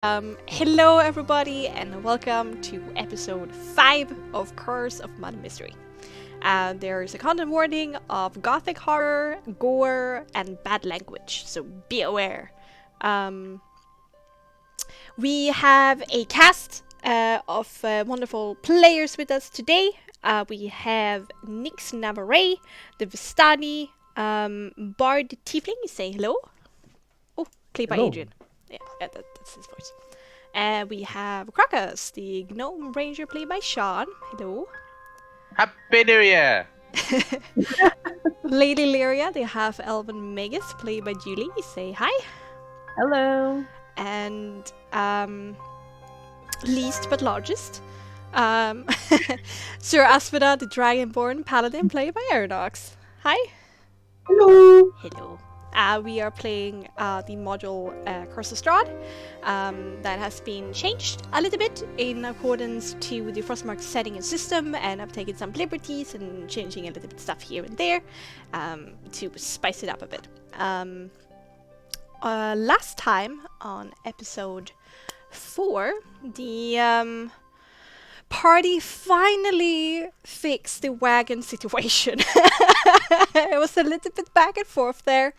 Hello everybody and welcome to episode 5 of Curse of Mud Mystery. There is a content warning of gothic horror, gore, and bad language, so be aware. We have a cast of wonderful players with us today. We have Nix Navarre, the Vistani, Bard Tiefling, say hello. Oh, played by Hello. Adrian. Yeah, that's his voice. We have Krakas, the Gnome Ranger, played by Sean. Hello. Happy New Year! Lady Lyria, the half elven Magus, played by Julie. Say hi. Hello. And least but largest, Sir Aspida, the Dragonborn Paladin, played by Aeronox. Hi. Hello. Hello. We are playing the module Curse of Strahd that has been changed a little bit in accordance to the Frostmark setting and system, and I've taken some liberties and changing a little bit stuff here and there to spice it up a bit. Last time on episode 4, the party finally fixed the wagon situation. It was a little bit back and forth there,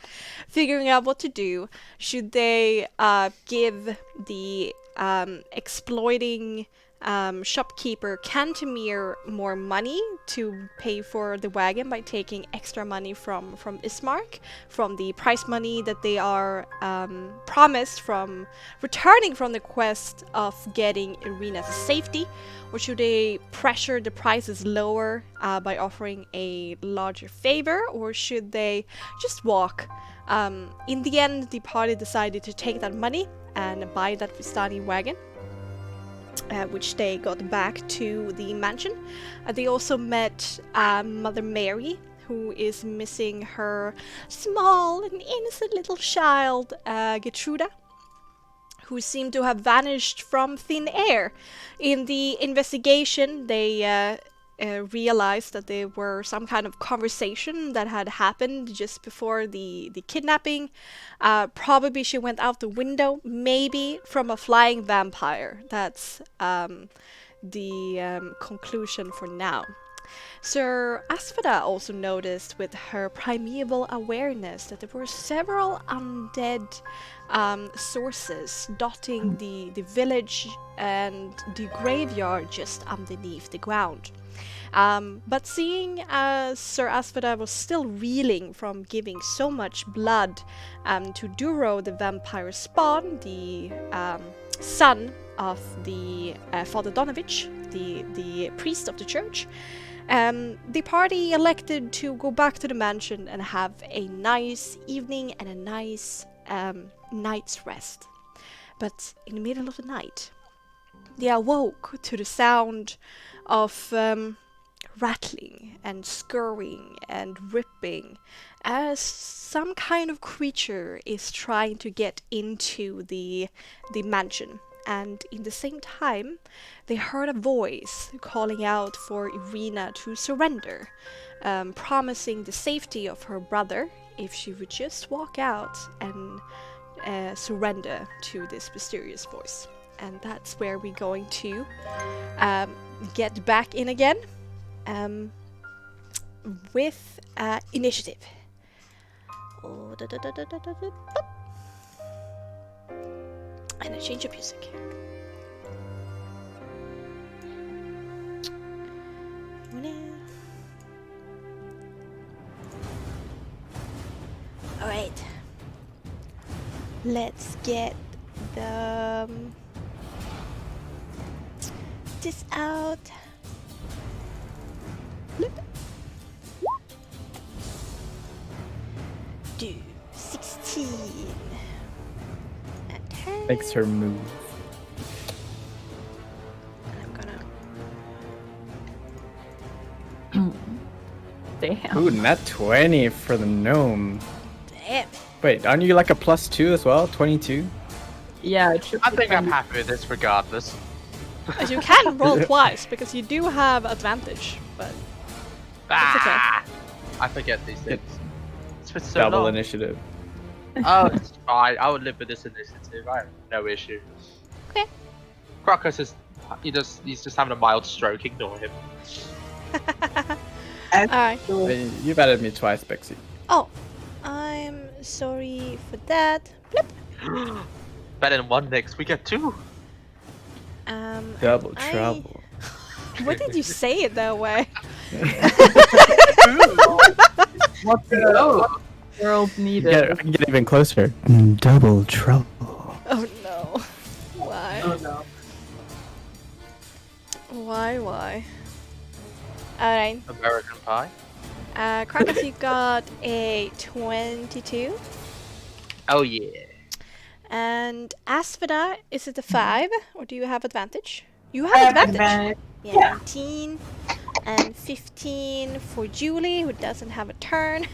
figuring out what to do. Should they give the exploiting shopkeeper Cantemir more money to pay for the wagon by taking extra money from Ismark, from the prize money that they are promised from returning from the quest of getting Irina to safety? Or should they pressure the prices lower by offering a larger favor? Or should they just walk? In the end, the party decided to take that money and buy that Vistani wagon, which they got back to the mansion. They also met Mother Mary, who is missing her small and innocent little child, Gertruda, who seemed to have vanished from thin air. In the investigation, they realized that there were some kind of conversation that had happened just before the kidnapping. Probably she went out the window, maybe from a flying vampire. That's the conclusion for now. Sir Aspida also noticed with her primeval awareness that there were several undead sources dotting the village and the graveyard just underneath the ground. But seeing Sir Aspida was still reeling from giving so much blood to Duro, the vampire spawn, the son of the Father Donovich, the priest of the church, the party elected to go back to the mansion and have a nice evening and a nice night's rest. But in the middle of the night, they awoke to the sound of rattling and scurrying and ripping as some kind of creature is trying to get into the mansion. And in the same time, they heard a voice calling out for Irina to surrender, promising the safety of her brother if she would just walk out and surrender to this mysterious voice. And that's where we're going to get back in again with initiative. Oh, and I change the music. Alright. Let's get the this out. Look. Do 16. Makes her move. And I'm gonna. Damn. Ooh, not 20 for the gnome. Damn. Wait, aren't you like a +2 as well? 22? Yeah, it should I be think I'm 20. happy with this regardless. As you can roll twice because you do have advantage, but Ah, I forget these things. It's been so Double long. initiative. Oh, it's fine. I would live with this initiative. I have no issue. Okay. Crocus is he's just having a mild stroke. Ignore him. Alright. You've added me twice, Bexxy. Oh, I'm sorry for that. Blip. Better than one next. We get 2. Double trouble. What did you say it that way? What the world needed? I can get even closer. Double trouble. Oh no. Why? Oh no. Why? Alright. American Pie. Krakus, you got a 22. Oh yeah. And Asphodel, is it a 5? Or do you have advantage? You I have have advantage. advantage. Yeah, Yeah. 19 and 15 for Julie, who doesn't have a turn.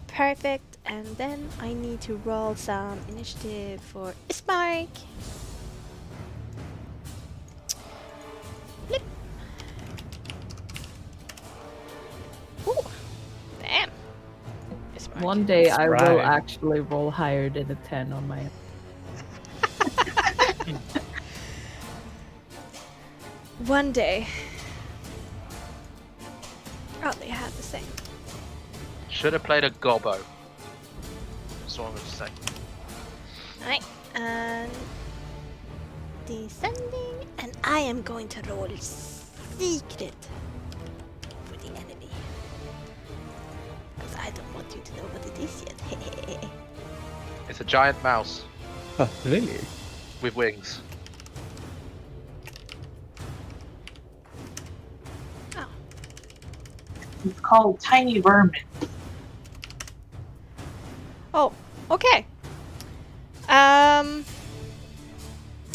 Perfect. And then I need to roll some initiative for Ismark. Blip. Ooh. Damn. Ismark. One day I will Right. actually roll higher than a 10 on my. One day. Oh, they had the same. Should have played a gobbo. That's what I'm gonna say. Alright, and descending, and I am going to roll secret for the enemy. Because I don't want you to know what it is yet. It's a giant mouse Oh, really? with wings. Oh, It's called Tiny Vermin. oh, okay.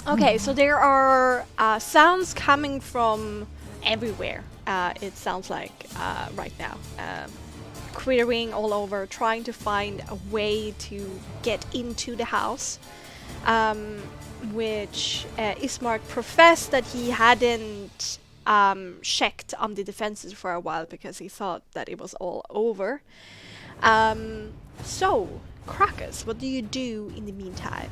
Okay, so there are sounds coming from everywhere. It sounds like right now. Querying all over, trying to find a way to get into the house. Which Ismark professed that he hadn't checked on the defenses for a while because he thought that it was all over. So, Krakus, what do you do in the meantime?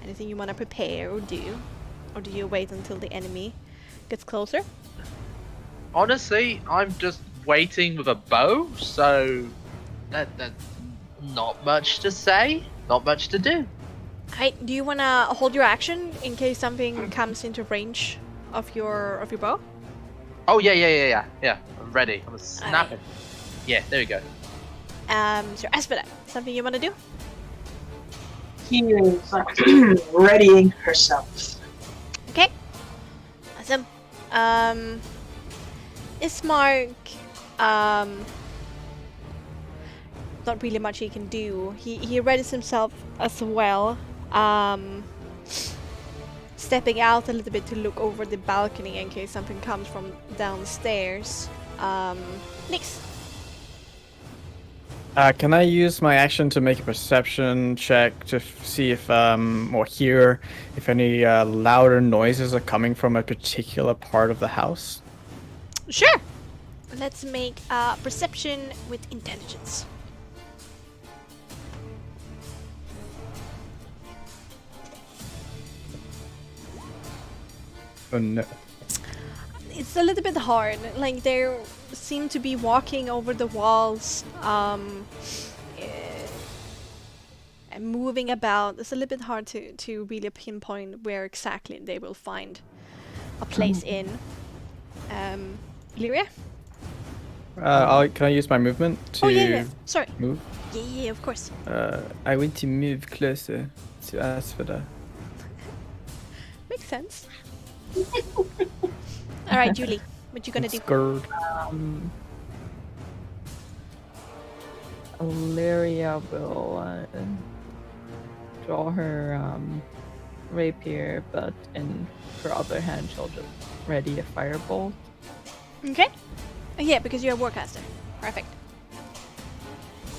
Anything you want to prepare or do? Or do you wait until the enemy gets closer? Honestly, I'm just waiting with a bow, so that's not much to say, not much to do. Hey, do you want to hold your action in case something comes into range of your bow? Oh yeah. I'm ready. I'm snapping. Yeah, there we go. So Asphodel, something you want to do? He is readying herself. Okay. Awesome. Ismark, not really much he can do. He readies himself as well. Stepping out a little bit to look over the balcony in case something comes from downstairs. Nix. Can I use my action to make a perception check to see if, or hear if any louder noises are coming from a particular part of the house? Sure. Let's make a perception with intelligence. Oh no. It's a little bit hard. Like they seem to be walking over the walls, and moving about. It's a little bit hard to really pinpoint where exactly they will find a place in. Eliria? Can I use my movement to Oh yeah. Sorry. move? Yeah, of course. I want to move closer to Asphodel. Makes sense. All right, Julie. What you gonna do? Scared. Eliria will draw her rapier, but in her other hand, she'll just ready a firebolt. Okay. Yeah, because you're a warcaster. Perfect.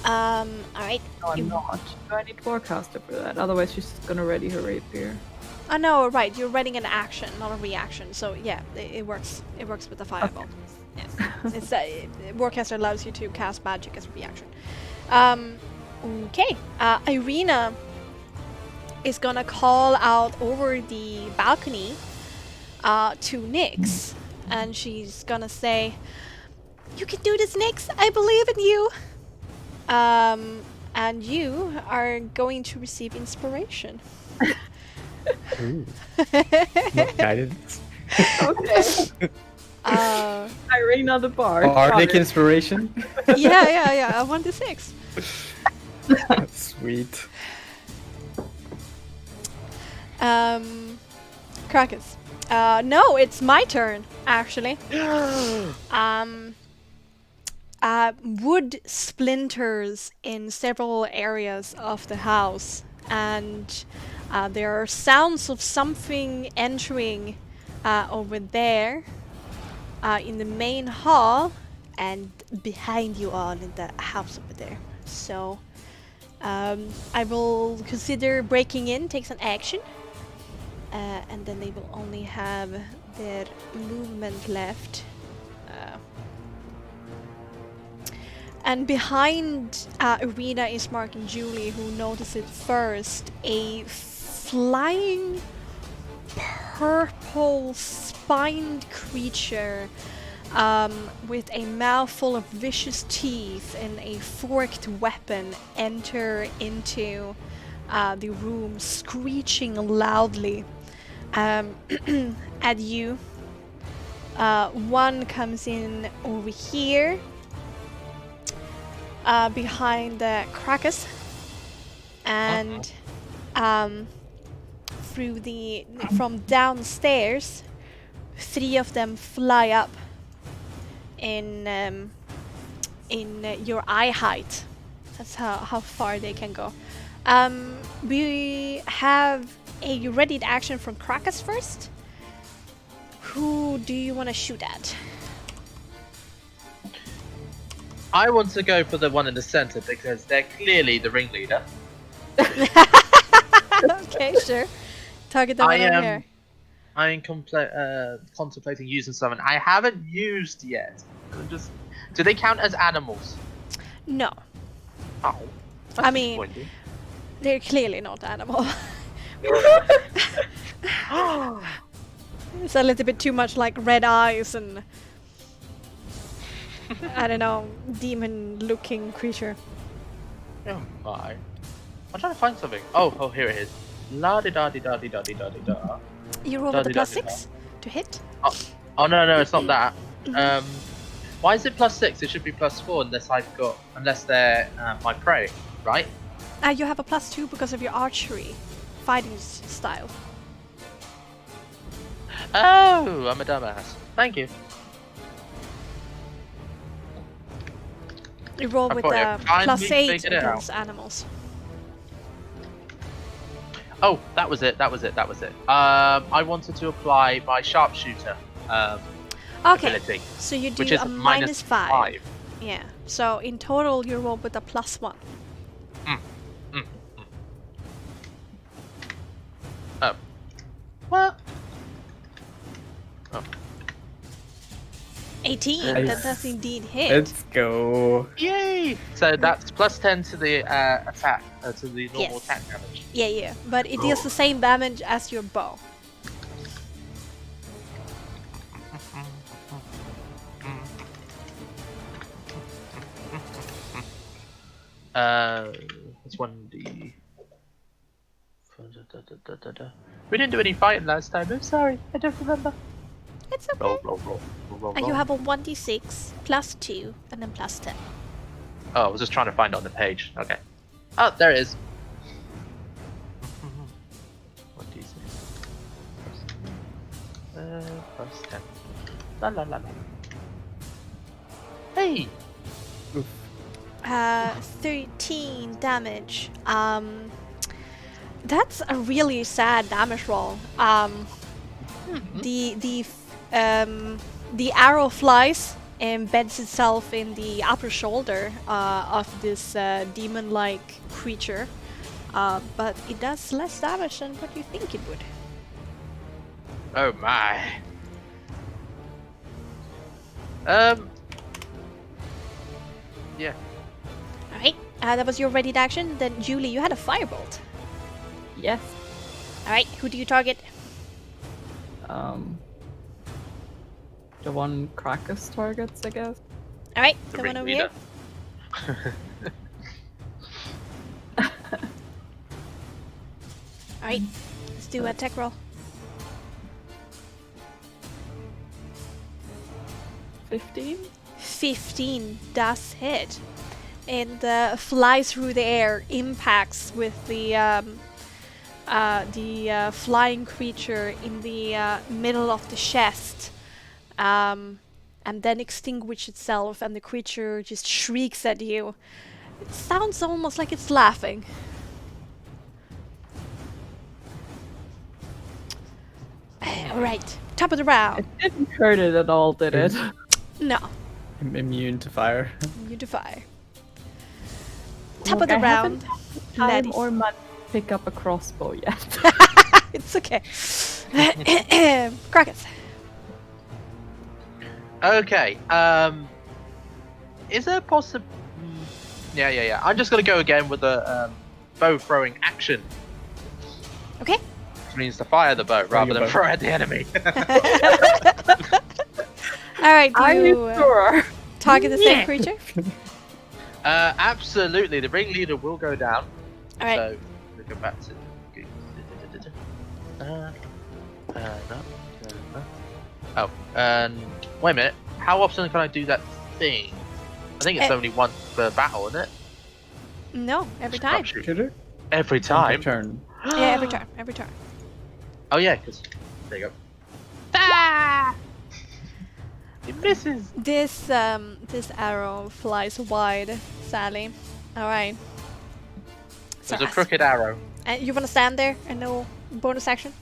All right. No, I'm not. Do I need Warcaster for that? Otherwise, she's just gonna ready her rapier. Oh no, right. You're reading an action, not a reaction. So yeah, it works. It works with the fireball. Yeah. It's warcaster allows you to cast magic as a reaction. Okay. Irina is gonna call out over the balcony to Nyx, and she's gonna say, "You can do this, Nyx. I believe in you." And you are going to receive inspiration. Ooh. What guidance? Okay. uh, Irina the bard. Bardic got it. inspiration? yeah. 1d6. Sweet. Krakus. No, it's my turn, actually. Wood splinters in several areas of the house, and there are sounds of something entering over there in the main hall and behind you all in the house over there. So I will consider breaking in, takes an action, and then they will only have their movement left. And behind Irina is Mark and Julie, who notice it first. A flying purple spined creature with a mouth full of vicious teeth and a forked weapon enter into the room, screeching loudly at you. One comes in over here. Behind the Krakus, and from downstairs, 3 of them fly up in your eye height. That's how far they can go. We have a readied action from Krakus first. Who do you want to shoot at? I want to go for the one in the center because they're clearly the ringleader. Okay, sure. Target the one over here. I am contemplating using something I haven't used yet. Do they count as animals? No, Oh, that's I mean- disappointing. they're clearly not animal. It's a little bit too much like red eyes and I don't know, demon-looking creature. Oh my! I'm trying to find something. Oh, here it is. La di da di da di da di da di da. You roll with the plus Da-di-da-di-da. 6 to hit. Oh no, it's not that. Why is it +6? It should be +4 unless they're my prey, right? You have a plus 2 because of your archery fighting style. Oh, I'm a dumbass. Thank you. You roll I with thought you the finally plus 8 figured it out. against animals. Oh, that was it. I wanted to apply my sharpshooter Okay, ability, so you do which is a minus 5. -5. Yeah, so in total you roll with a plus 1. Oh. What? 18, Nice. that does indeed hit. Let's go. Yay! So that's +10 to the attack, to the normal Yes. attack damage. Yeah, but it deals the same damage as your bow. It's 1d. We didn't do any fighting last time. I'm sorry, I don't remember. It's okay. Roll. And you have a 1d6 plus 2 and then plus 10. Oh, I was just trying to find it on the page. Okay. Oh, there it is. 1d6 plus 10. La la la la. Hey! 13 damage. That's a really sad damage roll. The arrow flies and embeds itself in the upper shoulder of this demon-like creature, but it does less damage than what you think it would. Oh my. Yeah. Alright, That was your ready action. Then Julie, you had a firebolt. Yes. All right, who do you target? The one Krakus targets, I guess. All right, The come on over here. ringleader. All right, let's do a tech roll. 15? 15 does hit, and flies through the air, impacts with the flying creature in the middle of the chest, and then extinguishes itself, and the creature just shrieks at you. It sounds almost like it's laughing. Alright, top of the round. It didn't hurt it at all, did it? No, Immune to fire. you defy. Top Look, of the I haven't round. Time Ladies. or money to pick up a crossbow yet. It's okay. Krakus. Okay. Is there possible? Yeah. I'm just gonna go again with the bow throwing action. Okay. Which means to fire the bow rather your than bow. throw at the enemy. Alright, do Are you you sure? target the same creature? Absolutely. The ringleader will go down. Alright. So we go back to. Oh, and wait a minute. How often can I do that thing? I think it's only once per battle, isn't it? No, every time. Shoot. Should it? Every End time. of turn. Yeah, every turn. Every turn. Oh yeah, because there you go. Ah! It misses. This arrow flies wide, Sally. Alright. So There's a crooked arrow. and you wanna stand there and no bonus action?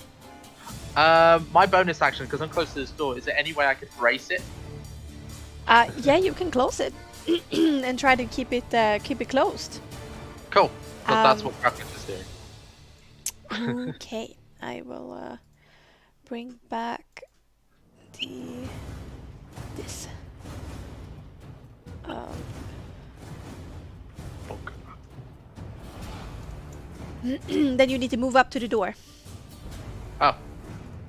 My bonus action, because I'm close to this door, is there any way I could brace it? Yeah, you can close it and try to keep it closed. Cool. Because that's Um, what Kraken is doing. Okay, I will bring back this. Then you need to move up to the door. Oh.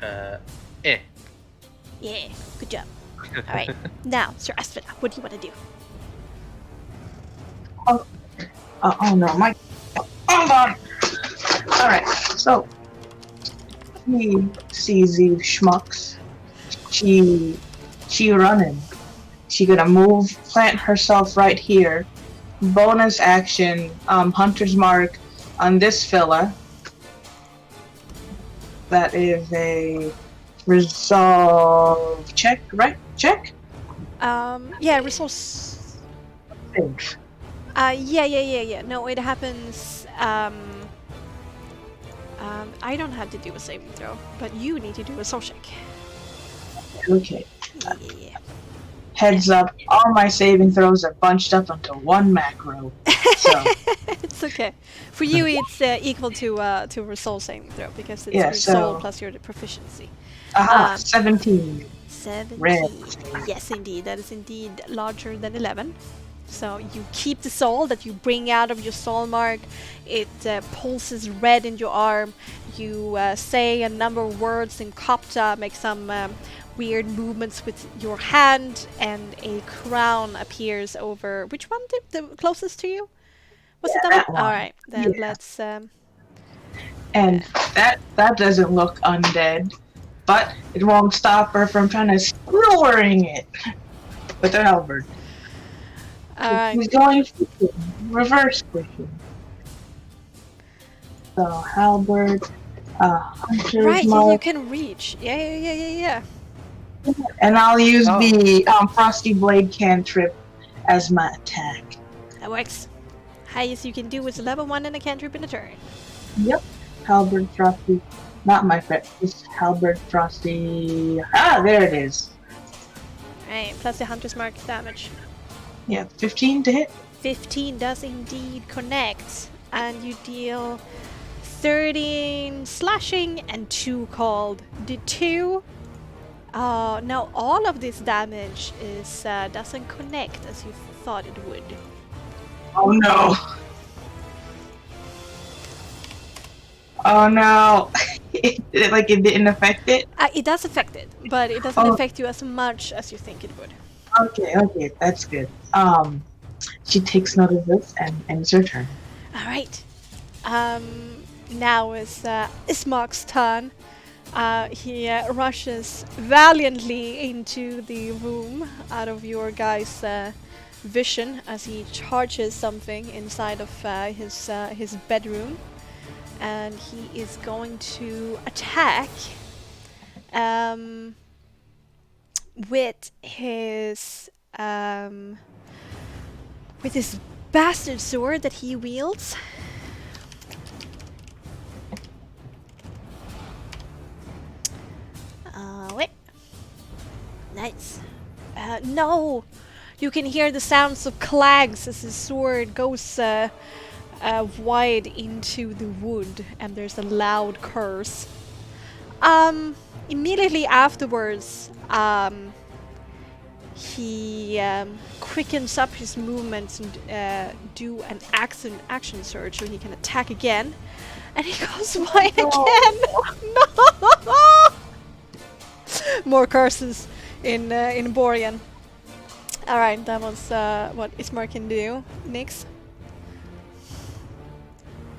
Eh. Yeah, good job. All right, now, Sir Asphodel, what do you want to do? Oh no, my. Hold on! Alright, so. He sees these schmucks. She running. She gonna move, plant herself right here. Bonus action, Hunter's Mark on this fella. That is a resolve check, right? Check? Yeah, resource. Save. Yeah. No, it happens. I don't have to do a saving throw, but you need to do a soul check. Okay. Yeah. Heads up, all my saving throws are bunched up into one macro. So, It's okay. For you, it's equal to a soul saving throw because it's Yeah, your soul so- plus your proficiency. aha, Um, 17. 17. Red. Yes, indeed. That is indeed larger than 11. So you keep the soul that you bring out of your soul mark. It pulses red in your arm. You say a number of words in Kopta, make some weird movements with your hand, and a crown appears over. Which one? The closest to you? Was it Yeah, that that one? one. All right, then Yeah. let's. And that doesn't look undead, but it won't stop her from trying to skewering it with her halberd. All right. He's going fishing, reverse fishing. So halberd, hunter's Right, yeah, mark, you can reach. Yeah. and I'll use Oh. the frosty blade cantrip as my attack. That works. Highest you can do is level 1 and a cantrip in a turn. Yep, halberd frosty, not my pet. Just halberd frosty. Ah, there it is. Right, plus the hunter's mark damage. Yeah, 15 to hit. 15 does indeed connect, and you deal 13 slashing and 2 cold. The 2. Now all of this damage is doesn't connect as you thought it would. Oh no. Oh no. It didn't affect it? It does affect it, but it doesn't Oh. affect you as much as you think it would. Okay, that's good. She takes note of this and it's her turn. All right. Now is Ismark's turn. He rushes valiantly into the room out of your guys' vision as he charges something inside of his bedroom, and he is going to attack with his bastard sword that he wields. Wait. Nice. No! You can hear the sounds of clags as his sword goes wide into the wood, and there's a loud curse. Immediately afterwards, he quickens up his movements and do an action surge so he can attack again. And he goes wide again! No! More curses in Borean. Alright, that was what Ismar can do. Nyx?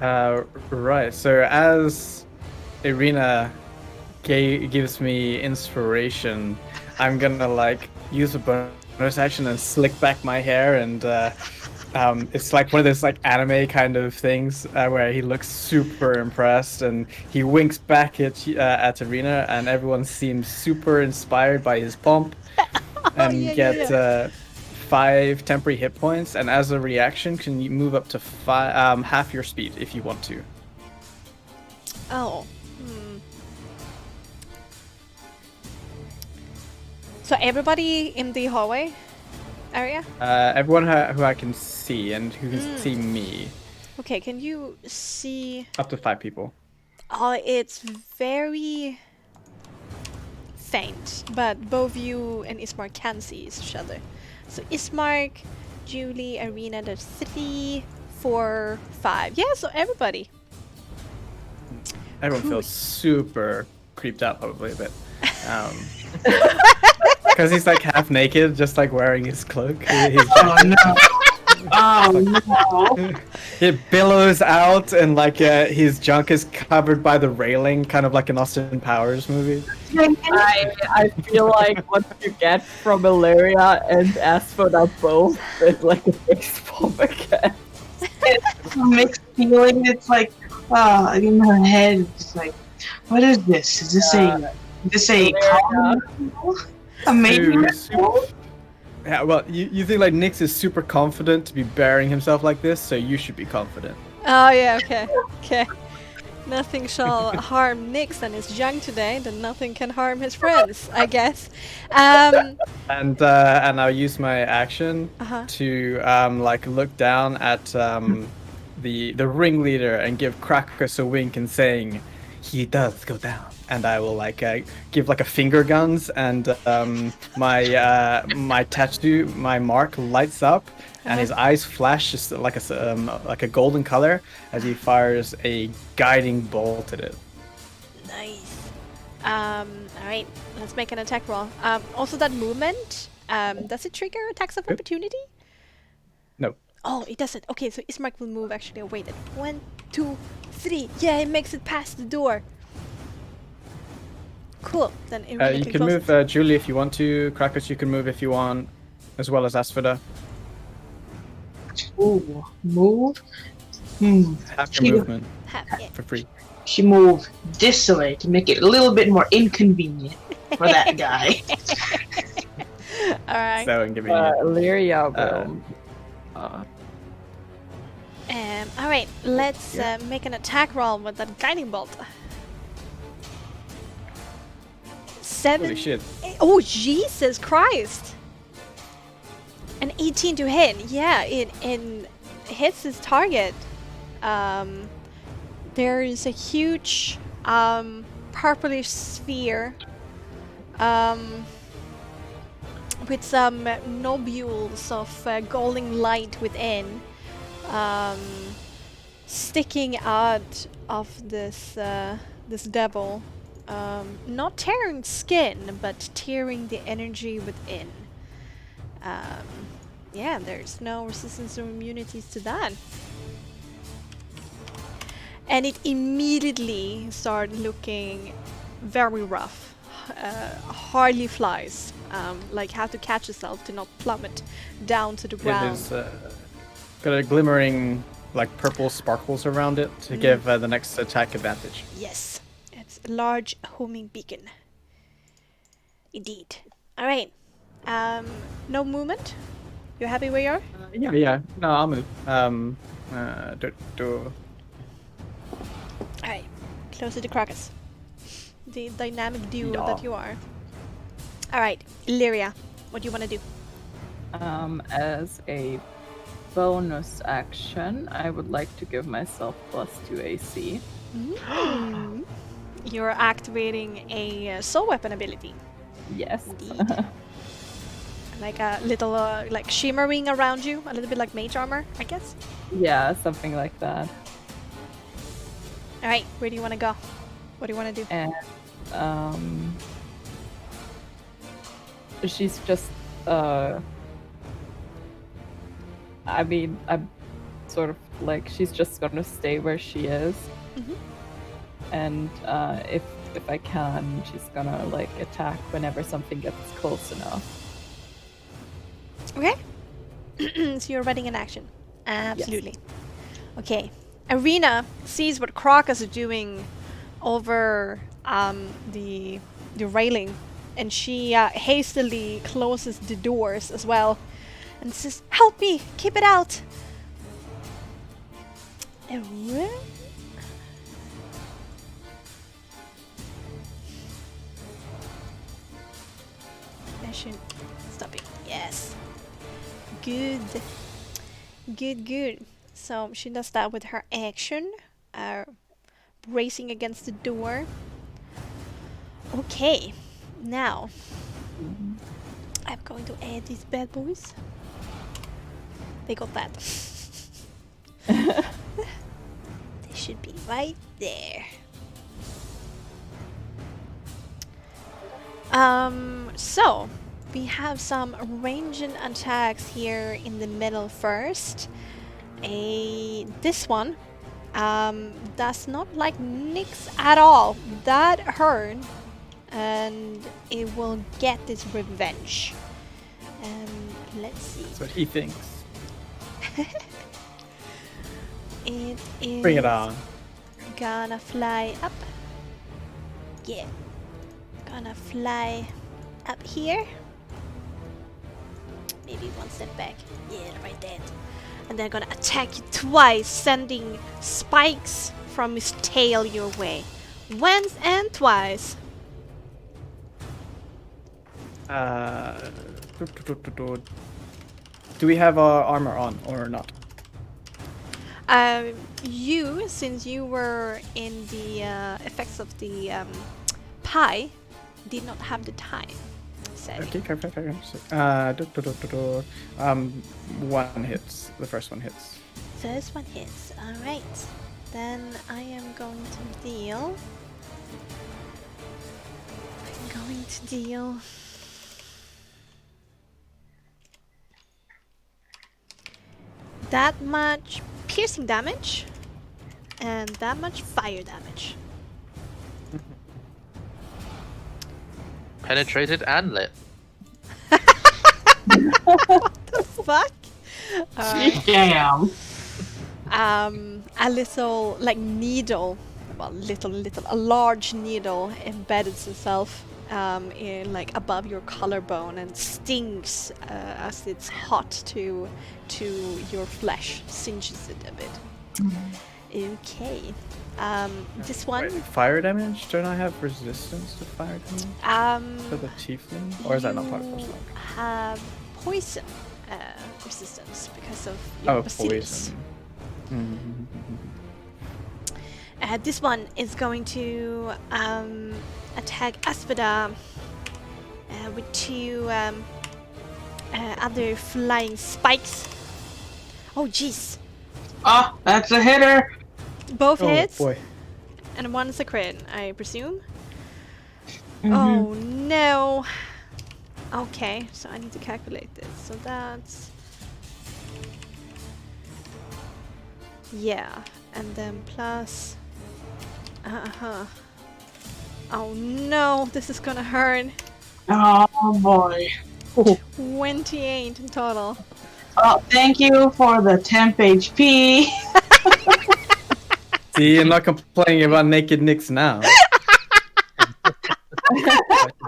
Right, so as Irina gives me inspiration, I'm gonna like use a bonus action and slick back my hair, and it's like one of those like anime kind of things where he looks super impressed and he winks back at Irina, and everyone seems super inspired by his pomp and get 5 temporary hit points, and as a reaction can you move up to half your speed if you want to. Oh. So everybody in the hallway area? Everyone who I can see and who can see me. Okay, can you see... Up to 5 people. Oh, it's very faint, but both you and Ismark can see each other. So Ismark, Julie, Irina, there's 3, 4, 5. Yeah, so everybody. Everyone Cool. feels super creeped out probably a bit. Because he's like half naked, just like wearing his cloak. Oh no. Oh no. It billows out, and like his junk is covered by the railing, kind of like an Austin Powers movie. I feel like what you get from Eliria and Asphodel both is like a face bomb again. It's a mixed feeling. It's like, in my head, it's like, what is this? Is this a amazing? Yeah, well, you think like Nyx is super confident to be burying himself like this, so you should be confident. Oh yeah, okay. Nothing shall harm Nyx and his young today, then nothing can harm his friends, I guess. And I'll use my action to like look down at the ringleader and give Krakus a wink and saying, "He does go down." And I will like give like a finger guns, and my tattoo, my mark lights up, and his eyes flash just like a golden color as he fires a guiding bolt at it. Nice. Alright, let's make an attack roll. Also that movement, does it trigger attacks of opportunity? No. Oh, it doesn't. Okay, so Ismark will move actually. Wait, 1, 2, 3. Yeah, it makes it past the door. Cool. Then You can move Julie if you want to. Krakus, you can move if you want, as well as Asphodel. Ooh, move. Half your movement Yeah. for free. She moved this way to make it a little bit more inconvenient for that guy. Alright. So I'm giving Eliria will. Alright, let's make an attack roll with that guiding bolt. 7. Holy shit. Oh, Jesus Christ! An 18 to hit. Yeah, it hits his target. There is a huge purplish sphere with some nobules of golden light within. um, sticking out of this devil, not tearing skin, but tearing the energy within. Um, yeah, there's no resistance or immunities to that. And it immediately started looking very rough. Hardly flies. Like how to catch yourself to not plummet down to the It ground. is got a glimmering, like purple sparkles around it to give the next attack advantage. Yes, it's a large homing beacon. Indeed. All right. No movement. You happy where you are? Yeah. No, I'll move. Do. All right. Closer to Krakus. The dynamic duo Yeah. that you are. All right, Eliria, what do you want to do? As a bonus action, I would like to give myself +2 AC. You're activating a soul weapon ability. Yes. Indeed. Like a little, like shimmering around you, a little bit like mage armor, I guess. Yeah, something like that. All right, where do you want to go? What do you want to do? And she's just I mean, I'm sort of like she's just gonna stay where she is. Mhm. And if I can, she's gonna like attack whenever something gets close enough. Okay. So you're ready in action. Absolutely. Okay. Arena sees what Krakus is doing over the railing, and she hastily closes the doors as well, and says, "Help me! Keep it out!" Mission stopping. Yes. Good. Good. So she does that with her action, bracing against the door. Okay, now I'm going to add these bad boys. They got that. They should be right there. So we have some ranged attacks here in the middle first. This one does not like Nyx at all. That hurt, and it will get this revenge. Let's see. That's what he thinks. It is Bring it on. gonna fly up. Yeah. Gonna fly up here. Maybe one step back. Yeah, right there. And they're gonna attack you twice, sending spikes from his tail your way. Once and twice. Do we have our armor on or not? You, since you were in the effects of the pie, did not have the time setting. Okay, perfect. One hits. The first one hits. First one hits. Alright. Then I am going to deal. That much piercing damage and that much fire damage. Penetrated and lit. What the fuck? Damn. A little like needle, well, a large needle embedded itself in like above your collarbone and stings as it's hot to your flesh, singes it a bit. Okay. This one. Wait, fire damage? Don't I have resistance to fire damage? For the tiefling? Or is that not part of Frostmark? Have poison resistance because of your bacillus. Poison. This one is going to attack Aspida with two other flying spikes. Oh jeez. Oh, that's a hitter. Both Oh hits, boy. and one's a crit, I presume. Mhm. Oh no. Okay, so I need to calculate this. So that's... Yeah, and then plus... Uh-huh. Oh no, this is gonna hurt. Oh boy. 28 in total. Oh, thank you for the temp HP. See, you're not complaining about naked nicks now.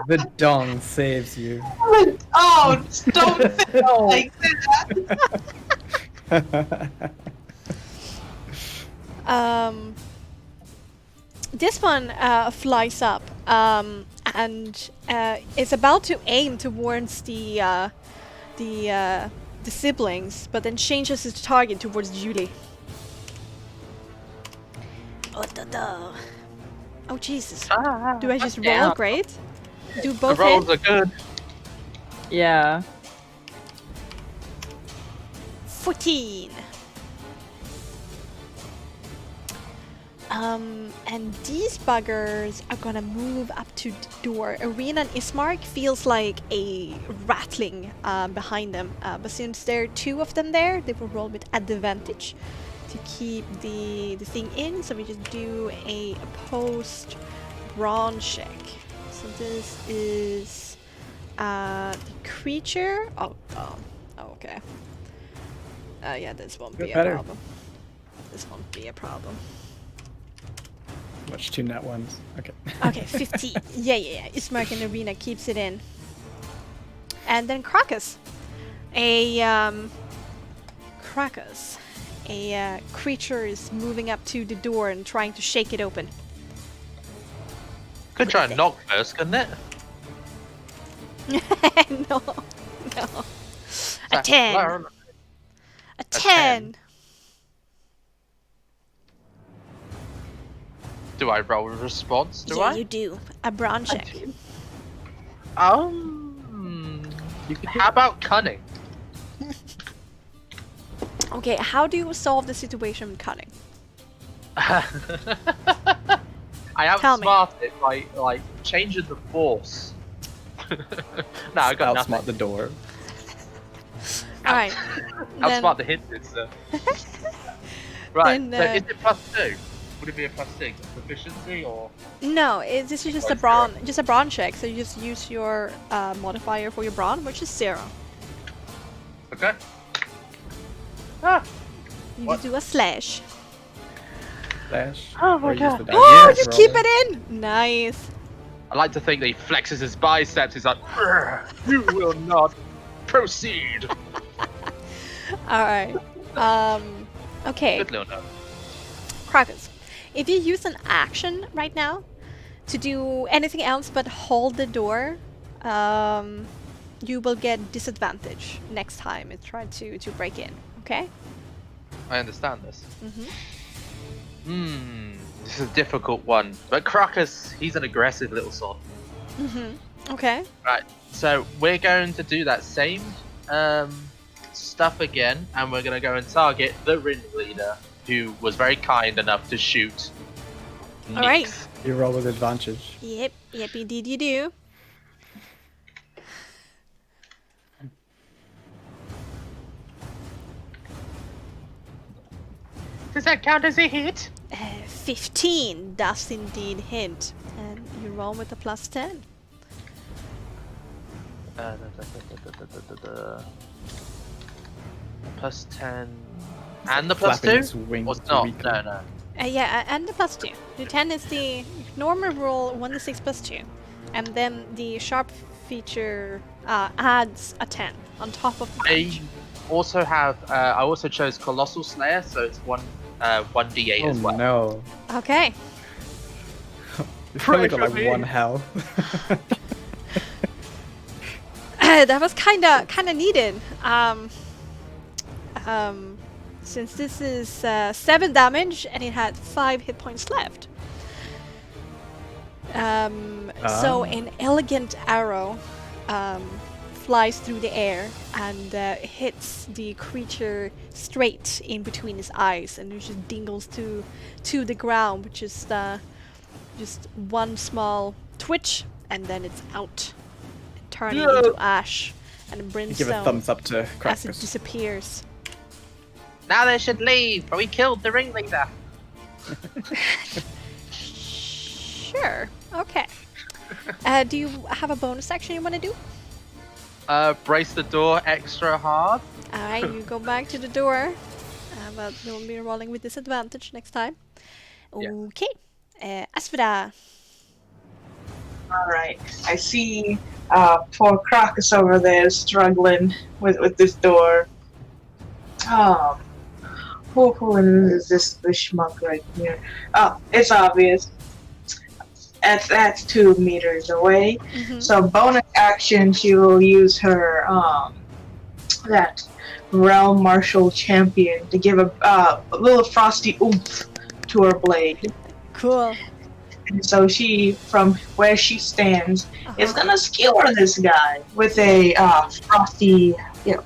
The dong saves you. Oh, don't say it like that. This one flies up and is about to aim towards the siblings, but then changes its target towards Julie. Oh Jesus! Do I just roll Yeah. great? Do The both rolls hit? are good. Yeah. 14. And these buggers are gonna move up to the door. Arena and Ismark feels like a rattling behind them, but since there are two of them there, they will roll with advantage to keep the thing in. So we just do a opposed brawn check. So this is the creature. Oh, okay. Yeah, this won't be a better. problem. This won't be a problem. Watch 2 nat ones. Okay. Okay, 15. Yeah. Ismark and Arena keeps it in. And then Krakus. Krakus. A creature is moving up to the door and trying to shake it open. Could try and knock first, couldn't it? No. A 10. A 10. Do I roll a response? Do Yeah, I? you do. A brawn check. How about cunning? Okay, how do you solve the situation with cunning? I Tell me. outsmart it by like changing the force. No, I got nothing. Outsmart the door. Alright. Outsmart the hinted, so. Right, Then, so is it +2? Would it be a +6 proficiency or? No, this is just a brawn check. So you just use your modifier for your brawn, which is 0. Okay. Ah! You What? just do a slash. Dash. Oh my or use God. the dash. Oh, Yes, you keep it in. Nice. I like to think that he flexes his biceps. He's like, "Urgh, you will not proceed. All right. Okay. Good little note. Krakus, if you use an action right now to do anything else but hold the door, you will get disadvantage next time it tries to break in. Okay? I understand this. Mm-hmm. This is a difficult one. But Krakus, he's an aggressive little sod. Mm-hmm. Okay. Right, so we're going to do that same stuff again, and we're going to go and target the ringleader, who was very kind enough to shoot Nyx. Alright. You roll with advantage. Yep, indeed you do. Does that count as a hit? 15 does indeed hit. And you roll with a +10. +10. And the Flapping +2? its wings Or not? weakly. No. Yeah, and the +2. The 10 is the normal roll, 1d6 +2. And then the sharp feature adds a 10 on top of the damage. I also have. I also chose Colossal Slayer, so it's 1d8 as well. Oh no. Okay. You've probably got Pressure like me. 1 health. That was kinda needed. Since this is 7 damage and it had 5 hit points left. So an elegant arrow flies through the air and hits the creature straight in between his eyes, and it just dingles to the ground, which is just one small twitch, and then it's out, turning into ash and Give a brimstone thumbs up to as it Crackers. disappears. Now they should leave, but we killed the ringleader. Sure. Okay. Do you have a bonus action you want to do? Brace the door extra hard. Alright, you go back to the door. But you'll be rolling with disadvantage next time. Yeah. Okay. Asvida. Alright, I see poor Crocus over there struggling with this door. Who is this schmuck right here? Oh, it's obvious. That's 2 meters away. Mhm. So bonus action, she will use her that realm martial champion to give a little frosty oomph to her blade. Cool. And so she, from where she stands, is Uh-huh. gonna skewer this guy with a frosty,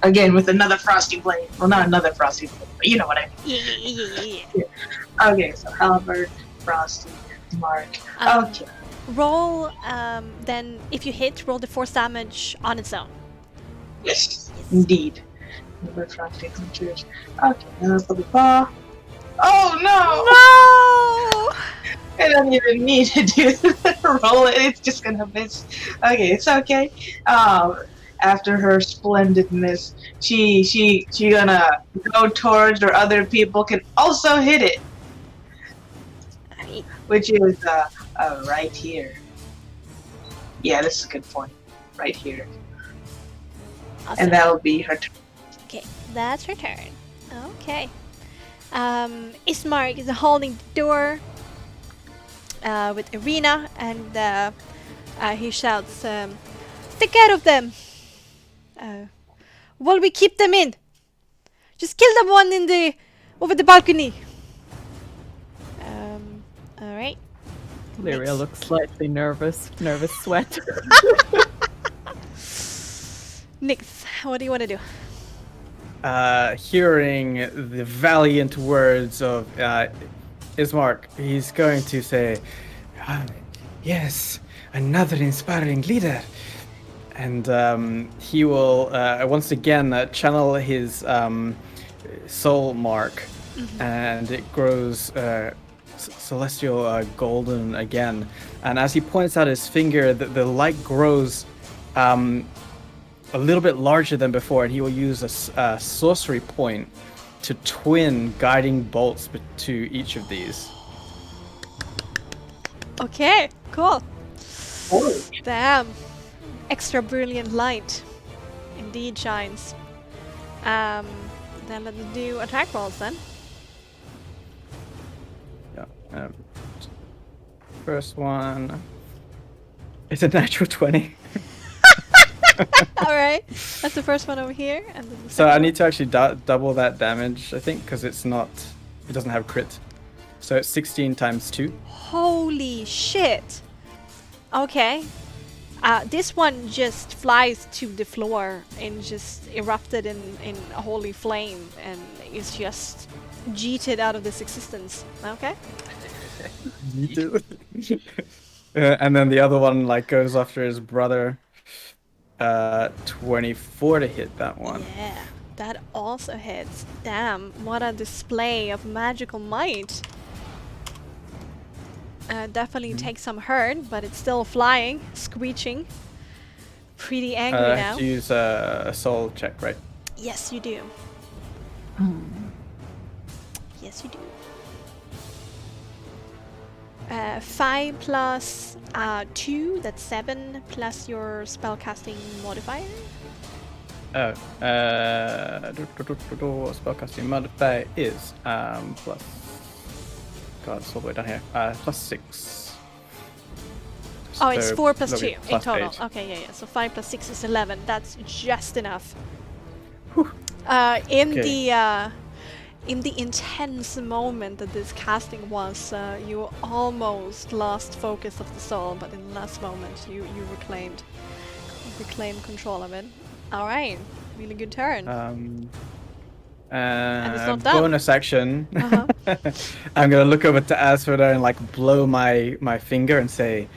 again with another frosty blade. Well, not another frosty blade, but you know what I mean. Yeah. Okay, so halberd, frosty, mark. Okay. Roll, then if you hit, roll the force damage on its own. Yes, indeed. Number frosty creatures. Okay, blah, blah, blah. Oh no! No! I don't even need to do roll it. It's just gonna miss. Okay, it's okay. After her splendid miss, she gonna go towards where other people can also hit it, Alright. which is right here. Yeah, this is a good point. Right here, Awesome. and that'll be her turn. Okay, that's her turn. Okay. Ismark is holding the door with Irina, and he shouts, "Take care of them! While we keep them in! Just kill the one over the balcony!" Alright. Eliria looks slightly nervous sweat. Nix, what do you want to do? Hearing the valiant words of Ismark, he's going to say, yes, another inspiring leader. And he will once again channel his soul mark, and it grows celestial golden again. And as he points out his finger, the light grows a little bit larger than before, and he will use a sorcery point to twin guiding bolts to each of these. Okay, cool. Oh, Damn. Extra brilliant light. Indeed shines. Then let's do attack rolls then. Yeah. First one. It's a natural 20. Alright, that's the first one over here. And then the So second I need to actually double that damage, I think, because it doesn't have crit. So it's 16 times 2. Holy shit! Okay. This one just flies to the floor and just erupted in a holy flame and is just jeeted out of this existence. Okay? And then the other one goes after his brother. 24 to hit that one. Yeah, that also hits. Damn, what a display of magical might. Definitely takes some hurt, but it's still flying, screeching. Pretty angry I now. have to use a soul check, right? Yes, you do. Yes, you do. 5 plus 2, that's 7, plus your spellcasting modifier. Oh, spellcasting modifier is plus. God, it's all the way down here. Plus 6. Oh, it's So 4 plus it'll 2 be in plus total. 8. Okay, yeah. So 5 plus 6 is 11. That's just enough. Whew. In the intense moment that this casting was, you almost lost focus of the soul, but in the last moment you reclaimed control of it. All right. Really good turn. it's not done. Bonus action. Uh-huh. I'm gonna look over to Asphodel and like blow my finger and say,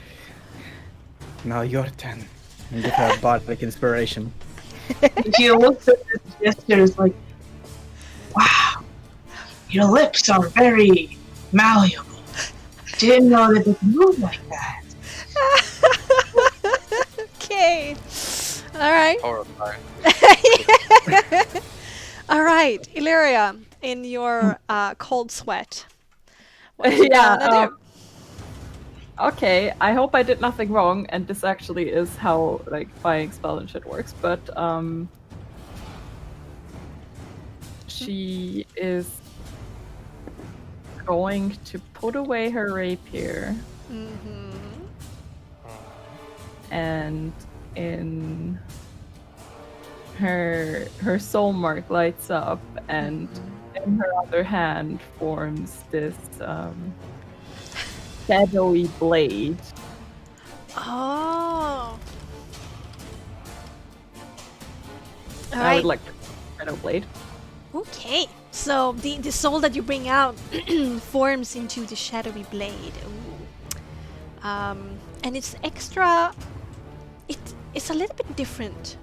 "Now your turn," and give her a bardic inspiration. She looks at this gesture is like, wow, your lips are very malleable. Didn't know that they could move like that. Okay. All right. Horrifying. All right, Eliria, in your cold sweat. What you Yeah, gonna do? Okay, I hope I did nothing wrong, and this actually is how like buying spell and shit works. But she is going to put away her rapier, Mm-hmm. and in her soul mark lights up, and in her other hand forms this shadowy blade. Oh. All I right. would like shadow blade. Okay. So the soul that you bring out forms into the shadowy blade. Ooh. And it's extra. It's a little bit different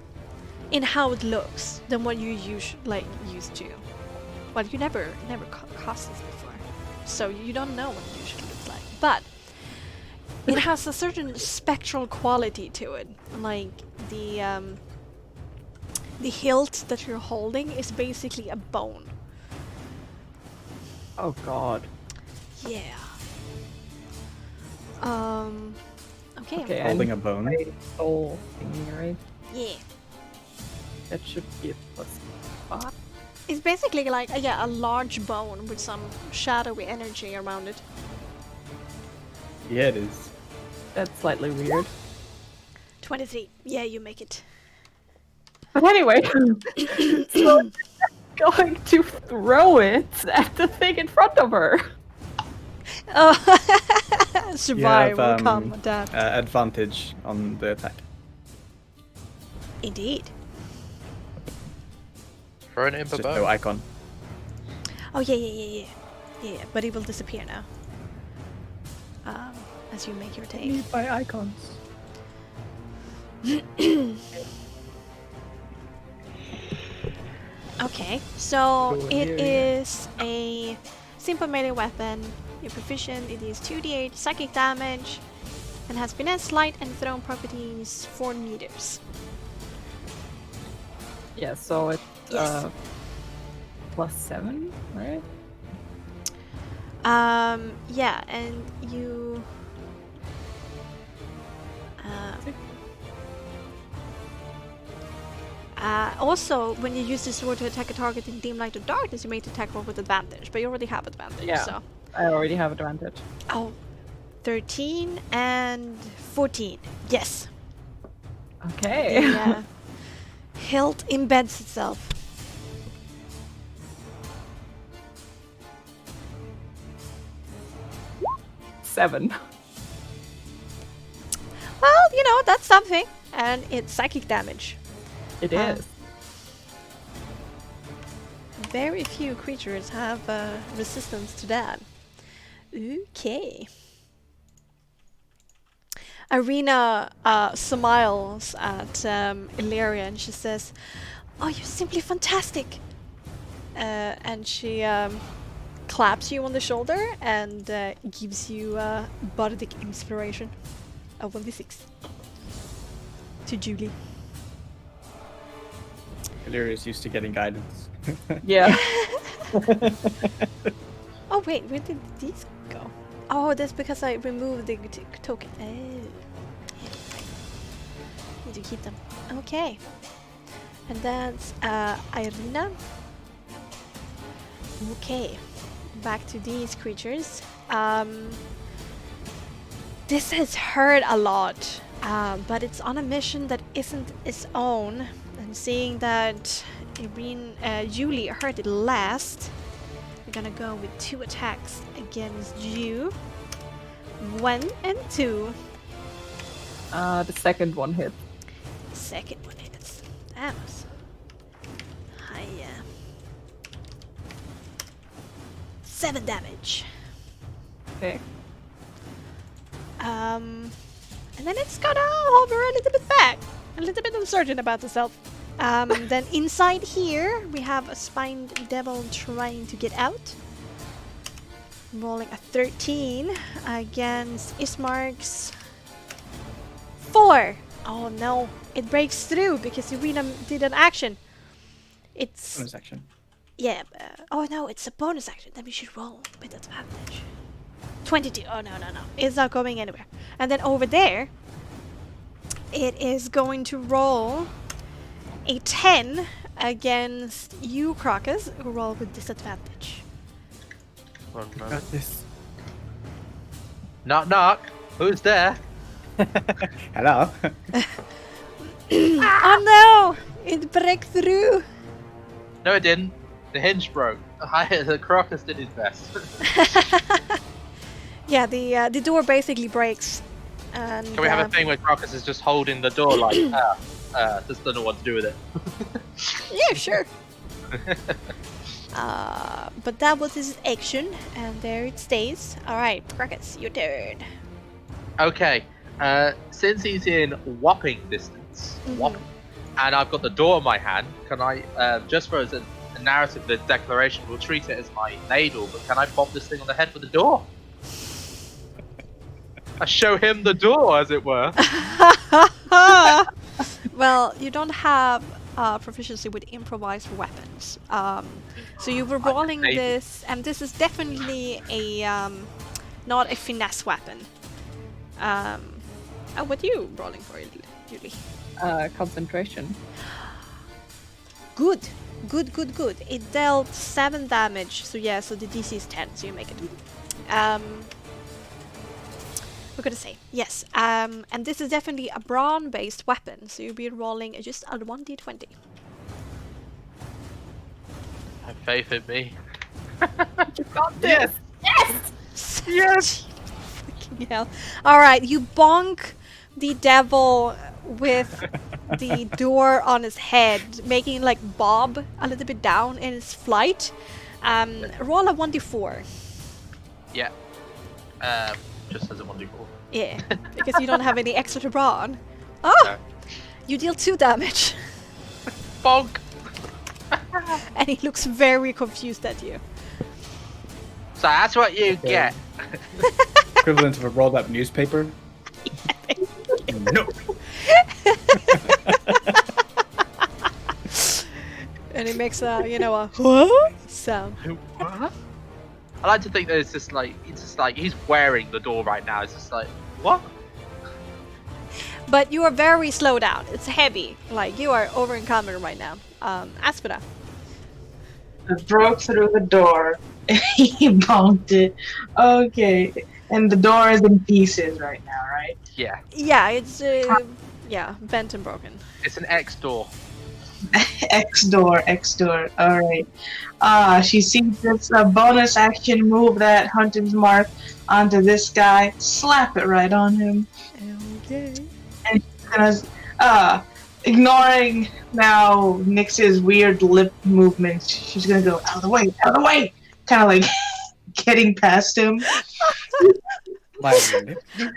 in how it looks than what you used to. Well, you never cast this before, so you don't know what it usually looks like. But it has a certain spectral quality to it. Like the hilt that you're holding is basically a bone. Oh god. Yeah. Okay. Okay, Holding and a bone. my soul thingy, right? Yeah. That should be a +5. It's basically like a large bone with some shadowy energy around it. Yeah, it is. That's slightly weird. 23. Yeah, you make it. But anyway, so I'm going to throw it at the thing in front of her. Oh, You survive will have come with that. advantage on the attack. Indeed. Throw an imp It's just above. no icon. Oh yeah. But it will disappear now. As you make your take. By icons. Okay, so Go it here, is a simple melee weapon. You're proficient. It is 2d8 psychic damage, and has finesse, light, and thrown properties 4 meters. Yeah, so it's Yes. +7, right? Yeah, and you. Also, when you use this sword to attack a target in dim light or darkness, you may attack roll with advantage, but you already have advantage, Yeah. so. I already have advantage. Oh, 13 and 14. Yes. Okay. The hilt embeds itself. Seven. Well, that's something. And it's psychic damage. It Um, is. Very few creatures have resistance to that. Okay. Arena smiles at Eliria and she says, "Oh, you're simply fantastic!" And she claps you on the shoulder and gives you bardic inspiration of 1d6 to Julie. Eliria is used to getting guidance. Yeah. Oh wait, where did these go? Oh, that's because I removed the token. Oh, yeah, right. Need to keep them. Okay, and that's Irina. Okay, back to these creatures. This has hurt a lot, but it's on a mission that isn't its own. And seeing that Julie hurt it last, we're gonna go with 2 attacks against you. 1 and 2. The second one hit. Second one hits. Amos. Hiya. 7 damage. Okay. And then it's gonna hover a little bit back. A little bit uncertain about itself. Then inside here, we have a spined devil trying to get out. Rolling a 13 against Ismark's 4. Oh no, it breaks through because Irina did an action. It's... Bonus action. Yeah, oh no, it's a bonus action. Then we should roll with advantage. 22. Oh no. It's not going anywhere. And then over there, it is going to roll a 10 against you, Crocus, who roll with disadvantage. One moment. Got this. Knock knock. Who's there? Hello. Oh no! It break through! No, it didn't. The hinge broke. The Crocus did his best. Yeah, the door basically breaks. And, Can we have a thing where Crocus is just holding the door like, just don't know what to do with it. Yeah, sure. But that was his action, and there it stays. Alright, Crocus, your turn. Okay, since he's in whopping distance, and I've got the door in my hand, can I, just for as a narrative, the declaration, we'll treat it as my ladle, but can I pop this thing on the head with the door? I show him the door, as it were. Well, you don't have proficiency with improvised weapons. So you were rolling maybe. this, and this is definitely a not a finesse weapon. What are you rolling for, Yuli? Concentration. Good. It dealt 7 damage, so yeah, so the DC is 10, so you make it. We're gonna say, yes. And this is definitely a brawn-based weapon, so you'll be rolling just a 1d20. Have faith in me. You got this! Yes! Fucking hell. Alright, you bonk the devil with the door on his head, making it like bob a little bit down in his flight. Roll a 1d4. Yeah. Just as a 1d4. Yeah, because you don't have any extra to brawn. Oh! No. You deal 2 damage. Bonk! And he looks very confused at you. So that's what you Okay. get. Equivalent of a rolled up newspaper. No. And it makes a, a what sound. What? I like to think that it's just like he's wearing the door right now. It's just like, what? But you are very slowed down. It's heavy. Like, you are over encumbered right now. Aspida. I broke through the door. He bonked it. Okay. And the door is in pieces right now, right? Yeah, Yeah, it's, bent and broken. it's an X door. X door. Alright. She sees this bonus action move that Hunter's Mark onto this guy. Slap it right on him. Okay. And she's gonna, ignoring now Nyx's weird lip movements, she's gonna go out of the way. Kind of like getting past him.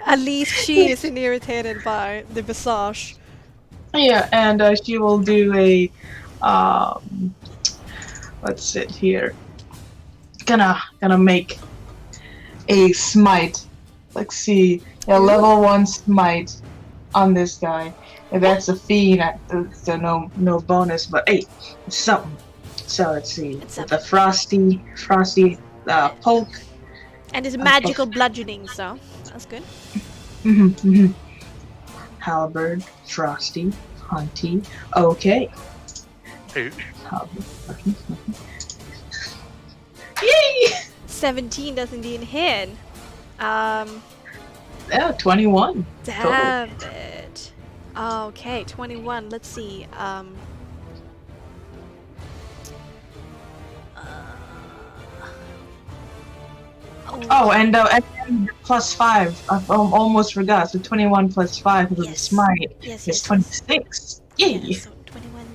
At least she isn't irritated by the visage. Yeah, and she will do a, let's sit here. Gonna make a smite. Let's see, a level 1 smite on this guy. If that's a fiend, so no bonus, but hey, it's something. So let's see, It's with the frosty poke. And it's magical bludgeoning, so that's good. Halberd, frosty, hunty. Okay. Ooh. Halberd. Yay! 17 does indeed hit. Yeah, 21. Damn it. Okay, 21. Let's see. Oh, and +5. I almost forgot. So 21 plus 5 with the Yes. smite Yes, is 26. Yay! Yeah, so 21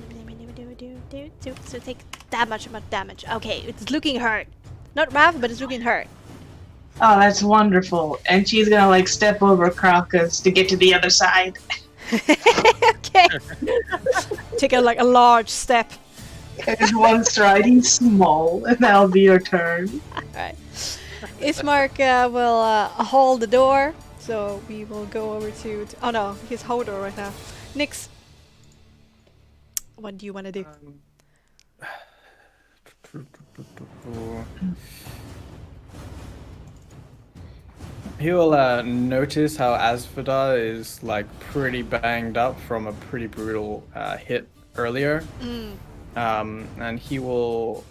So take that much amount of damage. Okay, it's looking hurt. Not rough, but it's looking hurt. Oh, that's wonderful. And she's gonna like step over Crocus to get to the other side. Okay. Take a large step. And one striding small, and that'll be your turn. Alright. Ismark will hold the door, so we will go over to oh no, he's Hodor right now. Nix. What do you want to do? He will notice how Asphodel is like pretty banged up from a pretty brutal hit earlier. And he will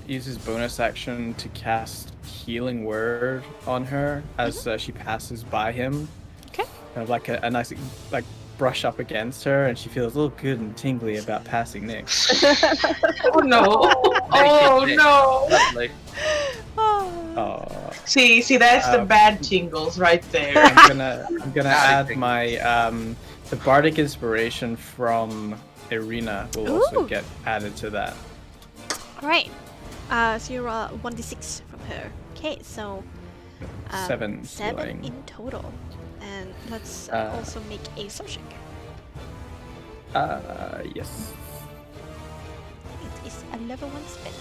use his bonus action to cast Healing Word on her as she passes by him. Okay. Like a nice like brush up against her, and she feels a little good and tingly about passing Nick. Oh no! Oh no! Lovely. Oh. See, that's the bad tingles right there. I'm gonna add my the bardic inspiration from Irina will also Ooh. get added to that. Alright. So you're 1d6 from her. Okay, so 7 7 healing. in total. And let's also make a soul check. Yes. It is a level 1 spell.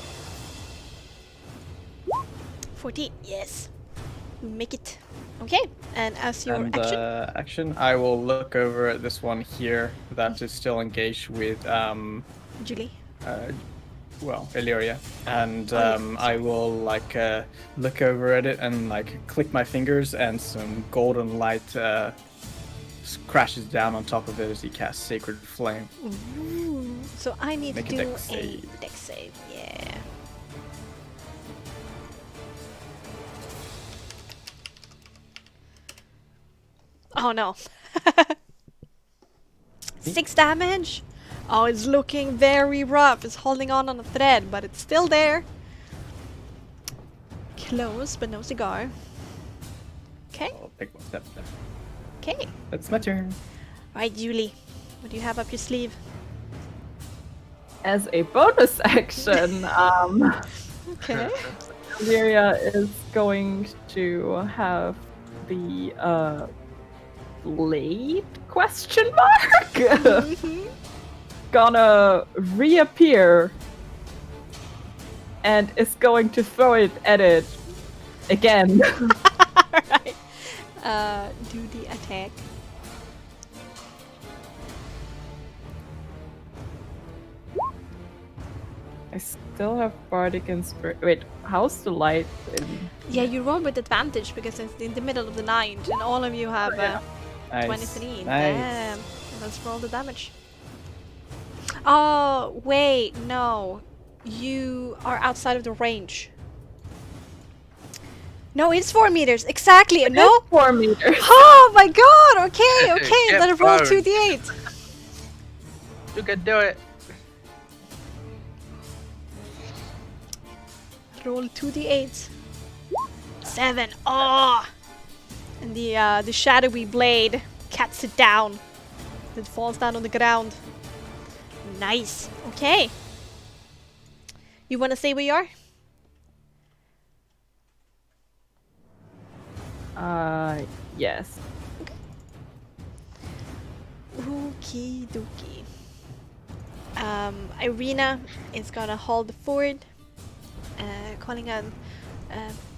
14, yes. You make it. Okay, and as your And action. action, I will look over at this one here that is still engaged with Julie. Eliria, and yeah, I will like look over at it and like click my fingers, and some golden light crashes down on top of it as he casts Sacred Flame. Ooh. So I need Make to a do dex save. a dex save. Yeah. Oh no. 6 damage? Oh, it's looking very rough. It's holding on a thread, but it's still there. Close, but no cigar. Okay, I'll take one step there. okay. That's my turn. Alright, Julie. What do you have up your sleeve? As a bonus action, Okay. Eliria is going to have the blade question mark Mhm. gonna reappear and is going to throw it at it again. Alright. Do the attack. I still have bardic inspiration. Wait, how's the light in? Yeah, you roll with advantage because it's in the middle of the night and all of you have Nice. 23. Nice. Damn. Let's roll the damage. Oh, wait, no. You are outside of the range. No, it's 4 meters. Exactly. No? 4 meters. Oh my god. Okay, okay. Get Then roll boned. 2d8. You can do it. Roll 2d8. 7. Oh! And the shadowy blade cuts it down. It falls down on the ground. Nice. Okay. You want to say where you are? Yes. Okie dokie. Irina is gonna hold the fort, calling on,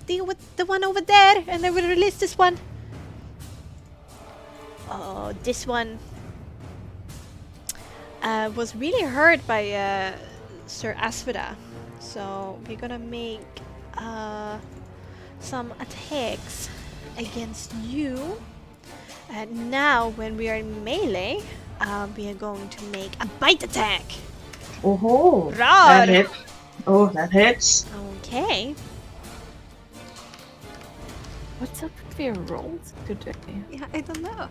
deal with the one over there, and I will release this one. Oh, this one was really hurt by Sir Asphodel, so we're gonna make some attacks against you. And now, when we are in melee, we are going to make a bite attack. Oh, Rod. that hit. Oh, that hits. Okay. What's up with your rolls today? Yeah, I don't know.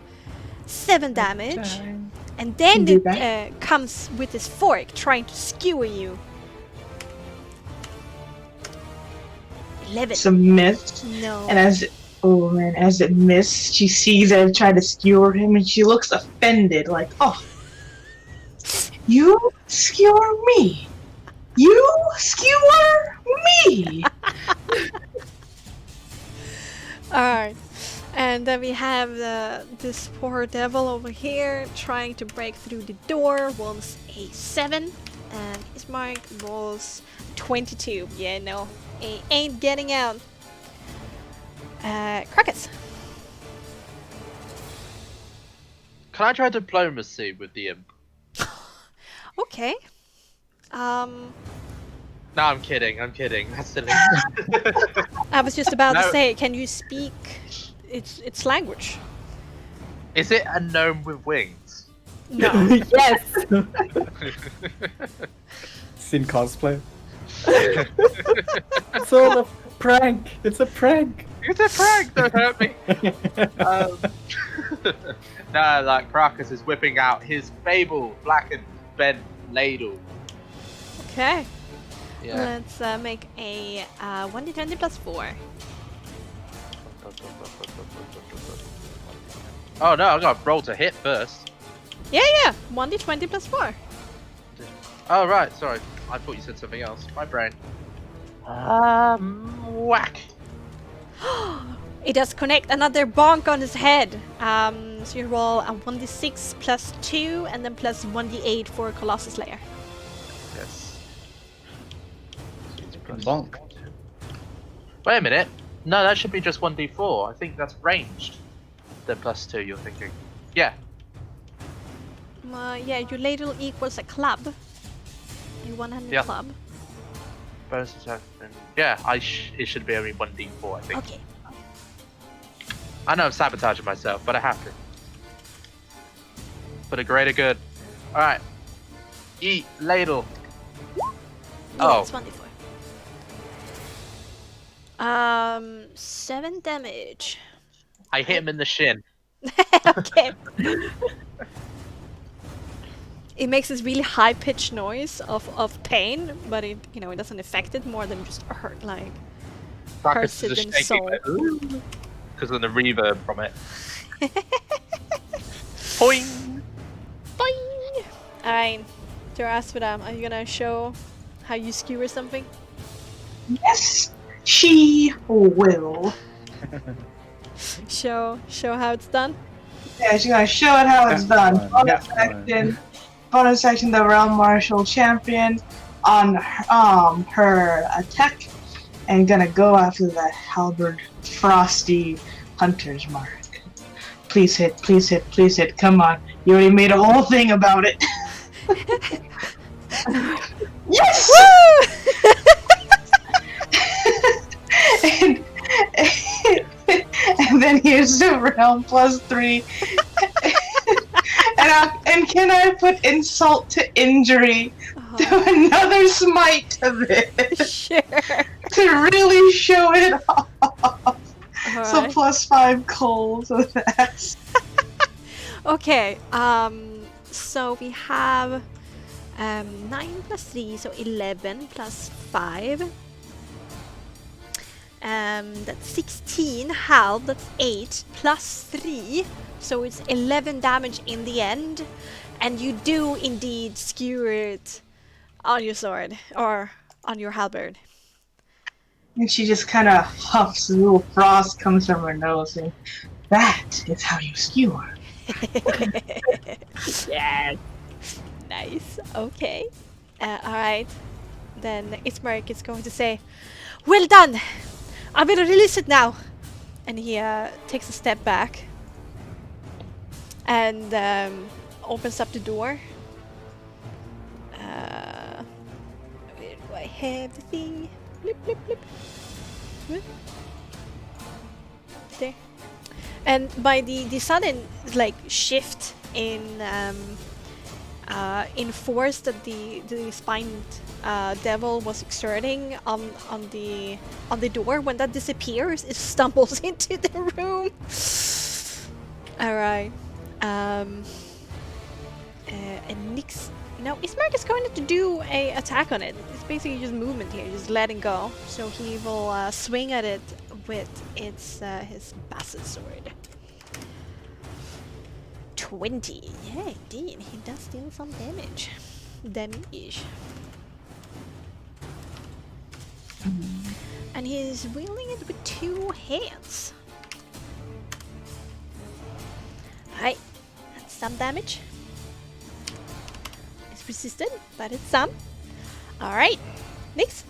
7 damage. Okay. And then Do it comes with his fork, trying to skewer you. 11. It's a miss. No. And as it missed, she sees it try to skewer him, and she looks offended, like, "Oh, you skewer me? You skewer me. Alright. And then we have this poor devil over here trying to break through the door. Rolls a 7. And his mark rolls 22. Yeah, no. He ain't getting out. Crackers. Can I try diplomacy with the imp? Okay. No, I'm kidding. I'm kidding. That's silly. I was just about to No. say, can you speak its language? Is it a gnome with wings? No. Yes. Seen cosplay. It's all a prank. It's a prank. It's a prank. Don't hurt me. No, like Crocus is whipping out his Fable blackened bent ladle. Okay. Yeah. Let's make a 1d20 plus 4. Oh no, I gotta roll to hit first. Yeah. 1d20 plus 4. Oh right, sorry. I thought you said something else. My brain. Whack. It does connect another bonk on his head. So you roll a 1d6 plus 2 and then plus 1d8 for Colossus Layer. Yes. Bonk. Wait a minute. No, that should be just 1d4. I think that's ranged. The plus 2 you're thinking. Yeah. Yeah, your ladle equals a club. A one-handed Yeah. club. Bonus attack. Yeah, it should be only 1d4, I think. Okay. I know I'm sabotaging myself, but I have to. For the greater good. Alright. Eat ladle. Yeah, Oh. it's 1d4. 7 damage. I hit him in the shin. Okay. It makes this really high-pitched noise of pain, but it it doesn't affect it more than just hurt, like hurts it in soul. Because of the reverb from it. Boing! Boing! Alright, Terasvidam, are you gonna show how you skewer something? Yes, she will. Show how it's done? Yeah, she's gonna show it how it's done. Yeah. Bonus action, the Realm Martial Champion on her attack, and gonna go after the halberd Frosty Hunter's Mark. Please hit, please hit, please hit. Come on, you already made a whole thing about it. Yes! and, and then here's the Realm plus 3. And can I put insult to injury to another smite of it Sure. to really show it off? So Alright. plus 5 cold of that. Okay, so we have 9 plus 3, so 11 plus 5. That's 16 half, that's 8 plus 3, so it's 11 damage in the end. And you do indeed skewer it on your sword, or on your halberd. And she just kind of huffs, a little frost comes from her nose, and that is how you skewer. Yes. Nice, okay. Alright, then Ismark is going to say, "Well done! I better release it now!" And he takes a step back and opens up the door. Where do I have the thing? Blip, blip, blip. What? There. And by the sudden shift in force that the spined devil was exerting on the door, when that disappears, it stumbles into the room. All right. And Nix. Now Ismark is going to do a attack on it. It's basically just movement here, just letting go. So he will swing at it with his basset sword. 20. Yeah, indeed. He does deal some damage. Damage. is wielding it with 2 hands. Alright, that's some damage. It's resistant, but it's some. Alright, next.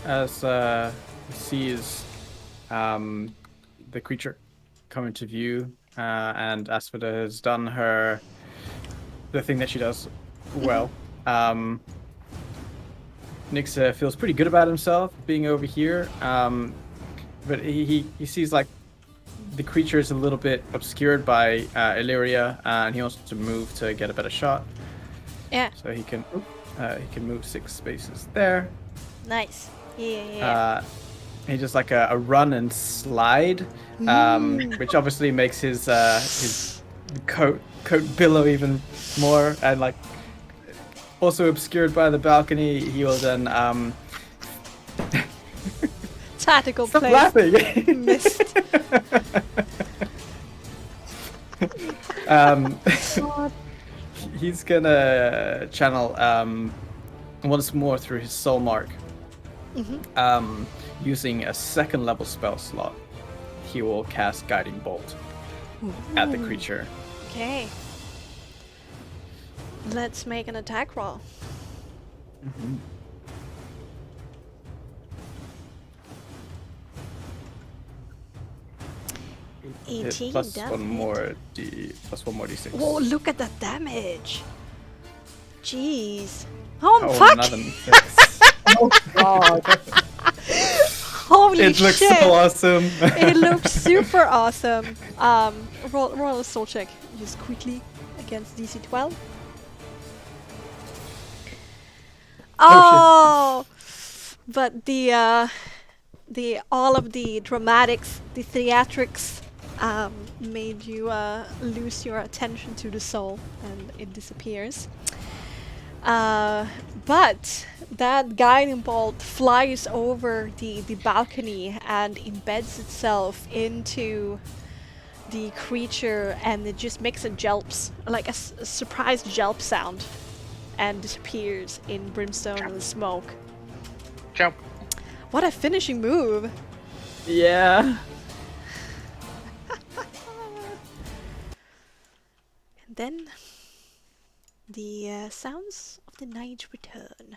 As he sees the creature come into view, and Asphodel has done the thing that she does well. Nyx feels pretty good about himself being over here, but he sees like the creature is a little bit obscured by Eliria, and he wants to move to get a better shot. Yeah, So he can move 6 spaces there. nice. Yeah. He does like a run and slide, which obviously makes his coat billow even more, and like also obscured by the balcony. He will then Tactical stop play. laughing. Missed. He's gonna channel once more through his soul mark. Using a 2nd level spell slot, he will cast Guiding Bolt at the creature. Okay. Let's make an attack roll. Hit 18 plus damage. one more d6. Oh, look at that damage. Jeez. Oh, Oh, fuck! another six. Oh god. Holy It looks shit! so awesome. It looks super awesome. Roll a soul check just quickly against DC 12. Oh, but the all of the dramatics, the theatrics, made you lose your attention to the soul, and it disappears. But that guiding bolt flies over the balcony and embeds itself into the creature, and it just makes a jelps, like a surprised jelp sound, and disappears in brimstone and smoke. Jump. What a finishing move! Yeah. And then the sounds of the night return.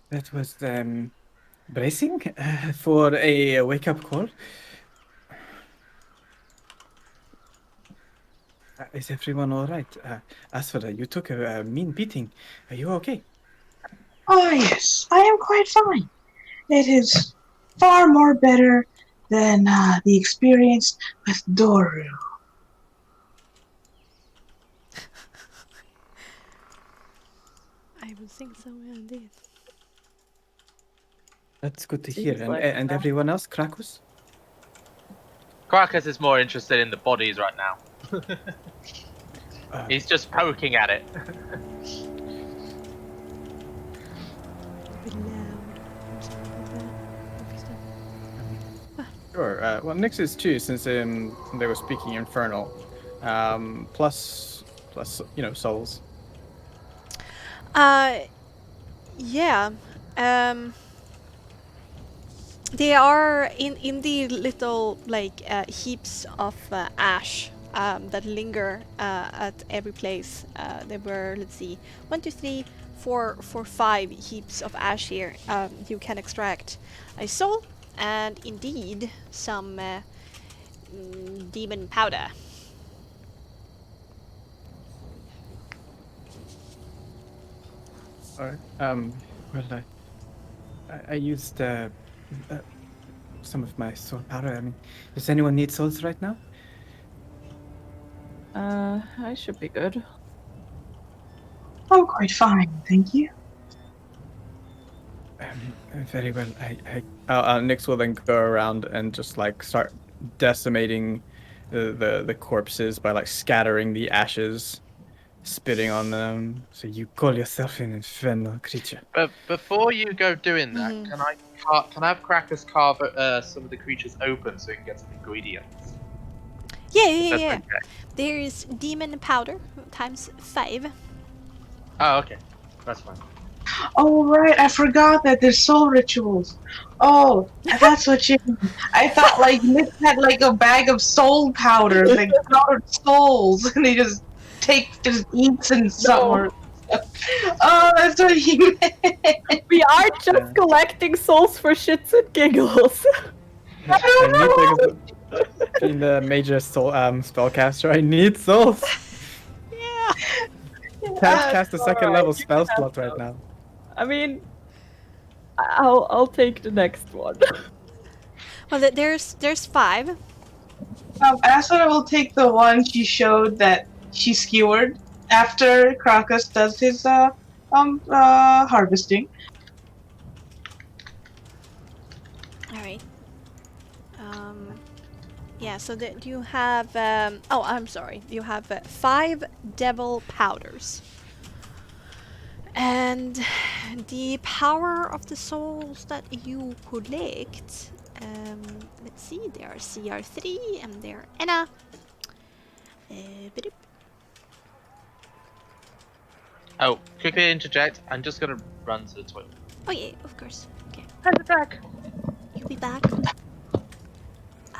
That was bracing for a wake-up call. Is everyone all right? Asphodel, you took a mean beating. Are you okay? Oh, yes, I am quite fine. It is far more better than the experience with Doru. I would think so, indeed. That's good to Seems hear. And, like and that. everyone else, Krakus? Krakus is more interested in the bodies right now. He's just poking at it. A bit loud. Or something like that. Interesting. Sure. Well, Nyx is too, since they were speaking Infernal. Plus, souls. Yeah. They are in the little heaps of ash that linger at every place. There were, let's see, 1, 2, 3, 4, 5 heaps of ash here. You can extract a soul and indeed some demon powder. Alright. Well, I used some of my soul powder. I mean, does anyone need souls right now? I should be good. I'm quite fine, thank you. Very well. Nyx will then go around and just like start decimating the corpses by like scattering the ashes, spitting on them. So you call yourself an infernal creature. But before you go doing that, Mhm. can I have Krakus carve some of the creatures open so we can get some ingredients? That's Yeah. okay. There is demon powder times 5. Oh, okay. That's fine. Oh right, I forgot that there's soul rituals. Oh, that's what you mean. I thought like Nick had like a bag of soul powder, like powdered souls, and he just eats and something. No, Oh, that's what he meant. we are Yeah. just collecting souls for shits and giggles. I I need don't know. things. Being the major soul spellcaster, I need souls. Yeah. Can't Yeah, cast a it's second alright, level you spell can have slot right those. now. I mean, I'll take the next one. Well, there's 5. Asuna will take the one she showed that she skewered after Krakus does his harvesting. All right. Yeah. So that you have. Oh, I'm sorry. You have 5 devil powders. And the power of the souls that you collect. Let's see. They are CR3 and they're Enna. Bidoop. Oh, quickly interject. I'm just gonna run to the toilet. Oh yeah, of course. Okay. I'll be back. You'll be back.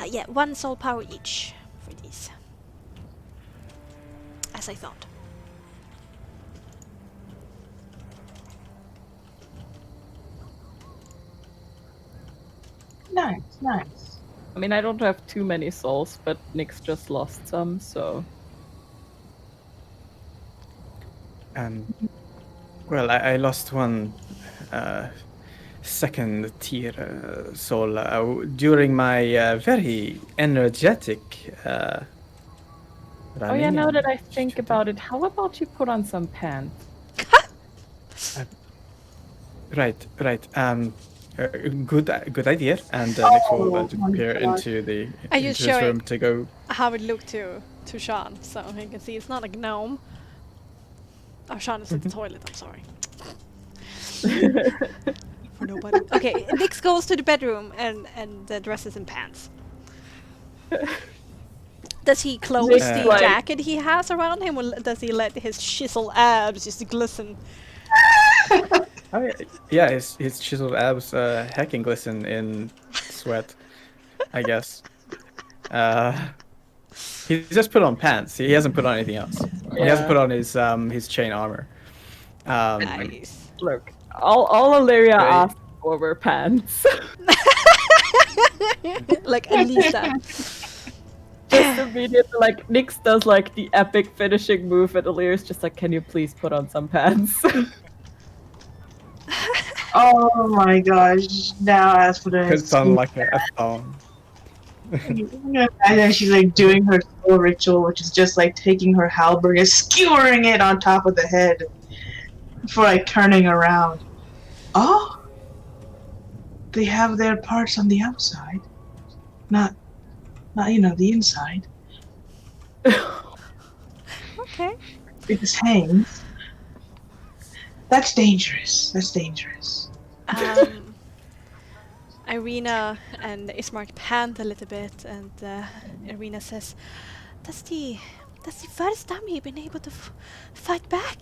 Yeah, 1 soul power each for these. As I thought. Nice. I mean, I don't have too many souls, but Nyx just lost some, so. Well, I lost one second tier soul during my very energetic Oh yeah, running now that and I think shooting. about it, how about you put on some pants? Right. Good idea. And next we'll Oh, disappear my God. into the Are you into his showing- room to go. How it looked to Sean, so you can see it's not a gnome. Oh, Sean is at the toilet. I'm sorry. For nobody. Okay, Nix goes to the bedroom and dresses in pants. Does he close Nick's the like- jacket he has around him, or does he let his chisel abs just glisten? Oh, yeah, his chiseled abs hacking glisten in sweat, I guess. He just put on pants. He hasn't put on anything else. He hasn't Yeah. put on his chain armor. Nice. Look, all Eliria Right. asked for were pants. Like Elisa. Just immediately, like, Nyx does, like, the epic finishing move, and Illyria's just like, can you please put on some pants? Oh my gosh. Now Asuna Puts on like a thong. And then she's like doing her soul ritual, which is just like taking her halberd and skewering it on top of the head before like turning around. Oh, they have their parts on the outside, not the inside. Okay. It just hangs. That's dangerous. Irina and Ismark pant a little bit, and Irina says, "That's the first time you've been able to fight back.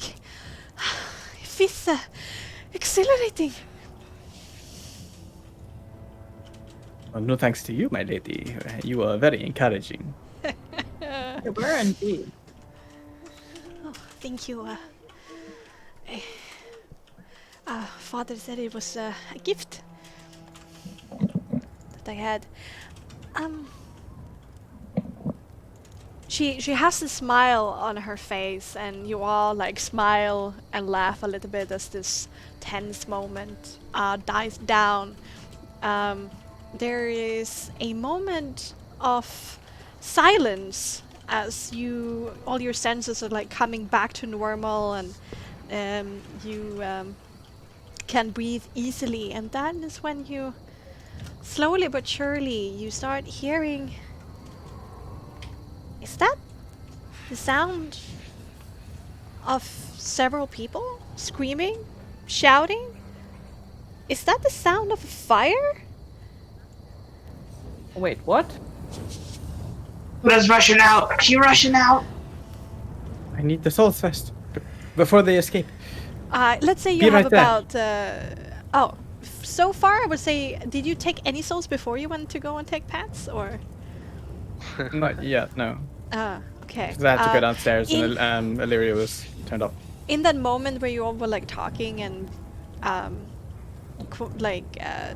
It feels exhilarating." Well, no thanks to you, my lady. You are very encouraging. You were indeed. Oh, thank you. Father said it was a gift that I had. She has a smile on her face, and you all like smile and laugh a little bit as this tense moment dies down. There is a moment of silence as all your senses are like coming back to normal, and you can breathe easily, and that is when you slowly but surely you start hearing. Is that the sound of several people screaming, shouting? Is that the sound of a fire? Wait, what? Buddha's rushing out. She rushing out. I need the souls first before they escape. Let's say you Be have right there. about. So far, I would say, did you take any souls before you went to go and take pets, or? Not yet, no. Okay. Because I had to go downstairs in- and Eliria was turned off. In that moment where you all were like talking and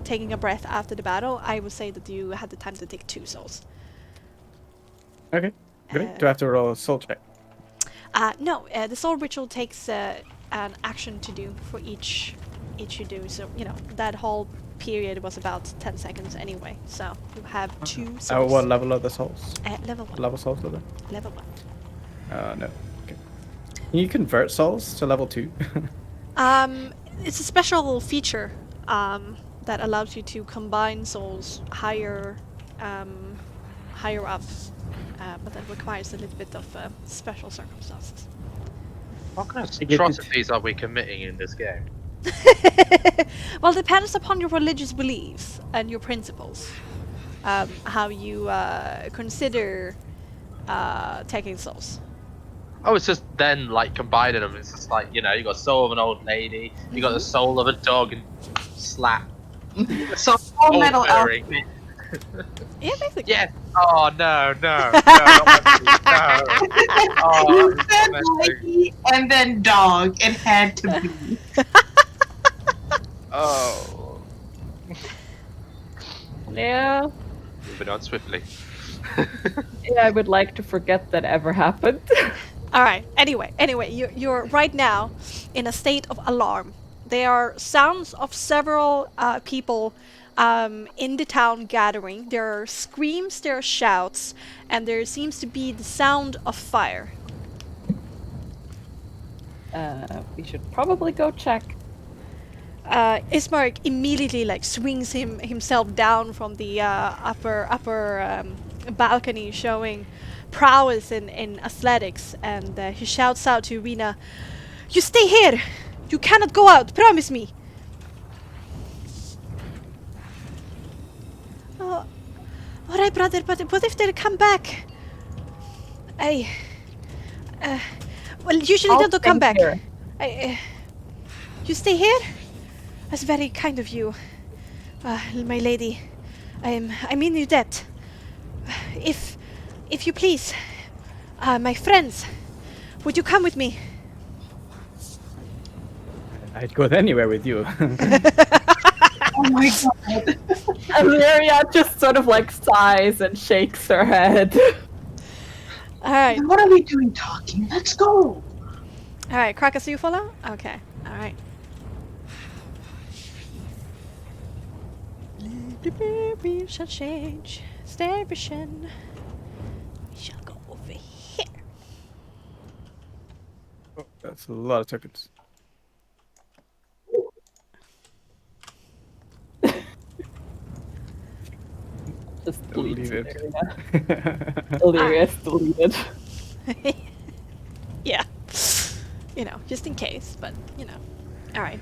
taking a breath after the battle, I would say that you had the time to take 2 souls. Okay, great. Do I have to roll a soul check? No, the soul ritual takes an action to do for each you do. So that whole period was about 10 seconds anyway. So you have 2 souls. What level are the souls? Level 1. Level souls are they? Level 1. No. Okay. Can you convert souls to level 2? It's a special feature that allows you to combine souls higher up, but that requires a little bit of special circumstances. What kind of atrocities are we committing in this game? Well, it depends upon your religious beliefs and your principles, how you consider taking souls. Oh, it's just then like combining them. It's just like you got the soul of an old lady, you got the soul of a dog, and slap. So all metal elf. fairy. Yeah, basically. Yes. Oh no, no, no, not meant to be, no. Oh, You it's said not meant to be. lady and then dog. It had to be. Oh. Yeah. Moving on swiftly. Yeah, I would like to forget that ever happened. All right. Anyway, you're right now in a state of alarm. There are sounds of several people in the town gathering. There are screams, there are shouts, and there seems to be the sound of fire. We should probably go check. Ismark immediately swings himself down from the upper balcony, showing prowess in athletics, and he shouts out to Rena, "You stay here! You cannot go out! Promise me!" Oh, all right, brother. But what if they come back? Well, usually they don't come back. Here. You stay here? That's very kind of you, my lady. I'm in your debt. If you please, my friends, would you come with me? I'd go anywhere with you. Oh my god. Eliria just sort of sighs and shakes her head. All right, What are we doing talking? Let's go. all right. Krakus, you follow? Okay, all right. We shall change station. We shall go over here. Oh, that's a lot of tokens. Just delete Deleted. Eliria. Illyria's deleted. Yeah, just in case. But all right.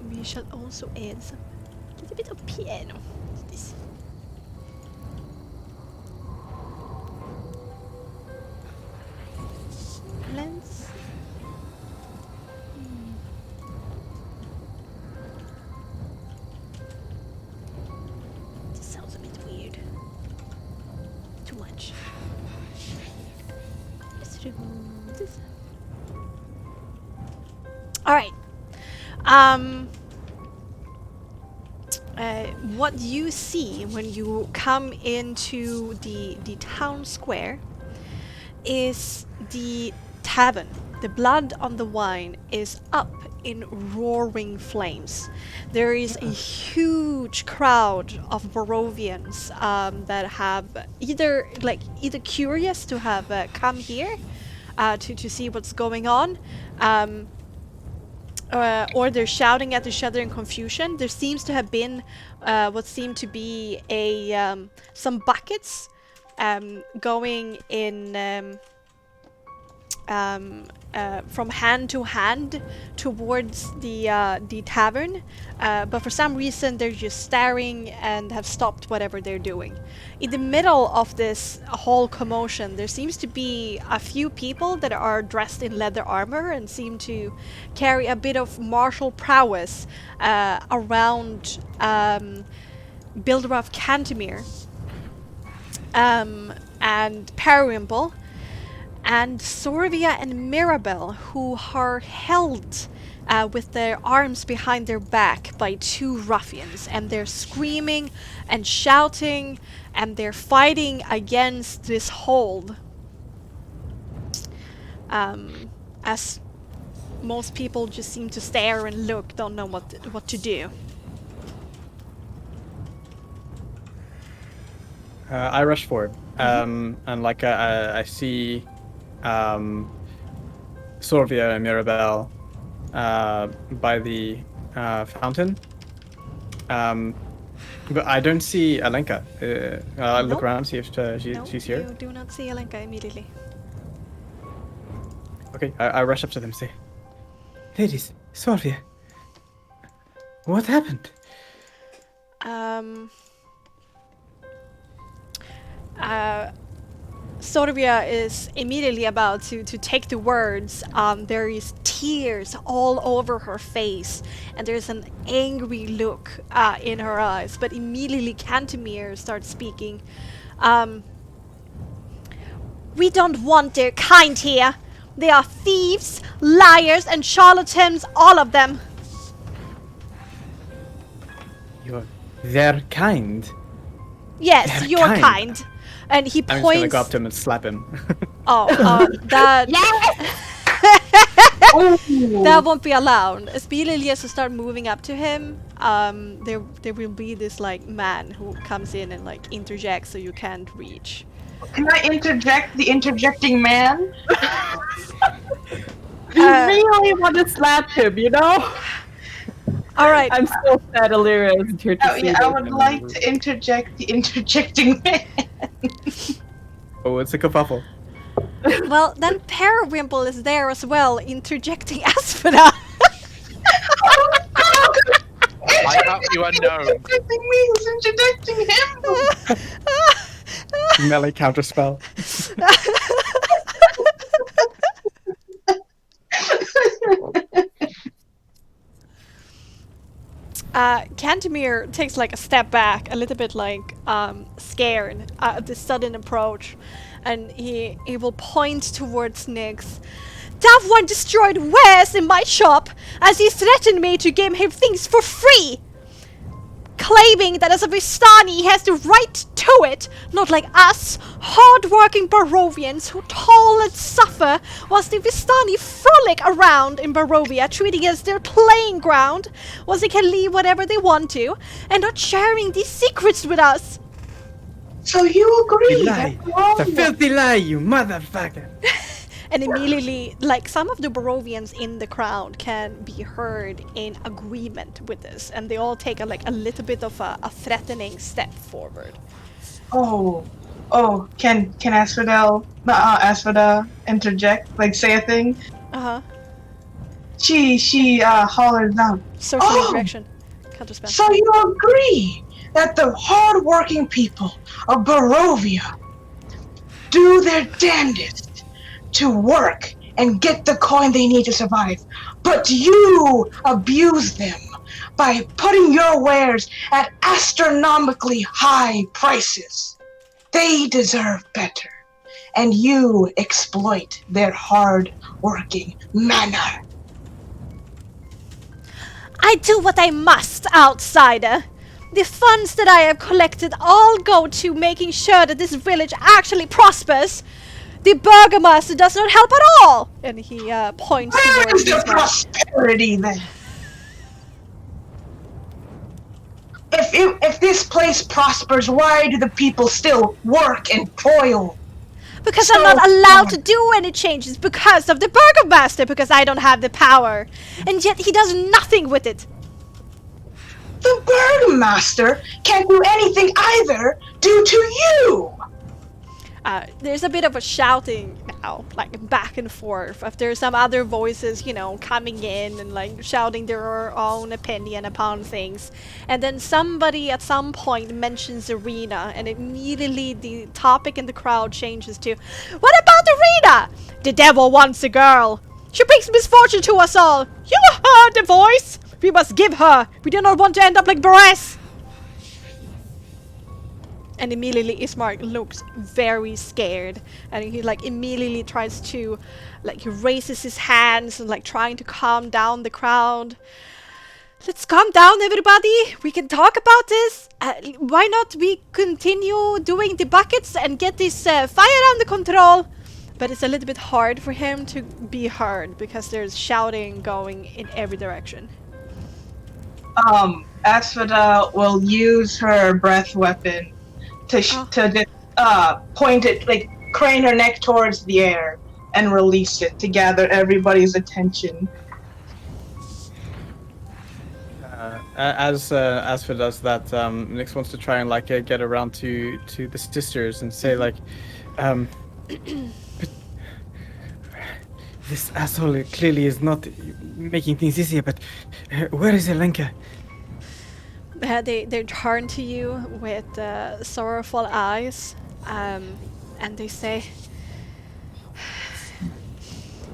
We shall also add some little bit of piano. This. Let's. This sounds a bit weird. Too much. Let's remove this. All right. What you see when you come into the town square is the tavern. The blood on the wine is up in roaring flames. There is a huge crowd of Barovians that have either curious to have come here to see what's going on. Or they're shouting at each other in confusion. There seems to have been what seemed to be some buckets going in from hand to hand towards the tavern, but for some reason they're just staring and have stopped whatever they're doing. In the middle of this whole commotion, there seems to be a few people that are dressed in leather armor and seem to carry a bit of martial prowess around Builder of Cantemir and Periwinkle, and Sorvia and Mirabelle, who are held with their arms behind their back by two ruffians, and they're screaming and shouting, and they're fighting against this hold. As most people just seem to stare and look, don't know what to do. I rush forward, and like I see Sorvia and Mirabelle by the fountain, but I don't see Alenka. I look Nope. around, see if she's here. You do not see Alenka immediately. Okay, I rush up to them and say, "Ladies, Sorvia, what happened?" Sorvia is immediately about to take the words. There is tears all over her face, and there's an angry look in her eyes. But immediately Cantemir starts speaking. We don't want their kind here. They are thieves, liars, and charlatans, all of them. You're their kind. Yes, They're you're kind. kind. And he I'm just gonna points. go up to him and slap him. That Ooh. that won't be allowed. As Eliria to start moving up to him, there will be this like man who comes in and like interjects so you can't reach. Can I interject the interjecting man? You really want to slap him, you know? All right. I'm so sad Eliria isn't here to Oh, see yeah, I this. would like to interject the interjecting man. Oh, it's a kerfuffle. Well, then Periwinkle is there as well, interjecting Asphodel. I hope you are known. Interjecting me who's interjecting him. Melee counterspell. Cantemir takes like a step back, a little bit like scared at the sudden approach, and he will point towards Nyx. That one destroyed wares in my shop as he threatened me to give him things for free, claiming that as a Vistani he has the right to it, not like us, hard-working Barovians who toil and suffer whilst the Vistani frolic around in Barovia, treating it as their playing ground, whilst they can leave whatever they want to, and not sharing these secrets with us. So you agree? You lie. It's a filthy lie, you motherfucker. And immediately, like, some of the Barovians in the crowd can be heard in agreement with this, and they all take a little bit of a threatening step forward. Oh, can Asphodel interject, like say a thing? Uh-huh. She hollers out. Sorcery Oh! direction. Counterspell. So you agree that the hard-working people of Barovia do their damnedest to work and get the coin they need to survive, but you abuse them by putting your wares at astronomically high prices. They deserve better, and you exploit their hard-working manner. I do what I must, outsider. The funds that I have collected all go to making sure that this village actually prospers. The burgomaster does not help at all. And he points Where towards is the this man. prosperity then? If this place prospers, why do the people still work and toil? Because I'm not allowed to do any changes because of the burgomaster, because I don't have the power. And yet he does nothing with it. The burgomaster can't do anything either due to you. There's a bit of a shouting now, like back and forth. If there's some other voices, you know, coming in and like shouting their own opinion upon things. And then somebody at some point mentions Arena, and immediately the topic in the crowd changes to, "What about Arena? The devil wants a girl. She brings misfortune to us all. You heard the voice. We must give her. We do not want to end up like Beres." And immediately Ismark looks very scared, and he like immediately tries to, like, he raises his hands and like trying to calm down the crowd. "Let's calm down, everybody. We can talk about this. Why not we continue doing the buckets and get this fire under control?" But it's a little bit hard for him to be heard because there's shouting going in every direction. Asphodel will use her breath weapon to point it, like crane her neck towards the air and release it to gather everybody's attention. As Aspha does that, Nyx wants to try and like get around to the sisters and say like, but this asshole clearly is not making things easier. But where is Elenka? They turn to you with sorrowful eyes, and they say,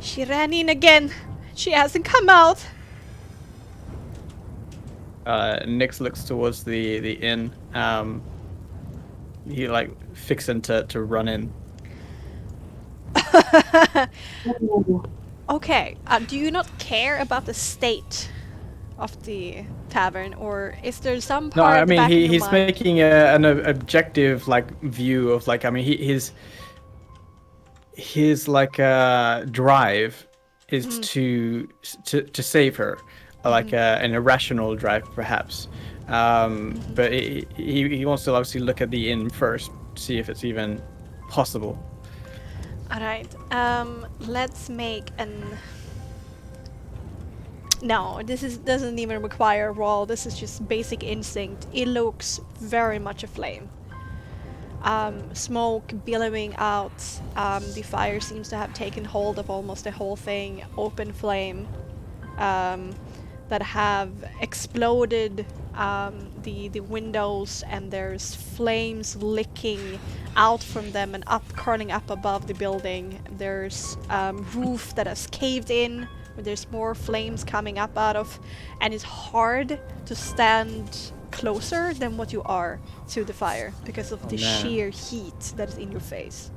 "She ran in again. She hasn't come out." Nyx looks towards the inn. He like fixing to run in. Okay, do you not care about the state of the tavern, or is there some No, part I at the mean back of your he's mind? making an objective like view of like, I mean his like drive is to save her, like an irrational drive perhaps, but he wants to obviously look at the inn first, see if it's even possible. All right, let's make an. No, doesn't even require a roll. This is just basic instinct. It looks very much aflame. Smoke billowing out. The fire seems to have taken hold of almost the whole thing. Open flame that have exploded the windows, and there's flames licking out from them and up, curling up above the building. There's roof that has caved in, where there's more flames coming up out of, and it's hard to stand closer than what you are to the fire because of the man. sheer heat that is in your face.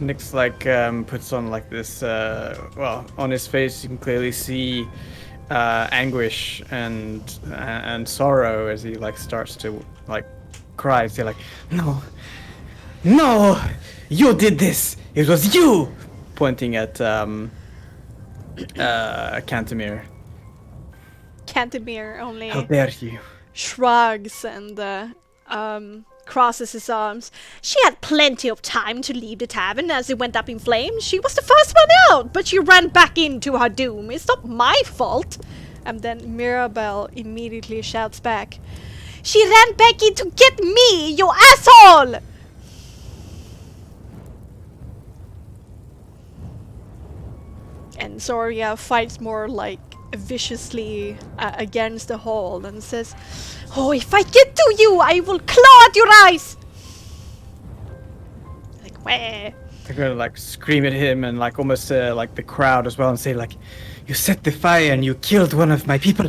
Nyx like puts on like this well, on his face you can clearly see anguish and sorrow as he like starts to like cry. He's like, no, you did this, it was you, pointing at Cantemir. Cantemir only How dare you? shrugs and crosses his arms. "She had plenty of time to leave the tavern as it went up in flames. She was the first one out, but she ran back into her doom. It's not my fault." And then Mirabelle immediately shouts back, "She ran back in to get me, you asshole!" And Zoria fights more like viciously against the hole and says, "Oh, if I get to you, I will claw at your eyes!" Like, where? They're gonna like scream at him and like almost like the crowd as well and say like, you set the fire and you killed one of my people.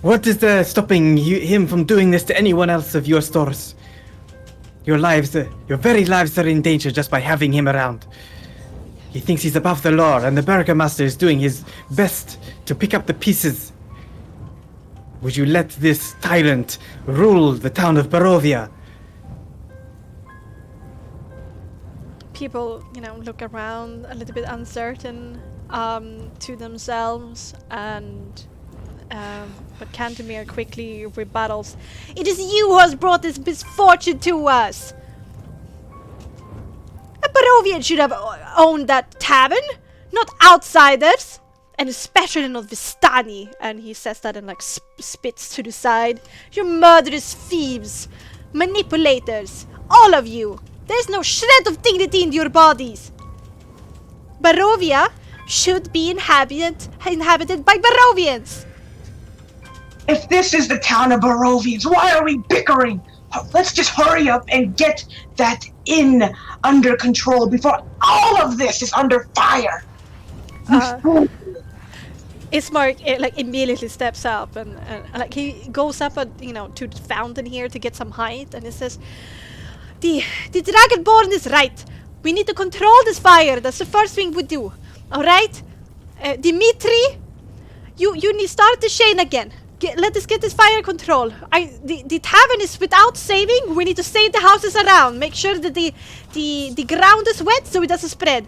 What is stopping him from doing this to anyone else of your stores? Your lives, your very lives are in danger just by having him around. He thinks he's above the law, and the Burgomaster is doing his best to pick up the pieces. Would you let this tyrant rule the town of Barovia? People, look around a little bit uncertain to themselves, and but Cantemir quickly rebuttals, "It is you who has brought this misfortune to us! A Barovian should have owned that tavern, not outsiders, and especially not Vistani." And he says that and like spits to the side. "You murderous thieves! Manipulators! All of you! There's no shred of dignity in your bodies! Barovia should be inhabited by Barovians! If this is the town of Barovians, why are we bickering? Let's just hurry up and get that inn under control before all of this is under fire. Ismark like immediately steps up and like he goes up to the fountain here to get some height, and he says, the Dragonborn is right. We need to control this fire. That's the first thing we do. All right, Dimitri, you need to start the chain again. Let us get this fire control. The tavern is without saving. We need to save the houses around. Make sure that the ground is wet so it doesn't spread.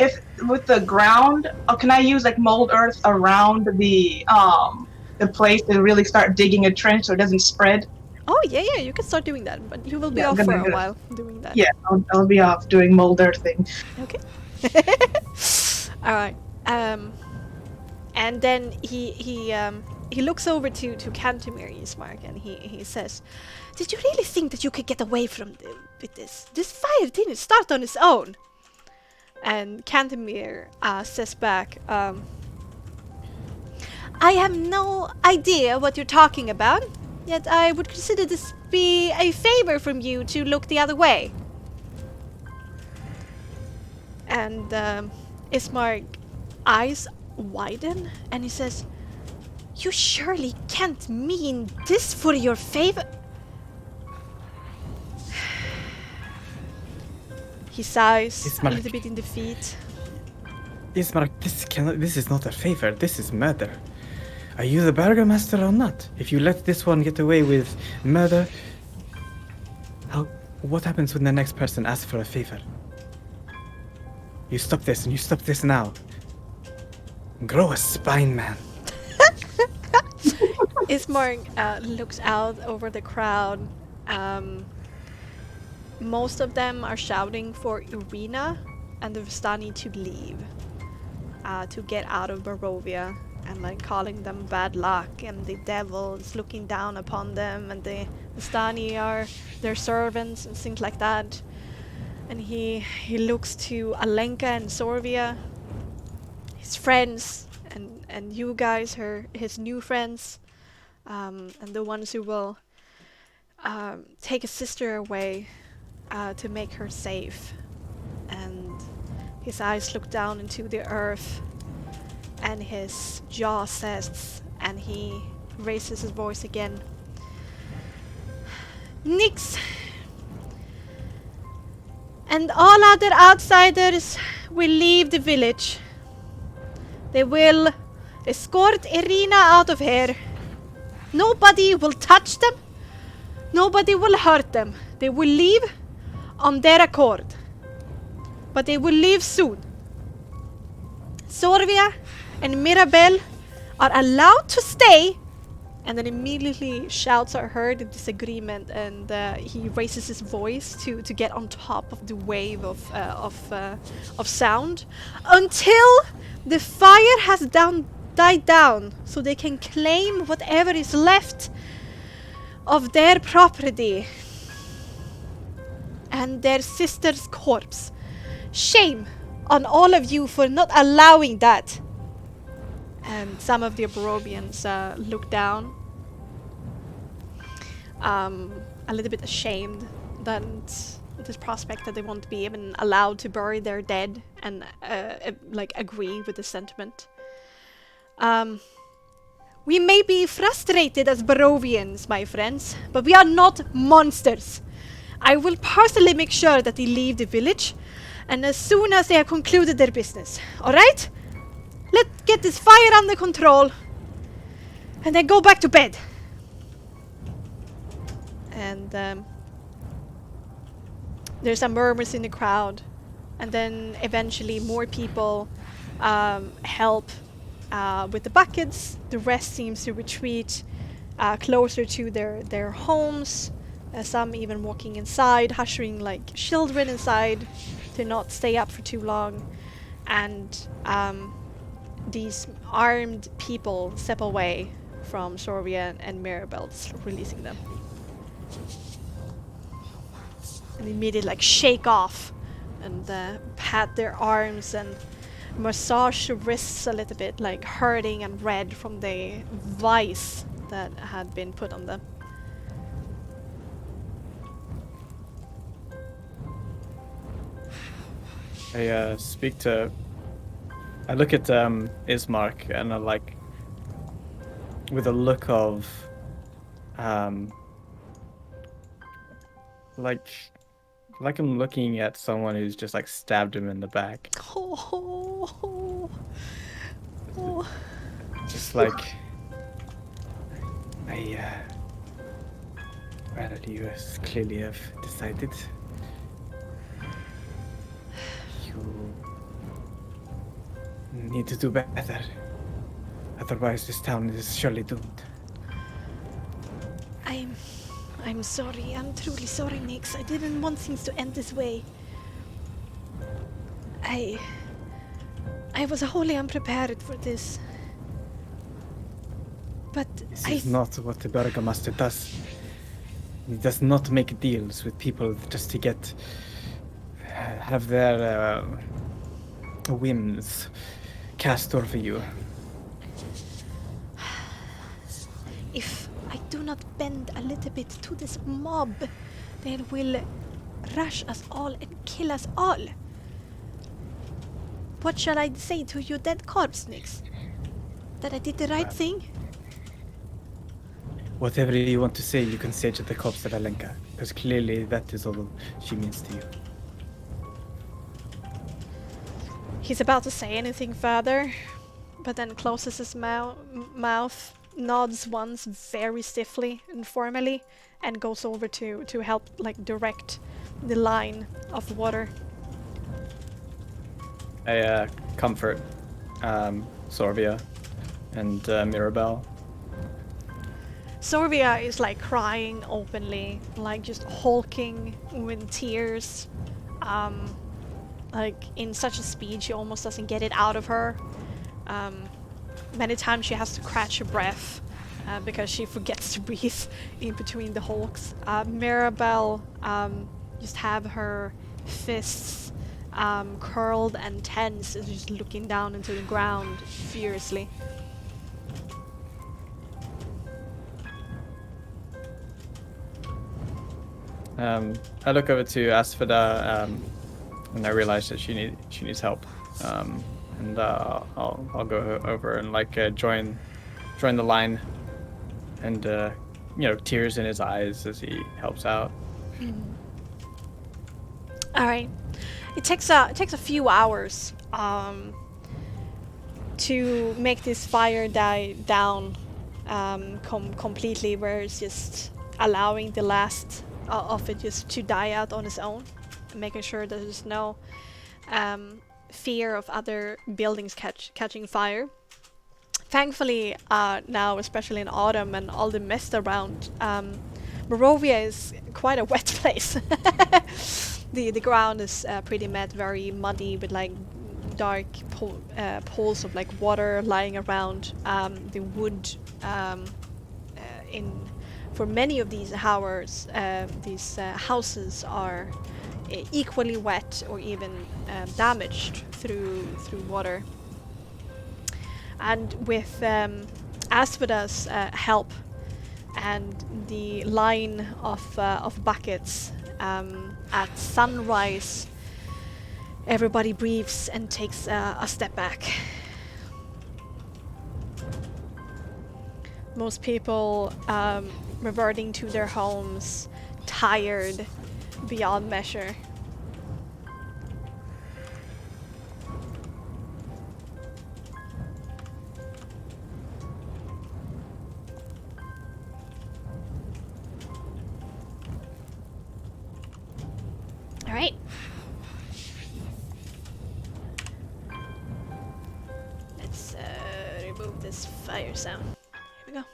If with the ground, can I use like mold earth around the place to really start digging a trench so it doesn't spread? Oh yeah, you can start doing that, but you will be off for a while doing that. Yeah, I'll be off doing mold earth thing. Okay. All right. And then he looks over to Cantemir Ismark, and he says, "Did you really think that you could get away with this? This fire didn't start on its own." And Cantemir says back, "I have no idea what you're talking about, yet I would consider this be a favor from you to look the other way." And Ismark's eyes widen, and he says, "You surely can't mean this for your favor." He sighs a little bit in defeat. Ismark, this is not a favor, this is murder. Are you the burgomaster or not? If you let this one get away with murder, what happens when the next person asks for a favor? You stop this, and you stop this now. Grow a spine, man. Ismark looks out over the crowd. Most of them are shouting for Irina and the Vistani to leave, to get out of Barovia, and like calling them bad luck, and the devil is looking down upon them, and the Vistani are their servants and things like that. And he looks to Alenka and Sorvia, his friends, and you guys, his new friends, and the ones who will take a sister away to make her safe. And his eyes look down into the earth, and his jaw sets, and he raises his voice again. "Nix and all other outsiders will leave the village. They will escort Irina out of here. Nobody will touch them. Nobody will hurt them. They will leave on their accord. But they will leave soon. Sorvia and Mirabelle are allowed to stay." And then immediately shouts are heard in disagreement, and he raises his voice to get on top of the wave of sound, "until the fire has died down, so they can claim whatever is left of their property and their sister's corpse. Shame on all of you for not allowing that." And some of the Barovians look down, a little bit ashamed that this prospect that they won't be even allowed to bury their dead, and like agree with the sentiment. "We may be frustrated as Barovians, my friends, but we are not monsters. I will personally make sure that they leave the village, and as soon as they have concluded their business. Alright? Let's get this fire under control, and then go back to bed." And there's some murmurs in the crowd, and then eventually more people help with the buckets. The rest seems to retreat closer to their homes. Some even walking inside, ushering like children inside to not stay up for too long. And these armed people step away from Sorvia and Mirabelle, releasing them. And immediately like shake off and pat their arms and massage the wrists a little bit, like hurting and red from the vice that had been put on them. I speak to. I look at Ismark and I like, with a look of, um, like, I'm looking at someone who's just like stabbed him in the back. Oh, oh. Just like, well, you clearly have decided you need to do better. Otherwise, this town is surely doomed. I'm sorry. I'm truly sorry, Nix. I didn't want things to end this way. I was wholly unprepared for this. But This is not what the Burgomaster does. He does not make deals with people just to get have their whims cast over you. if I do not bend a little bit to this mob, they will rush us all and kill us all. What shall I say to you dead corpse, Nix? That I did the right thing? Whatever you want to say, you can say to the corpse of Alenka, because clearly that is all she means to you. He's about to say anything further, but then closes his mouth, nods once very stiffly and formally, and goes over to help like direct the line of water. I comfort Sorvia and Mirabelle. Sorvia is like crying openly, like just hulking with tears. Like in such a speed she almost doesn't get it out of her. Many times she has to catch her breath because she forgets to breathe in between the hulks. Mirabelle just have her fists curled and tense and just looking down into the ground furiously. I look over to Asphodel, and I realize that she needs help. And I'll go over and like join the line, and tears in his eyes as he helps out. All right, it takes a few hours to make this fire die down completely, where it's just allowing the last of it just to die out on its own, making sure that there's no fear of other buildings catching fire. Thankfully, now, especially in autumn and all the mist around, Barovia is quite a wet place. The ground is pretty very muddy with like dark pools of like water lying around. The wood for many of these houses are equally wet or even damaged through water. And with Asphoda's help and the line of buckets at sunrise, everybody breathes and takes a step back. Most people reverting to their homes, tired beyond measure. All right. Let's remove this fire sound. Here we go.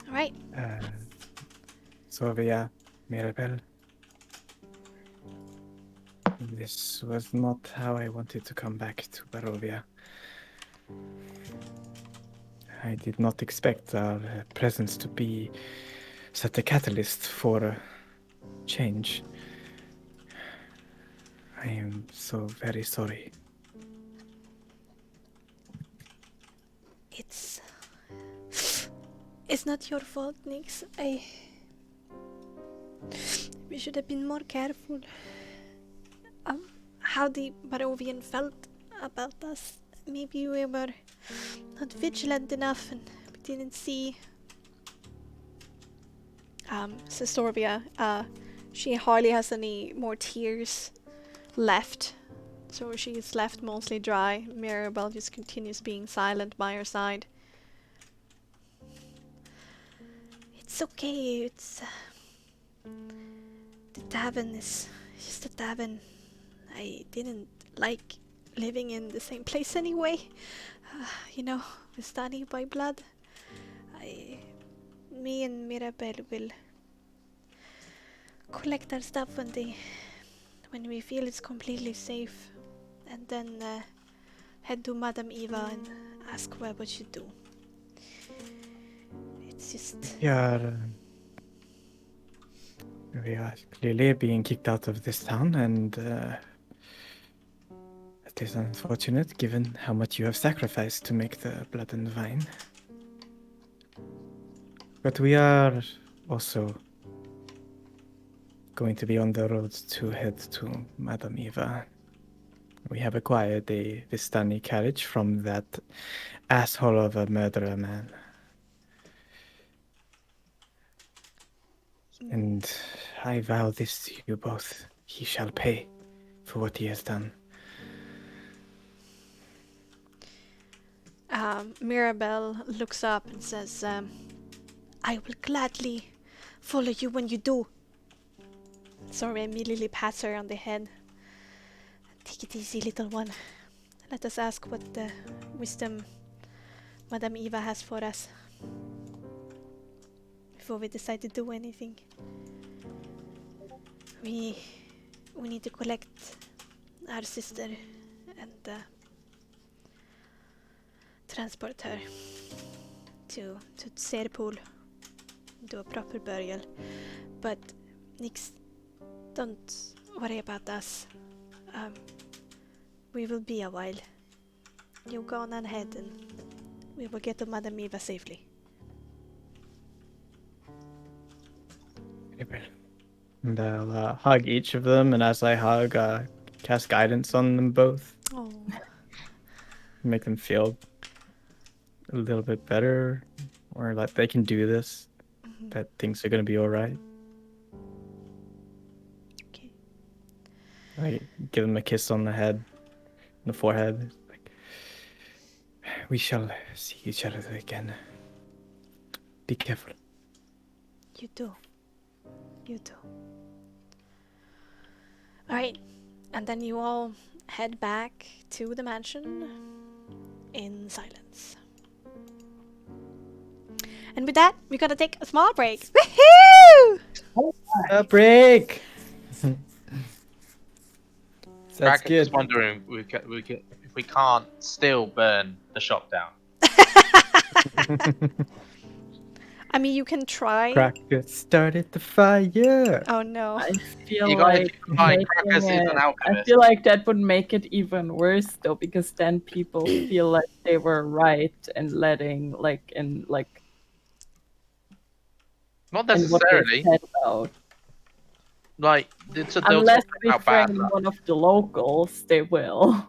All right. Sovia, Mirabelle. This was not how I wanted to come back to Barovia. I did not expect our presence to be such a catalyst for change. I am so very sorry. It's not your fault, Nix. We should have been more careful. How the Barovian felt about us. Maybe we were not vigilant enough and we didn't see. Sestorbia, she hardly has any more tears left. So she's left mostly dry. Mirabelle just continues being silent by her side. It's okay, it's... the tavern is just a tavern. I didn't like living in the same place anyway. Vistani by blood. Me and Mirabelle will collect our stuff when we feel it's completely safe, and then head to Madame Eva and ask her what you do. It's just... We are clearly being kicked out of this town, and it is unfortunate given how much you have sacrificed to make the blood and wine. But we are also going to be on the road to head to Madame Eva. We have acquired a Vistani carriage from that asshole of a murderer man. And I vow this to you both. He shall pay for what he has done. Mirabelle looks up and says, I will gladly follow you when you do. Sorry, immediately pats her on the head. Take it easy, little one. Let us ask what wisdom Madame Eva has for us before we decide to do anything. We need to collect our sister and transport her to Serpol, do a proper burial. But Nix, don't worry about us. We will be a while. You go on ahead and we will get to Madame Eva safely. And I'll hug each of them, and as I hug, cast guidance on them both. Oh. Make them feel a little bit better, or like they can do this, that things are going to be alright. Okay. I give them a kiss on the head, the forehead. Like, we shall see each other again. Be careful. You do. Alright, and then you all head back to the mansion in silence. And with that, we're gonna take a small break. Woohoo! A break! That's Bracket's good. just wondering if we can't still burn the shop down. I mean, you can try. Cracker started the fire. Oh no. I feel You guys like find Crackers is making an it- I alchemist. feel like that would make it even worse though, because then people feel like they were right and letting Not in what they necessarily. said about. Like, they'll Unless talk we about bad frame luck. one of the locals, they will.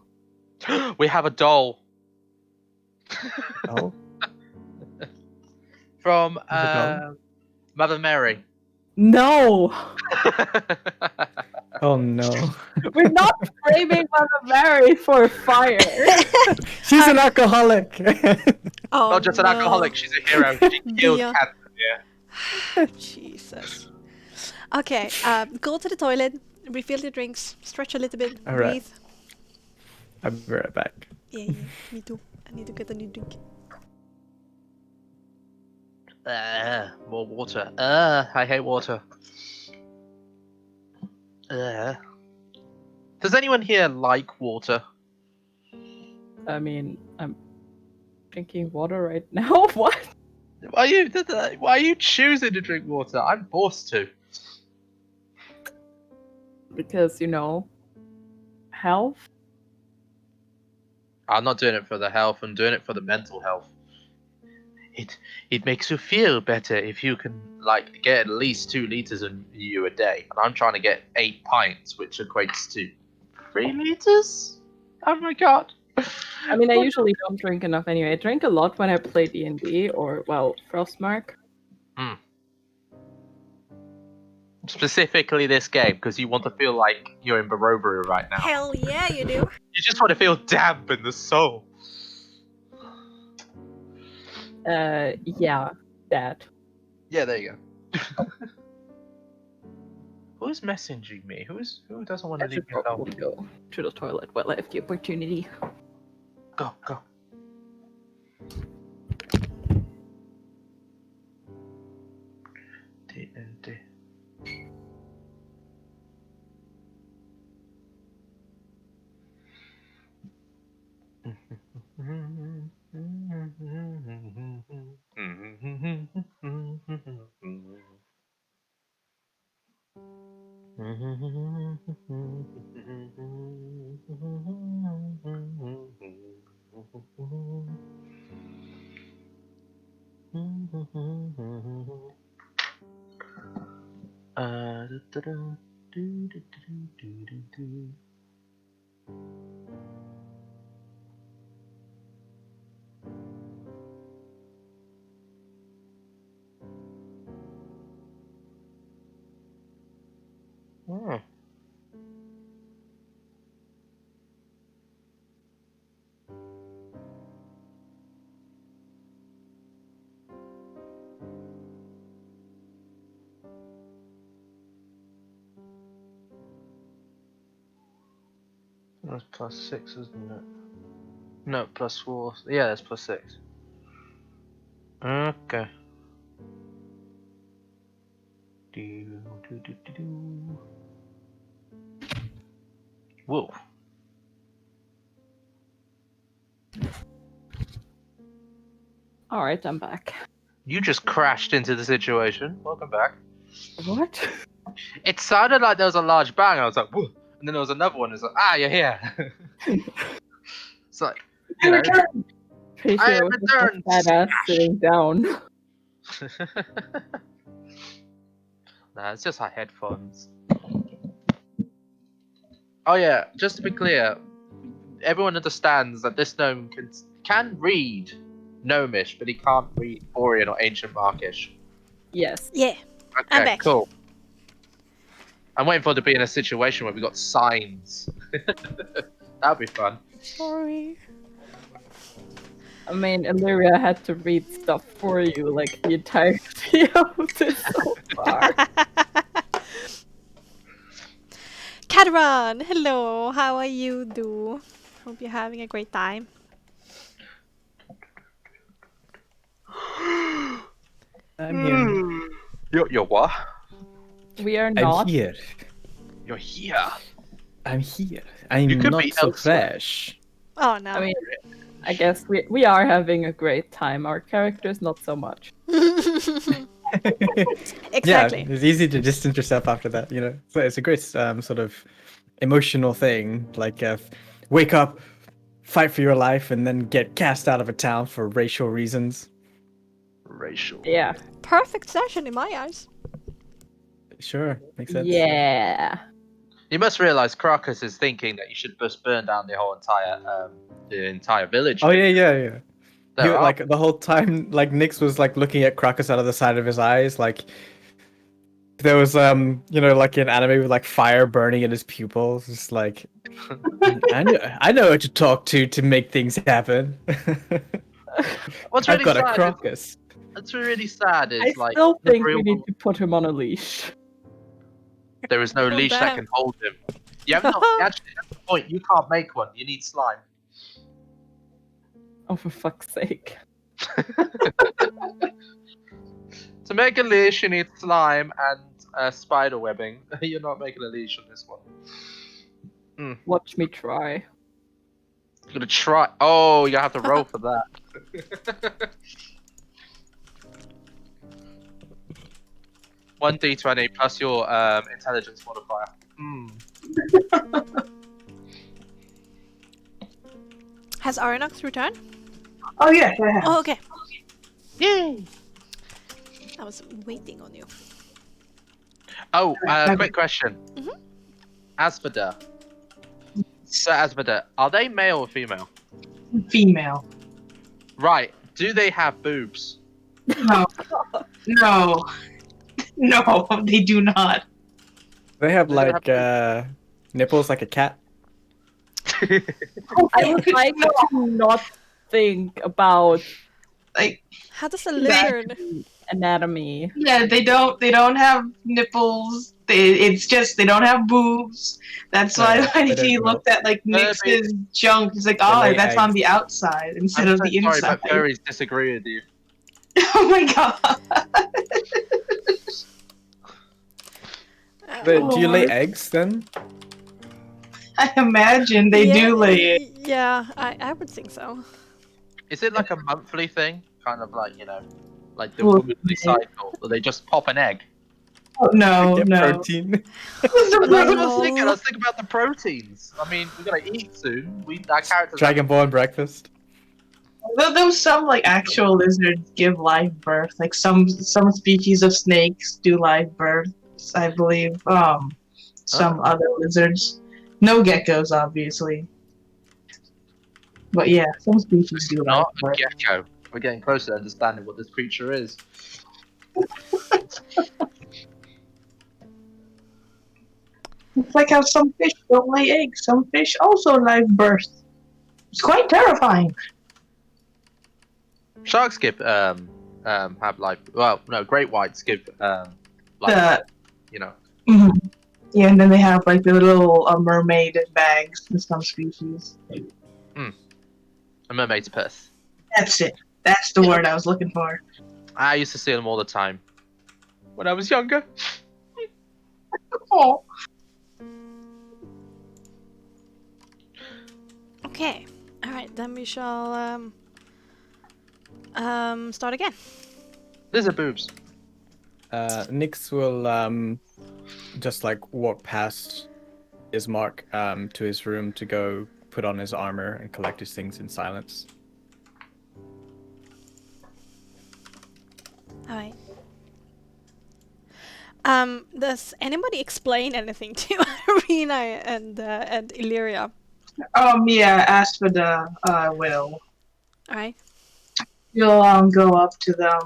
We have a doll Oh, from Have a doll? Mother Mary. No, oh no. we're not framing Mother Mary for fire. She's an alcoholic. Oh, Not just an no. alcoholic, she's a hero. She killed Yeah. cancer. Jesus. Okay, go to the toilet, refill your drinks, stretch a little bit, All right. breathe. I'll be right back. Yeah, me too. I need to get a new drink. More water. I hate water. Does anyone here like water? I mean, I'm drinking water right now. What? Why are you choosing to drink water? I'm forced to. Because, health? I'm not doing it for the health. I'm doing it for the mental health. It makes you feel better if you can get at least 2 liters in you a day, and I'm trying to get 8 pints, which equates to 3 liters. Oh my god! I mean, I usually don't drink enough anyway. I drink a lot when I play D&D or, Frostmark. Specifically this game, because you want to feel like you're in Barovia right now. Hell yeah, you do. You just want to feel damp in the soul. Yeah, that. Yeah, there you go. Who's messaging me? Who doesn't want to I leave should me alone? probably go to the toilet while I have the opportunity. Go. TNT. Oh. That's +6, isn't it? No, +4. Yeah, that's +6. Okay. Whoa. Alright, I'm back. You just crashed into the situation. Welcome back. What? It sounded like there was a large bang. I was like, whoa. And then there was another one. It's like, you're here. It's like, you know, Pretty I sure it have was just returned. a badass sitting down. Nah, it's just our headphones. Oh yeah, just to be clear, everyone understands that this gnome can read Gnomish, but he can't read Borean or Ancient Markish. Yes. Yeah, Okay, I'm back. cool. I'm waiting for it to be in a situation where we got signs. That'd be fun. Sorry. I mean, Eliria had to read stuff for you, like, the entirety of this so far. Kataran, hello. How are you, do? Hope you're having a great time. I'm here. You're what? We are not. I'm here. You're here. I'm here. I'm You could not be so elsewhere. fresh. Oh no. I mean, I guess we are having a great time. Our characters, not so much. Exactly. Yeah, it's easy to distance yourself after that, you know. So it's a great sort of emotional thing. Like, wake up, fight for your life, and then get cast out of a town for racial reasons. Racial. Yeah. Perfect session in my eyes. Sure, makes sense. Yeah. You must realize Crocus is thinking that you should just burn down the whole entire village. Oh yeah. There are- Like the whole time, like Nyx was like looking at Crocus out of the side of his eyes, like there was like an anime with like fire burning in his pupils. It's like I know how to talk to make things happen. What's I've really got a sad? Crocus. What's really sad is I like still the think real we need world, to put him on a leash. there is no Oh, leash that damn. can hold him. You have not actually at the point you can't make one. You need slime. Oh, for fuck's sake. To make a leash, you need slime and spider webbing. You're not making a leash on this one. Watch me try. You're gonna try. Oh, you have to roll for that. 1d20 plus your intelligence modifier. Has Arnox returned? Oh yeah, I have. Oh, okay. Yay! I was waiting on you. Oh, quick question. Aspida. So Aspida, are they male or female? Female. Right. Do they have boobs? No. No. No, they do not. They have They don't like nipples like a cat. I would like to not think about Like, How does a lizard? anatomy. yeah, they don't have nipples. It's just they don't have boobs. That's why Yeah, when they he don't looked at like Nyx's junk, he's like, They oh, lay that's on eggs. the outside instead I'm of so the sorry, inside. but furries disagree with you. Oh my god. But do you lay Lord. eggs then? I imagine they do lay it. Yeah, I would think so. Is it like a monthly thing? Kind of like, like the Well, womanly cycle, or they just pop an egg? Oh, no, Get no. protein. That's what I was No. thinking. I was thinking about the proteins. I mean, we're gonna eat soon. Our characters. Dragonborn breakfast. Though some like actual lizards give live birth, like some species of snakes do live births, I believe. Some other lizards, no geckos, obviously. But yeah, some species do live Not a birth. gecko. We're getting closer to understanding what this creature is. It's like how some fish don't lay eggs. Some fish also live birth. It's quite terrifying. Sharks give have life. Well, no, great whites give life. Uh, Mhm. Yeah, and then they have like the little mermaid bags in some species. A mermaid's purse. That's it. That's the word I was looking for. I used to see them all the time when I was younger. Oh. Okay. All right, then we shall start again. Lizard boobs. Nyx will just like walk past Ismark to his room to go put on his armor and collect his things in silence. All right. Does anybody explain anything to Arena and Eliria? Yeah, Aspida will. All right. You'll go up to them,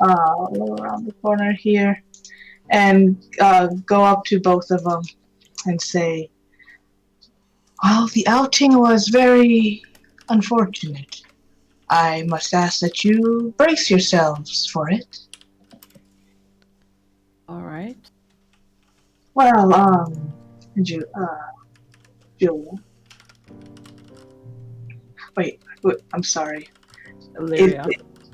around the corner here, and go up to both of them and say, well, the outing was very unfortunate. I must ask that you brace yourselves for it. All right. Well, Julia. Wait, I'm sorry. Eliria.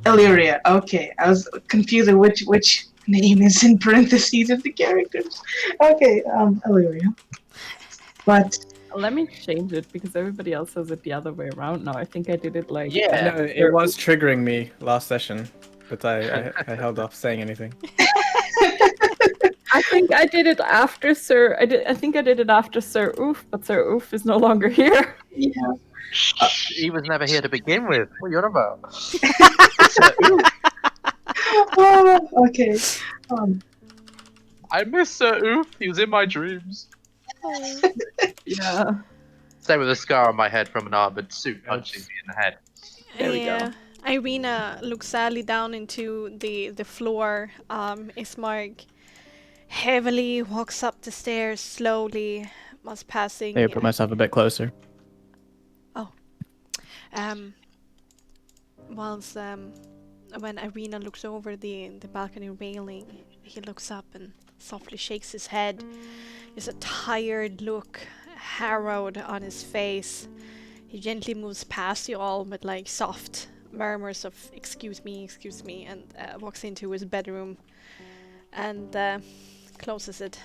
Eliria. Okay, I was confused which name is in parentheses of the characters. Okay, Eliria. But Let me change it because everybody else says it the other way around now. I think I did it like Yeah. I know it was triggering me last session, but I held off saying anything. I think I did it after Sir. I think I did it after Sir Oof, but Sir Oof is no longer here. yeah. He was never here to begin with. What are you on about? Okay. I miss Sir Oof. He was in my dreams. Yeah. Stay with a scar on my head from an armored suit punching me in the head. There we go. Irina looks sadly down into the floor. Ismark heavily walks up the stairs slowly, was passing. Maybe put myself a bit closer. Whilst when Irina looks over the balcony railing, he looks up and softly shakes his head. There's a tired look, harrowed on his face. He gently moves past you all with like soft murmurs of excuse me, and walks into his bedroom and closes it.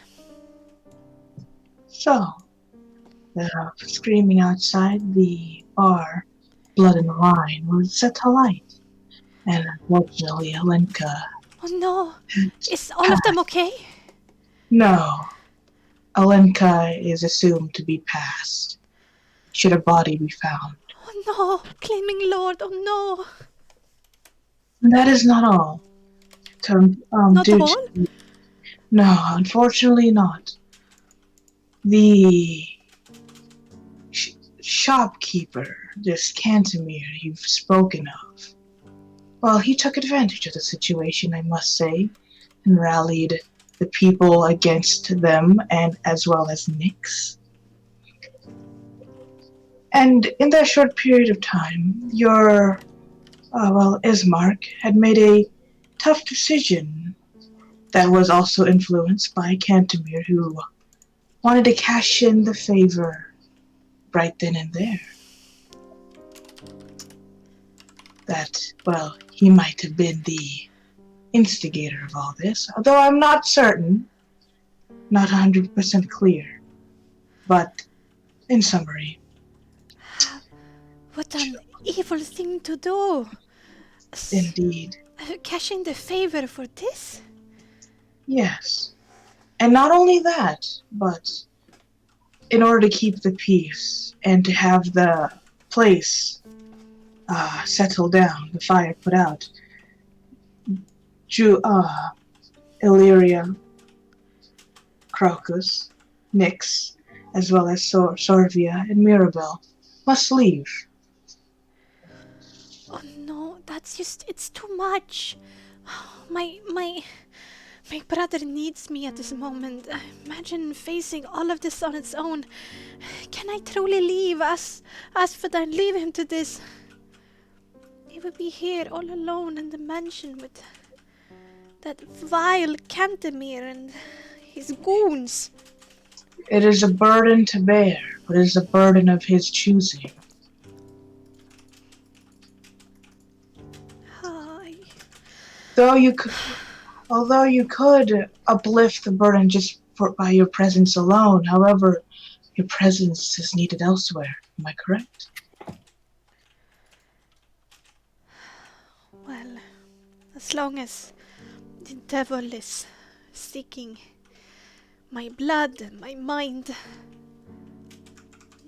So, the screaming outside the bar, blood and wine, was set alight. And unfortunately, Alenka Oh no! Is all of passed. them okay? No, Alenka is assumed to be passed. Should a body be found. Oh no! Claiming Lord! Oh no! And that is not all. Not Due all? to, no, unfortunately not. The shopkeeper, this Cantemir you've spoken of, well, he took advantage of the situation, I must say, and rallied the people against them, and as well as Nyx. And in that short period of time, Ismark had made a tough decision that was also influenced by Cantemir, who wanted to cash in the favor right then and there. That, well, he might have been the instigator of all this, although I'm not certain, not 100% clear. But, in summary, What an evil thing to do! indeed, Cashing the favor for this? yes. And not only that, but in order to keep the peace and to have the place settle down, the fire put out, Illyria, Crocus, Nyx, as well as Sorvia and Mirabelle must leave. Oh no, that's just, it's too much. My brother needs me at this moment. Imagine facing all of this on its own. Can I truly leave? Ask for that, leave him to this. He would be here all alone in the mansion with that vile Cantemir and his goons. It is a burden to bear, but it is a burden of his choosing. Although you could uplift the burden just by your presence alone, however, your presence is needed elsewhere. Am I correct? Well, as long as the devil is seeking my blood and my mind,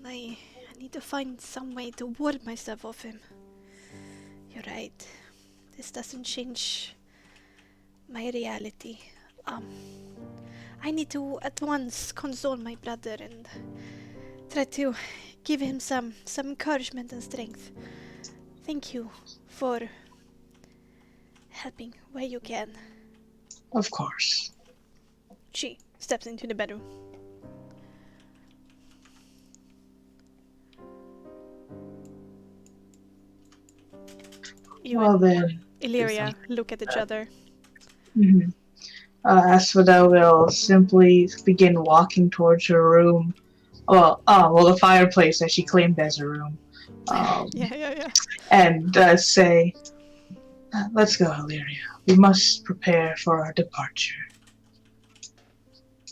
I need to find some way to ward myself off him. You're right. This doesn't change my reality. I need to at once console my brother and try to give him some encouragement and strength. Thank you for helping where you can. Of course. She steps into the bedroom. You Well and then, Eliria look at each other. Asphodel will simply begin walking towards her room. The fireplace that she claimed as a room. Yeah. And say, let's go, Eliria. We must prepare for our departure.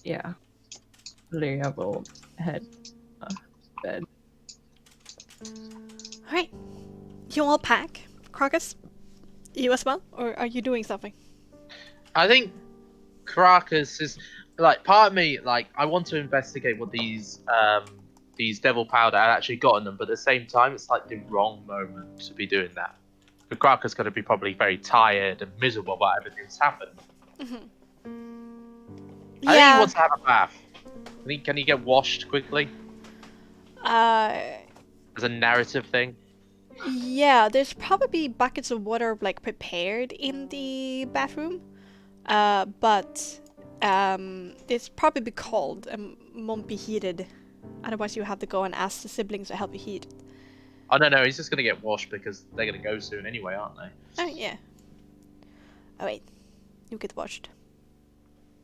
Yeah. Lyria will head bed. Alright. You all pack. Crocus? You as well? Or are you doing something? I think Caracas is like part of me. Like I want to investigate what these devil powder had actually got in them, but at the same time, it's like the wrong moment to be doing that. The Caracas going to be probably very tired and miserable about everything that's happened. I think he wants to have a bath. Can he get washed quickly? As a narrative thing. Yeah, there's probably buckets of water like prepared in the bathroom. But it's probably be cold and won't be heated. Otherwise you have to go and ask the siblings to help you heat. Oh no, he's just gonna get washed because they're gonna go soon anyway, aren't they? Oh yeah. Oh wait, you get washed.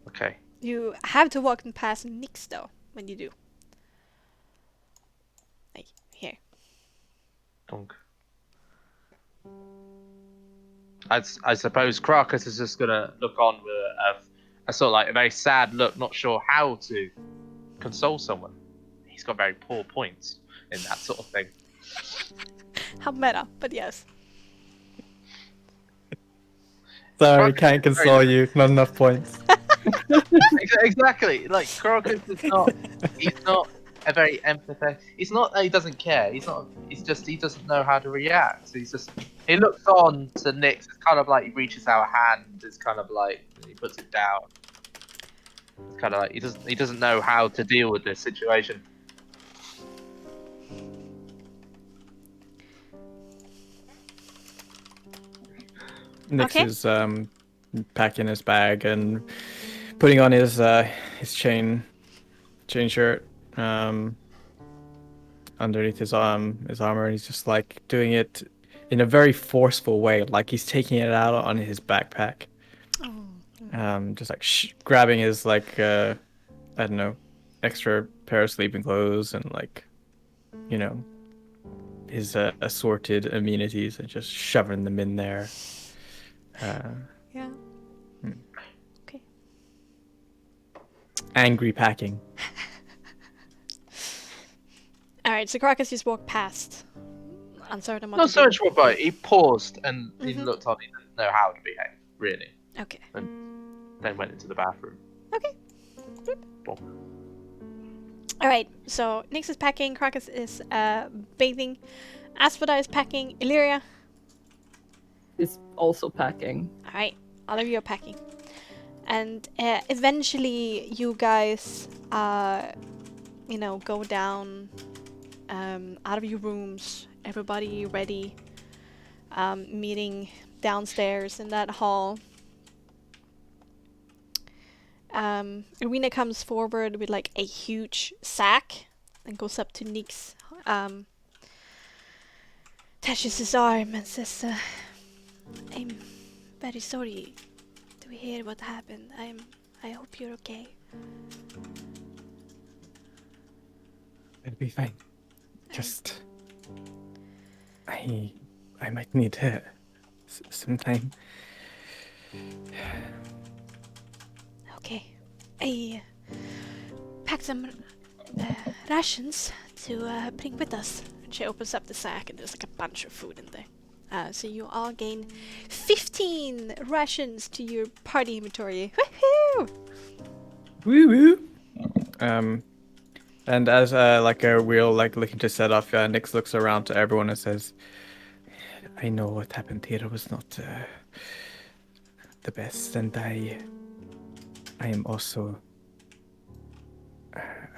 Okay. You have to walk past Nyx though when you do. Like here. Dunk. I suppose Crocus is just gonna look on with a sort of like a very sad look, not sure how to console someone. He's got very poor points in that sort of thing. How meta, but yes. Sorry, Crocus can't is very console you. Not enough points. Exactly. Like Crocus is not. He's not a very empathetic. It's not that he doesn't care. He's not. It's just he doesn't know how to react. He's just. He looks on to Nyx. It's kind of like he reaches out a hand. It's kind of like he puts it down. It's kind of like he doesn't know how to deal with this situation. Nyx Okay. is packing his bag and putting on his chain shirt underneath his armor, and he's just like doing it in a very forceful way, like he's taking it out on his backpack. Just like grabbing his like I don't know, extra pair of sleeping clothes and like, you know, his assorted amenities and just shoving them in there. Yeah. Okay. Angry packing. Alright, so Crocus just walked past. Uncertain what Not to so do. much about it. He paused and he Mhm. looked on. He didn't know how to behave, really. Okay. Then went into the bathroom. Okay. Boom. Alright, so Nyx is packing, Crocus is bathing, Asphodite is packing, Eliria. Is also packing. Alright, all of you are packing. And eventually you guys, you know, go down out of your rooms, everybody ready, meeting downstairs in that hall. Irina comes forward with like a huge sack and goes up to Nyx, touches his arm and says, I'm very sorry to hear what happened. I hope you're okay. It'll be fine. Just I might need some time. Okay. I packed some rations to bring with us. And she opens up the sack and there's like a bunch of food in there. So you all gain 15 rations to your party inventory. Woohoo! Woo woo. And as like a wheel like looking to set off, Nyx looks around to everyone and says, "I know what happened here was not the best, and I am also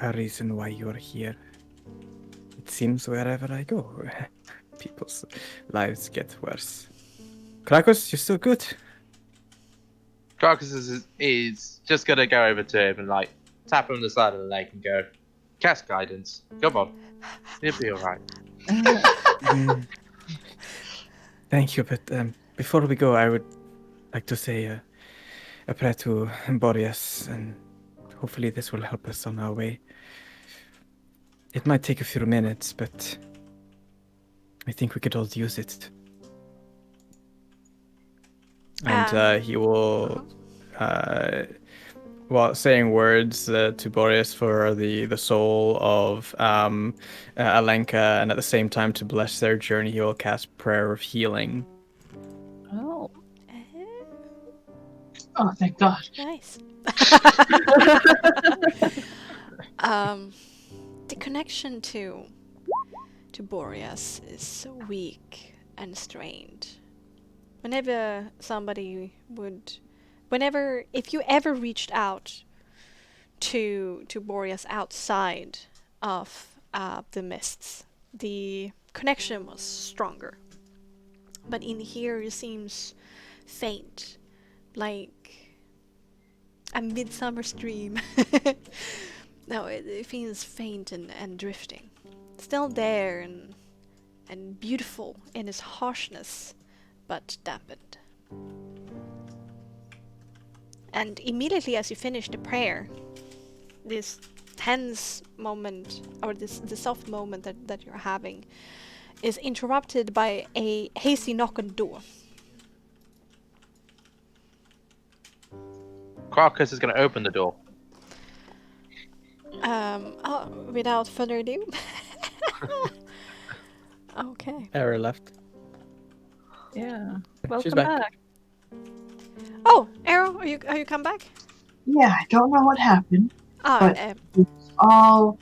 a reason why you're here. It seems wherever I go, people's lives get worse. Krakos, you're still good." Crocus is just gonna go over to him and like tap him on the side of the leg and go, cast guidance. Come on, you'll be alright. Thank you, but before we go, I would like to say a prayer to Boreas, and hopefully this will help us on our way. It might take a few minutes, but I think we could all use it. And he will, while saying words to Boreas for the soul of Alenka, and at the same time to bless their journey, he will cast Prayer of Healing. Oh. Oh, thank God. Nice. The connection to Boreas is so weak and strained. Whenever if you ever reached out to Boreas outside of the mists, the connection was stronger. But in here it seems faint, like a midsummer stream. No, it feels faint and drifting. Still there and beautiful in its harshness, but dampened. And immediately as you finish the prayer, this tense moment, or this soft moment that you're having, is interrupted by a hasty knock on the door. Crocus is going to open the door. Without further ado. Okay. Error left. Yeah. She's Welcome back. back. Oh, Arrow, are you come back? Yeah, I don't know what happened. Oh, But- It's all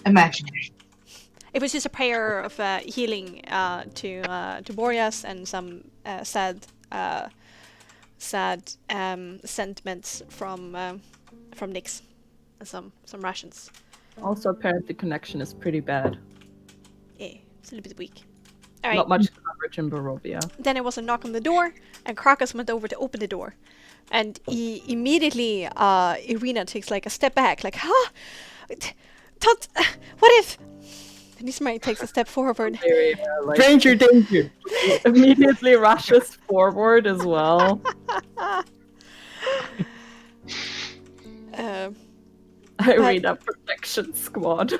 imaginary. it was just a prayer of healing to Boreas and some sad sentiments from Nyx, and some Russians. Also, apparently, connection is pretty bad. Yeah, it's a little bit weak. All right. Not much coverage in Barovia. Then there was a knock on the door, and Krakus went over to open the door. And he immediately, Irina takes like a step back, like, huh? What if? And Ismail takes a step forward. Very, like, Danger, danger! immediately rushes forward as well. Irina Protection Squad.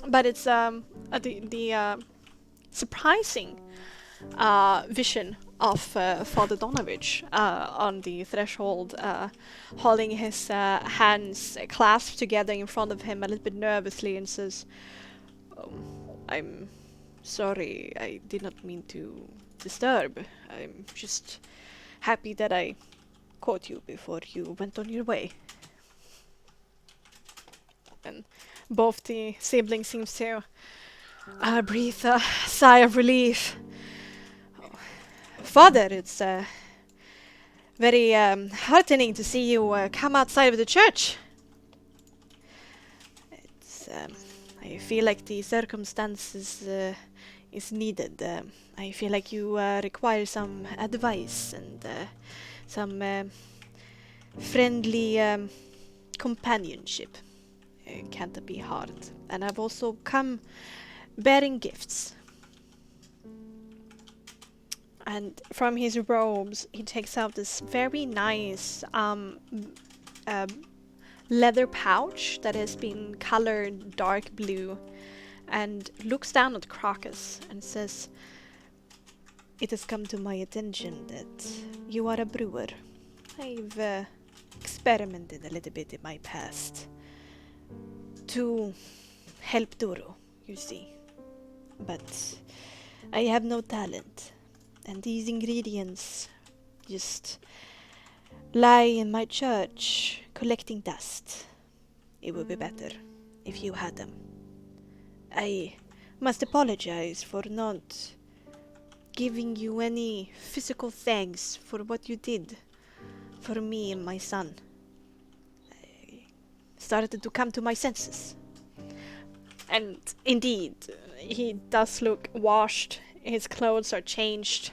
But it's the surprising vision of Father Donovich on the threshold, holding his hands clasped together in front of him a little bit nervously, and says, "Oh, I'm sorry, I did not mean to disturb. I'm just happy that I caught you before you went on your way." And both the siblings seem to breathe a sigh of relief. Oh, Father, it's very heartening to see you come outside of the church. It's, I feel like the circumstances is needed. I feel like you require some advice and some friendly companionship. It can't be hard. And I've also come bearing gifts. And from his robes, he takes out this very nice leather pouch that has been colored dark blue, and looks down at Crocus and says, "It has come to my attention that you are a brewer. I've experimented a little bit in my past to help Duro, you see. But I have no talent, and these ingredients just lie in my church collecting dust. It would be better if you had them. I must apologize for not giving you any physical thanks for what you did for me and my son. I started to come to my senses." And indeed, he does look washed. His clothes are changed.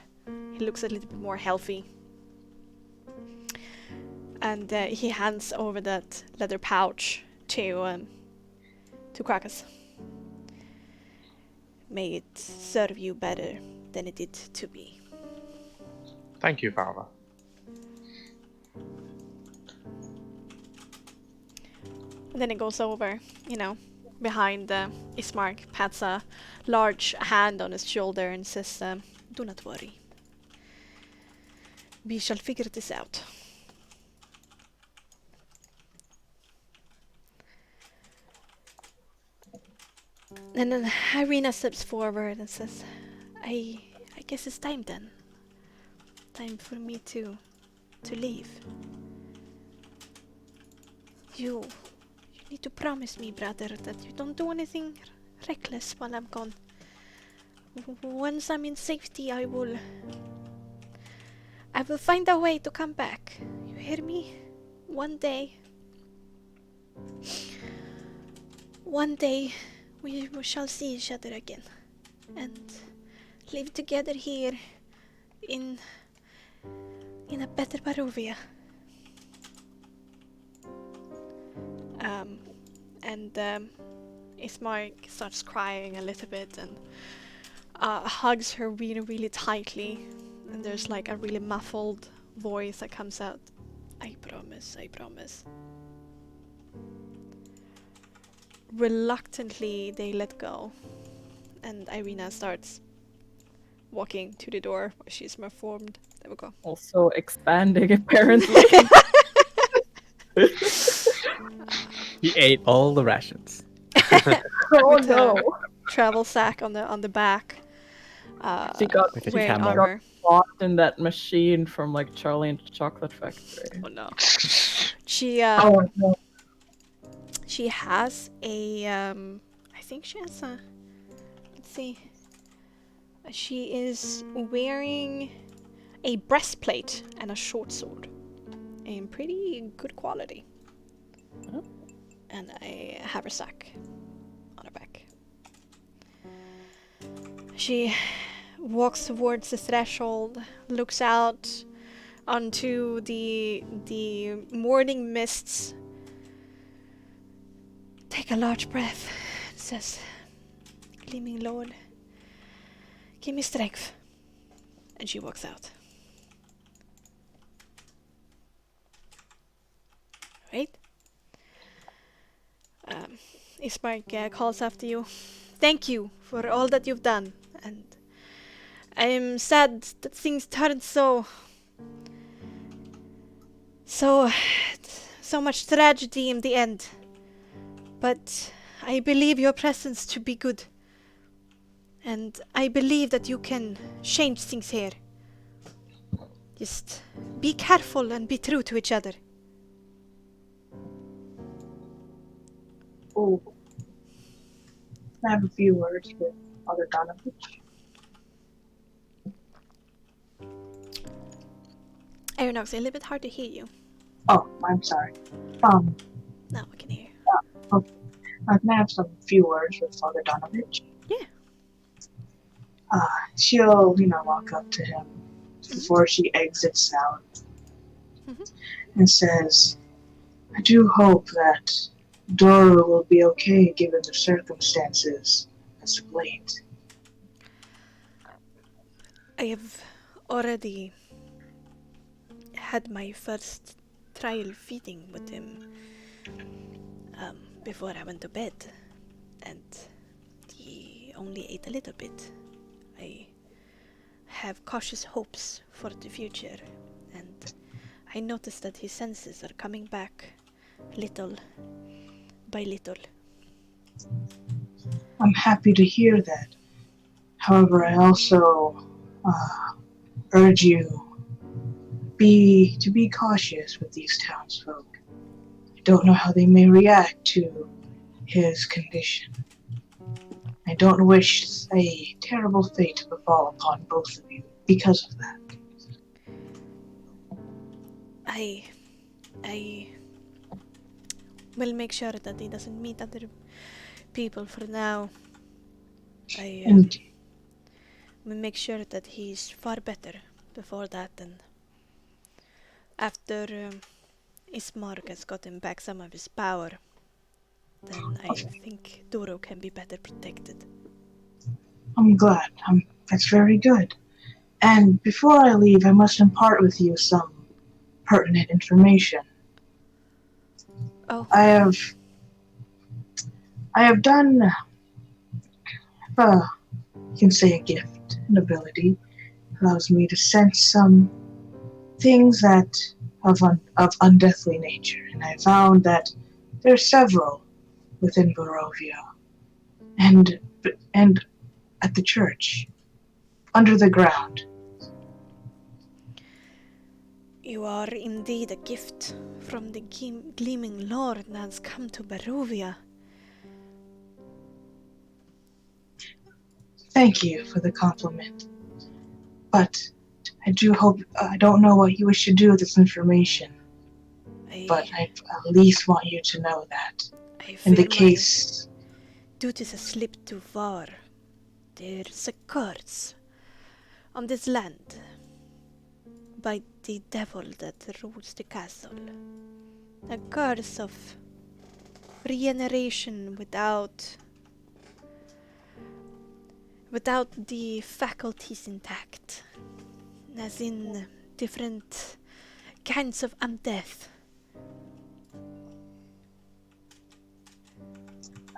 He looks a little bit more healthy. And he hands over that leather pouch to Krakus. "May it serve you better than it did to me." Thank you, Father. And then it goes over, behind Ismark, pats a large hand on his shoulder and says, "Do not worry. We shall figure this out." And then Irina steps forward and says, I guess it's time then. Time for me to leave. You need to promise me, brother, that you don't do anything reckless while I'm gone. Once I'm in safety, I will find a way to come back. You hear me? One day we shall see each other again and live together here in a better Barovia. Ismark starts crying a little bit and hugs her really, really tightly. And there's like a really muffled voice that comes out. I promise, I promise. Reluctantly, they let go. And Irina starts walking to the door where she's malformed. There we go. Also expanding, apparently. He ate all the rations. Oh With a no! travel sack on the back. She got With a Wearing camel. armor. locked in that machine from like Charlie and the Chocolate Factory. Oh no. She Oh no. she has a I think she has a, let's see. She is wearing a breastplate and a short sword in pretty good quality. Oh. And a haversack on her back. She walks towards the threshold, looks out onto the morning mists. Take a large breath and says, Gleaming Lord, give me strength. And she walks out. Right? Ismark calls after you. Thank you for all that you've done. And I am sad that things turned so much tragedy in the end. But I believe your presence to be good. And I believe that you can change things here. Just be careful and be true to each other. Oh. I have a few words with Father Donovan. Aeronox, it's a little bit hard to hear you. Oh, I'm sorry. Now I can hear you. I can have some few words with Father Donovich. Yeah. She'll, walk up to him before she exits out and says, I do hope that Dora will be okay given the circumstances as of late. I have already had my first trial feeding with him before I went to bed, and he only ate a little bit. I have cautious hopes for the future, and I noticed that his senses are coming back little by little. I'm happy to hear that. However, I also urge you to be cautious with these townsfolk. I don't know how they may react to his condition. I don't wish a terrible fate to befall upon both of you because of that. I will make sure that he doesn't meet other people for now. I And will make sure that he's far better before that, and after Ismark has gotten back some of his power, then I think Doro can be better protected. I'm glad. That's very good. And before I leave, I must impart with you some pertinent information. Oh. I have done, you can say a gift, an ability, allows me to sense some things that of undeathly nature, and I found that there are several within Barovia, and at the church, under the ground. You are indeed a gift from the Gleaming Lord that has come to Barovia. Thank you for the compliment. But I do hope, I don't know what you wish to do with this information, but I at least want you to know that. I In the fear case, duties has slipped too far. There's a curse on this land by the devil that rules the castle. A curse of regeneration without the faculties intact, as in different kinds of undeath.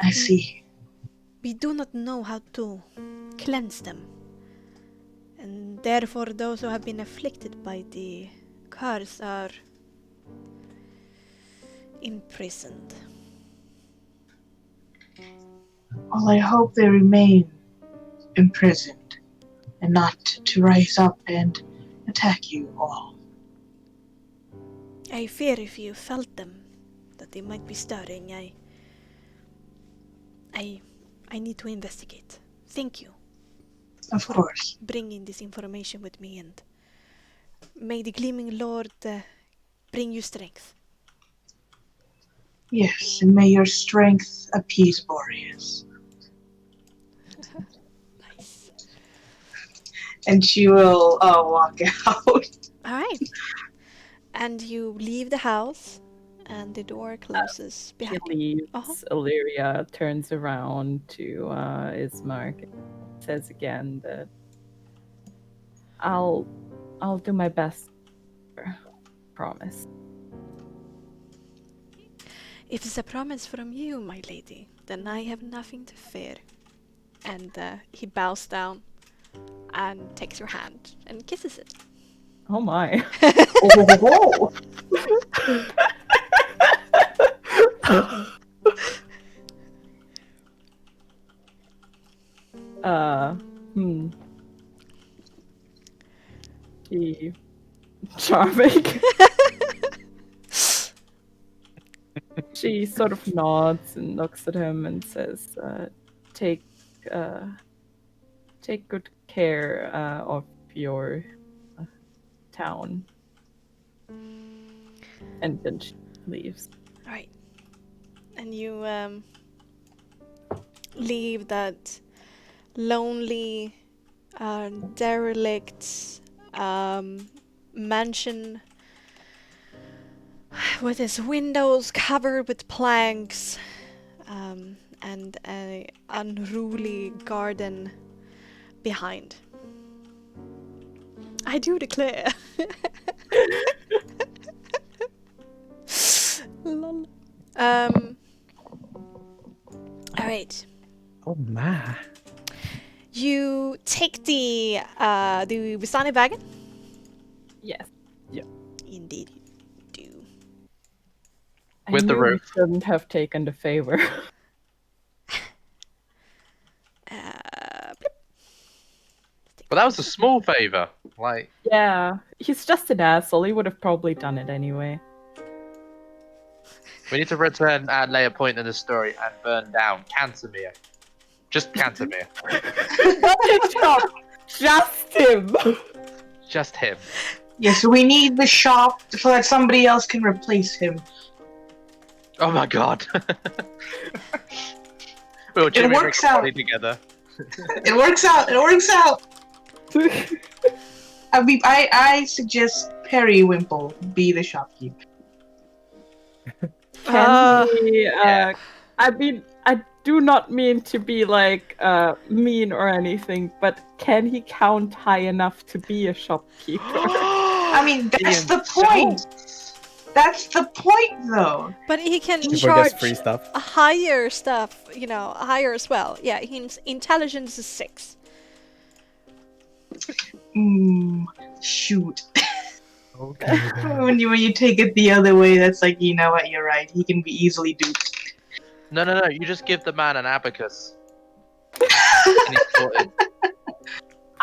I see. we do not know how to cleanse them. And therefore those who have been afflicted by the curse are imprisoned. Well, I hope they remain imprisoned and not to rise up and attack you all. I fear if you felt them, that they might be stirring. I need to investigate. Thank you Of for course. bringing this information with me, and may the Gleaming Lord bring you strength. Yes, and may your strength appease Boreas. Nice. And she will walk out. Alright. And you leave the house, and the door closes She behind you. leaves. Uh-huh. Eliria turns around to Ismark and says again that I'll do my best. Promise. If it's a promise from you, my lady, then I have nothing to fear. And he bows down and takes your hand and kisses it. Oh my. Oh. Hmm. She charming. She sort of nods and looks at him and says, take good care of your town." And then she leaves. Right. And you leave that lonely, derelict mansion with its windows covered with planks, and an unruly garden behind. I do declare. Lol. Alright. Oh my. You take the Wisani wagon? Yes. Indeed you do. With the I knew we roof. shouldn't have taken the favor. Blip. But that was a small favor. Like, Yeah, he's just an asshole. He would have probably done it anyway. we need to return at a later point in the story and burn down Cantermere. Just Cantermere. Just him. Just him. Yes, we need the shop so that somebody else can replace him. Oh my god. We were It Jimmy works Rick out. Body together. It works out. It works out. I suggest Periwinkle be the shopkeeper. Can he, Yeah. I mean, I do not mean to be like mean or anything, but can he count high enough to be a shopkeeper? I mean, that's the point. That's the point, though. But he can People charge gets free stuff. a higher stuff, higher as well. Yeah, his intelligence is 6. Shoot. Okay. when you take it the other way, that's like, you know what, you're right. He can be easily duped. No. You just give the man an abacus. And he's sorted.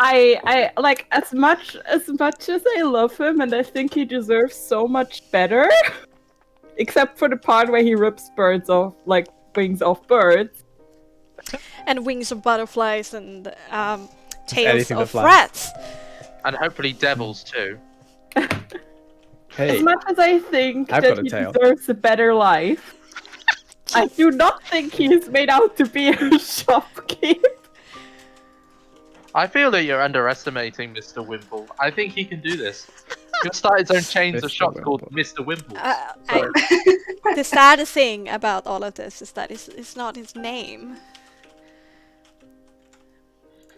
I like as much as I love him and I think he deserves so much better. Except for the part where he rips birds off, like wings off birds. And wings of butterflies and tails anything that of flies. rats. And hopefully devils too. Hey, As much as I think I've that got a he tail. deserves a better life, I do not think he is made out to be a shopkeep. I feel that you're underestimating Mr. Wimple. I think he can do this. He'll start his own chains of Mr. shops called Wimple. Mr. Wimple. I- the saddest thing about all of this is that it's not his name.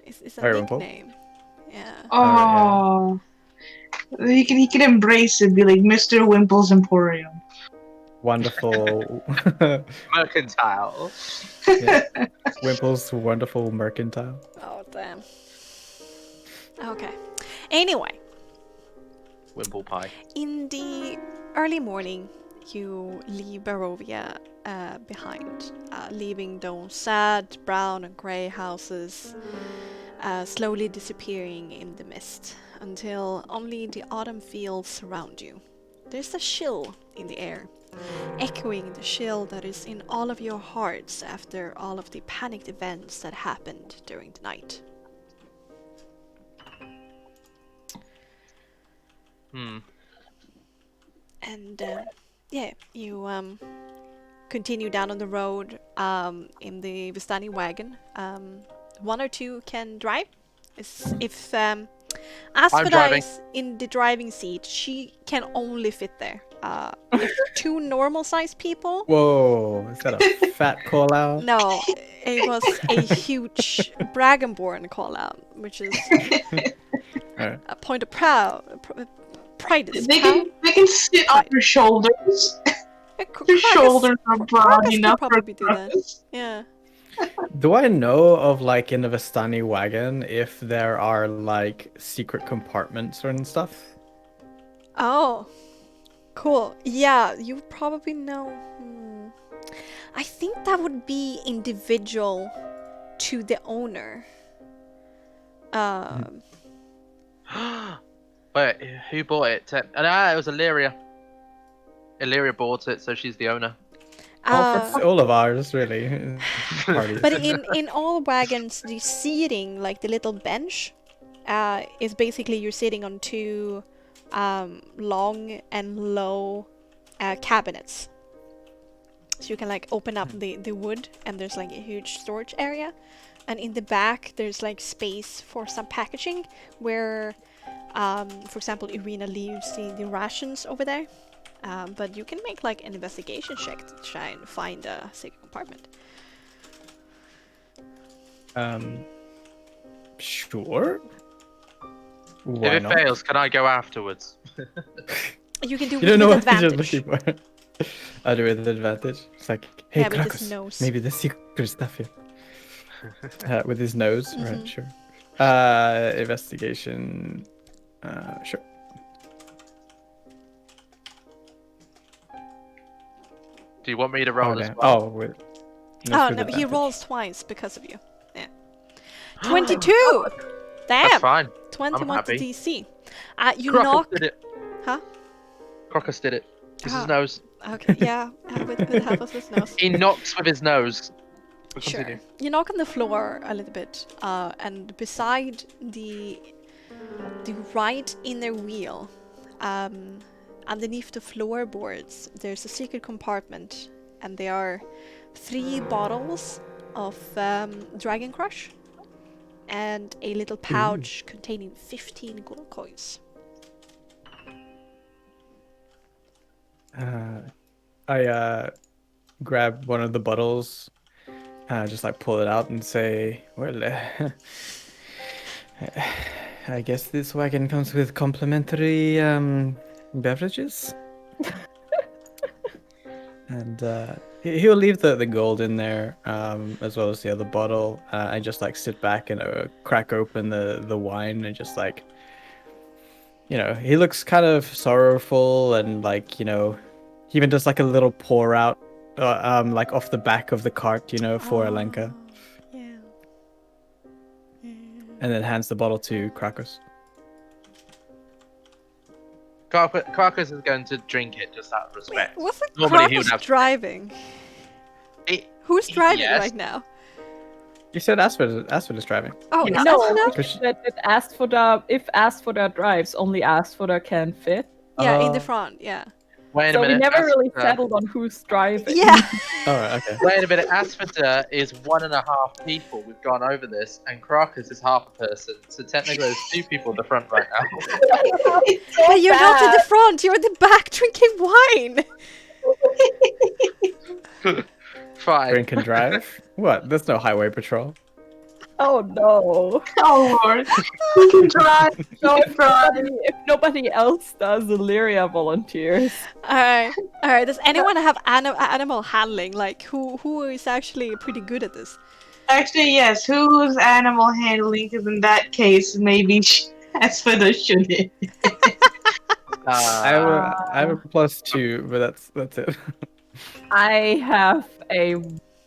It's a Periwinkle? nickname. Yeah. Oh. He can embrace it, be like Mr. Wimple's Emporium. wonderful. Mercantile. Yeah. Wimple's wonderful mercantile. Oh, damn. Okay. Anyway, Wimple pie. in the early morning, you leave Barovia behind, leaving those sad brown and grey houses slowly disappearing in the mist until only the autumn fields surround you. There's a chill in the air, echoing the chill that is in all of your hearts after all of the panicked events that happened during the night. And yeah, you continue down on the road in the Vistani wagon. One or two can drive. If Asphodite driving. is in the driving seat, she can only fit there. If two normal-sized people, Whoa, is that a fat call out? no, it was a huge Dragonborn call-out, which is Alright. a point of pride is They proud. can sit on your shoulders. Their shoulders are broad Carcass could enough for probably do that. us. Yeah. Do I know of like in the Vistani wagon if there are like secret compartments and stuff? Oh, cool. Yeah, you probably know. I think that would be individual to the owner. Wait, who bought it? It was Eliria. Illyria bought it, so she's the owner. It's all of ours, really. Parties. But in all wagons, the seating, like the little bench, is basically you're sitting on two long and low cabinets. So you can like open up the wood, and there's like a huge storage area. And in the back, there's like space for some packaging where, for example, Irina leaves the rations over there. But you can make like an investigation check to try and find a secret compartment. Sure. Why If it not? fails, can I go afterwards? You can do You don't know with what you're advantage. looking for. I do with advantage. It's like, hey, Yeah, with his Krakus, nose. maybe the secret stuff here. With his nose, right? Sure. Investigation. Sure. Do you want me to roll as damn. well? Oh, with. Oh with no, he advantage. rolls twice because of you. Yeah. 22! Damn! That's fine. 21 to happy. DC. You Crocus knock. did it. Huh? Crocus did it. This is Ah. his nose. Okay, yeah, with help of his nose. He knocks with his nose. But Sure. continue. You knock on the floor a little bit, and beside the right inner wheel, underneath the floorboards, there's a secret compartment, and there are 3 bottles of Dragon Crush, and a little pouch containing 15 gold coins. I grab one of the bottles, just like pull it out and say, well, I guess this wagon comes with complimentary beverages. And he'll leave the gold in there, as well as the other bottle. I just like sit back and crack open the wine and just like, he looks kind of sorrowful and like, he even does like a little pour out, like off the back of the cart, for Alenka, Yeah. and then hands the bottle to Krakos. Crocus is going to drink it just out of Wait, respect. wasn't Normally he would Krakus have- driving? It- Who's driving yes. right now? You said Asphodel is driving. Oh, Yeah. is No, that enough? Because That Asphodel, if Asphodel drives, only Asphodel can fit. Yeah, in the Oh. front, yeah. Wait a So we minute. never really Asphodel- settled on who's driving. Yeah. All right, okay. Wait a minute. Asphodel is 1.5 people. We've gone over this, and Crocus is half a person. So technically, there's 2 people in the front right now. It's so But you're not in bad. the front, you're in the back drinking wine. Fine. Drink and drive? What? There's no highway patrol. Oh no. Oh lord. You can try. So You can try. if nobody else does, Eliria volunteers. Alright. Alright, does anyone have animal handling? Like, who is actually pretty good at this? Actually, yes. Who's animal handling? Because in that case, maybe Asphodel shouldn't. I have a +2, but that's it. I have a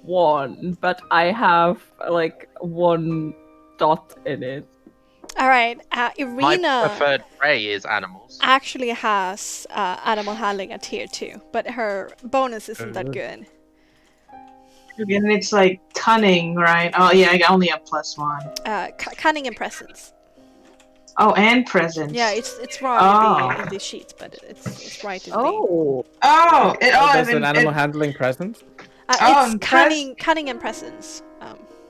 1, but I have like 1 dot in it. Alright, My Irina preferred prey is animals. actually has animal handling at tier 2, but her bonus isn't that good. And it's like cunning, right? Oh yeah, I only have +1. Cunning and presence. Oh, and presence. Yeah, it's wrong Oh. in the sheet, but it's right in the. Oh. Oh, There's and an animal handling presence. It's and cunning and presence.